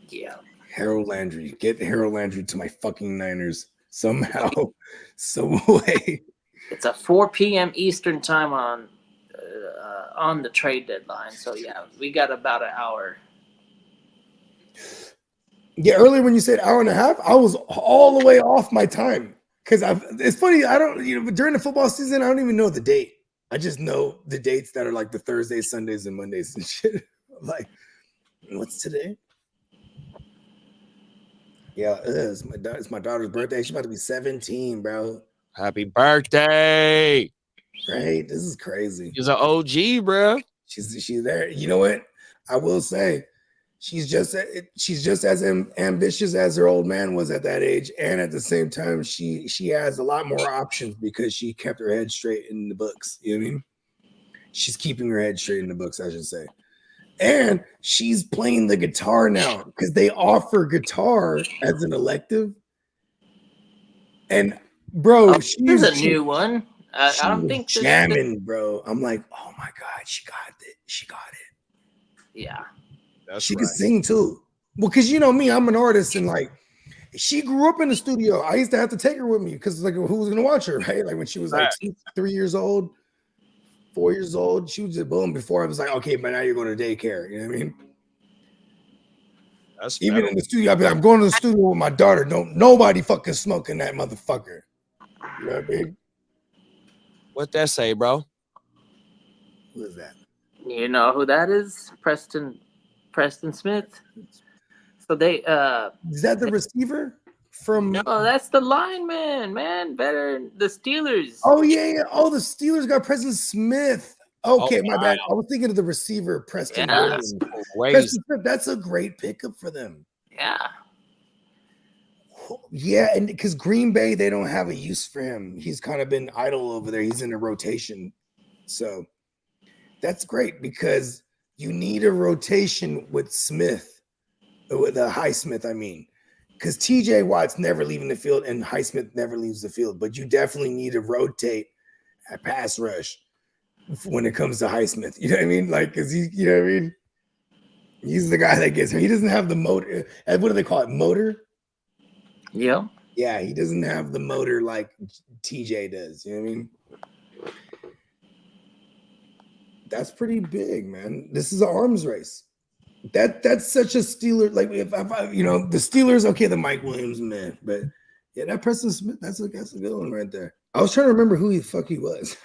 Speaker 5: Yeah,
Speaker 2: Harold Landry. Get Harold Landry to my fucking Niners somehow, some way.
Speaker 5: It's a 4 p.m. Eastern time on the trade deadline. So yeah, we got about an hour.
Speaker 2: Yeah, earlier when you said hour and a half, I was all the way off my time because it's funny. I don't, during the football season, I don't even know the date. I just know the dates that are like the Thursdays, Sundays, and Mondays and shit. I'm like, what's today? Yeah, it's my daughter's birthday. She's about to be 17, bro.
Speaker 3: Happy birthday.
Speaker 2: Right? This is crazy.
Speaker 3: She's an OG, bro.
Speaker 2: She's there. You know what? I will say she's just as ambitious as her old man was at that age. And at the same time, she has a lot more options because she kept her head straight in the books. You know what I mean? She's keeping her head straight in the books, I should say. And she's playing the guitar now because they offer guitar as an elective. And bro,
Speaker 5: she's a new one. I don't think
Speaker 2: jamming, bro. I'm like, oh my god, she got it. She got it.
Speaker 5: Yeah,
Speaker 2: she can sing too. Well, because you know me, I'm an artist, and like, she grew up in the studio. I used to have to take her with me because like, who was gonna watch her, right? Like when she was like 3 years old, 4 years old, she was just boom. Before I was like, okay, but now you're going to daycare. You know what I mean?
Speaker 3: That's
Speaker 2: even in the studio, I'd be like, I'm going to the studio with my daughter. Don't nobody fucking smoking that motherfucker. You know what I mean?
Speaker 3: What that say, bro?
Speaker 2: Who is that?
Speaker 5: You know who that is? Preston Smith. So they
Speaker 2: is that the receiver from.
Speaker 5: No, that's the lineman, man. Better the Steelers.
Speaker 2: Oh yeah. Oh, the Steelers got Preston Smith. Okay, my bad.
Speaker 3: wow.
Speaker 2: I was thinking of the receiver, Preston
Speaker 5: Yeah.
Speaker 2: Williams.
Speaker 3: Crazy.
Speaker 2: Preston Smith, that's a great pickup for them.
Speaker 5: Yeah.
Speaker 2: Yeah, and because Green Bay, they don't have a use for him. He's kind of been idle over there. He's in a rotation. So that's great because you need a rotation with Smith, with Highsmith, I mean. Because TJ Watt's never leaving the field and Highsmith never leaves the field, but you definitely need to rotate at pass rush when it comes to Highsmith. You know what I mean? Like, because you know what I mean? He's the guy that gets him. He doesn't have the motor. What do they call it? Motor?
Speaker 5: Yeah.
Speaker 2: Yeah, he doesn't have the motor like TJ does. You know what I mean? That's pretty big, man. This is an arms race. That's such a Steeler. Like if I, you know, the Steelers, okay, the Mike Williams, man, but yeah, that Preston Smith, that's a good one right there. I was trying to remember who the fuck he was.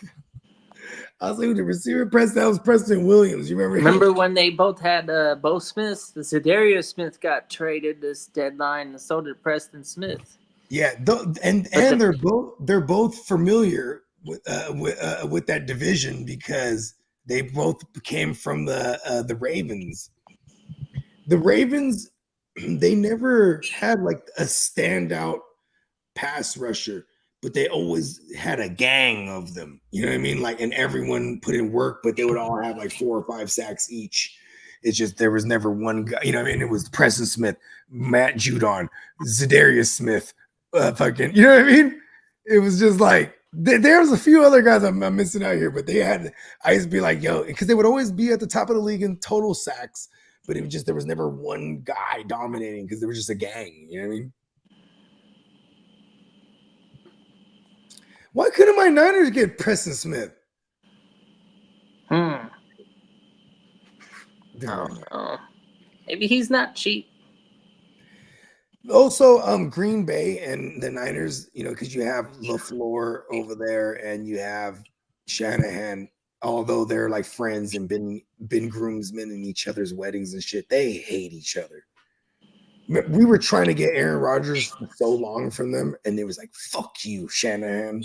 Speaker 2: I was like, the receiver that was Preston Williams. You remember?
Speaker 5: Remember when they both had Bo Smith? The Zadarius Smith got traded this deadline, and so did Preston Smith.
Speaker 2: Yeah, and they're both familiar with that division because they both came from the Ravens. The Ravens, they never had like a standout pass rusher, but they always had a gang of them. You know what I mean? Like, and everyone put in work, but they would all have like 4 or 5 sacks each. It's just there was never one guy. You know what I mean? It was Preston Smith, Matt Judon, Zadarius Smith, fucking. You know what I mean? It was just like there was a few other guys I'm missing out here, but they had. I used to be like, yo, because they would always be at the top of the league in total sacks, but it was just there was never one guy dominating because there was just a gang. You know what I mean? Why couldn't my Niners get Preston Smith?
Speaker 5: I don't know. Maybe he's not cheap.
Speaker 2: Also, Green Bay and the Niners, you know, because you have LaFleur over there and you have Shanahan, although they're like friends and been groomsmen in each other's weddings and shit, they hate each other. We were trying to get Aaron Rodgers for so long from them, and it was like, fuck you, Shanahan.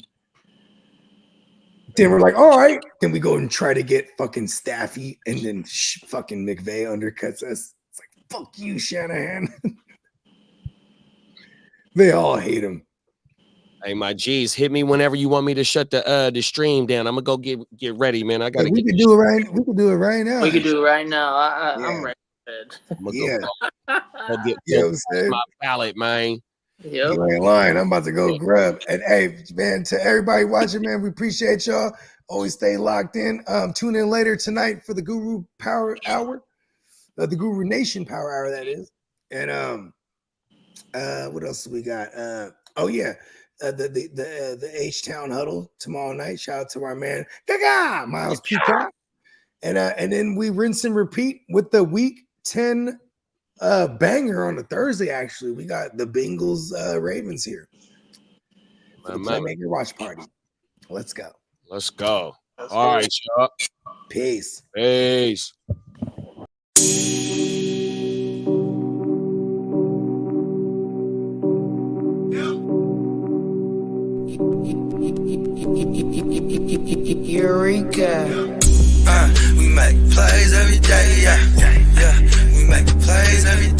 Speaker 2: Then we're like, all right. Then we go and try to get fucking Staffy, and then fucking McVay undercuts us. It's like, fuck you, Shanahan. They all hate him.
Speaker 3: Hey, my G's, hit me whenever you want me to shut the stream down. I'm gonna go get ready, man. I gotta.
Speaker 2: We could do it right. We could do it right now.
Speaker 5: We could do it right now.
Speaker 2: Yeah.
Speaker 5: I'm ready.
Speaker 2: Yeah.
Speaker 3: Go get
Speaker 2: You know what I'm saying?
Speaker 3: my ballot, man.
Speaker 5: Yep.
Speaker 2: You ain't lying. I'm about to go grub. And hey, man, to everybody watching, man, we appreciate y'all. Always stay locked in. Tune in later tonight for the Guru Power Hour, the Guru Nation Power Hour, that is. And what else do we got? Oh yeah, the H-Town Huddle tomorrow night. Shout out to our man Gaga Miles Peacock. And then we rinse and repeat with the Week 10 banger on a Thursday. Actually, we got the Bengals Ravens here. For the Playmaker Watch Party. Let's go.
Speaker 3: Let's go. All right, y'all.
Speaker 2: Peace.
Speaker 3: Peace.
Speaker 6: Eureka. We make plays every day, yeah. We make plays every day.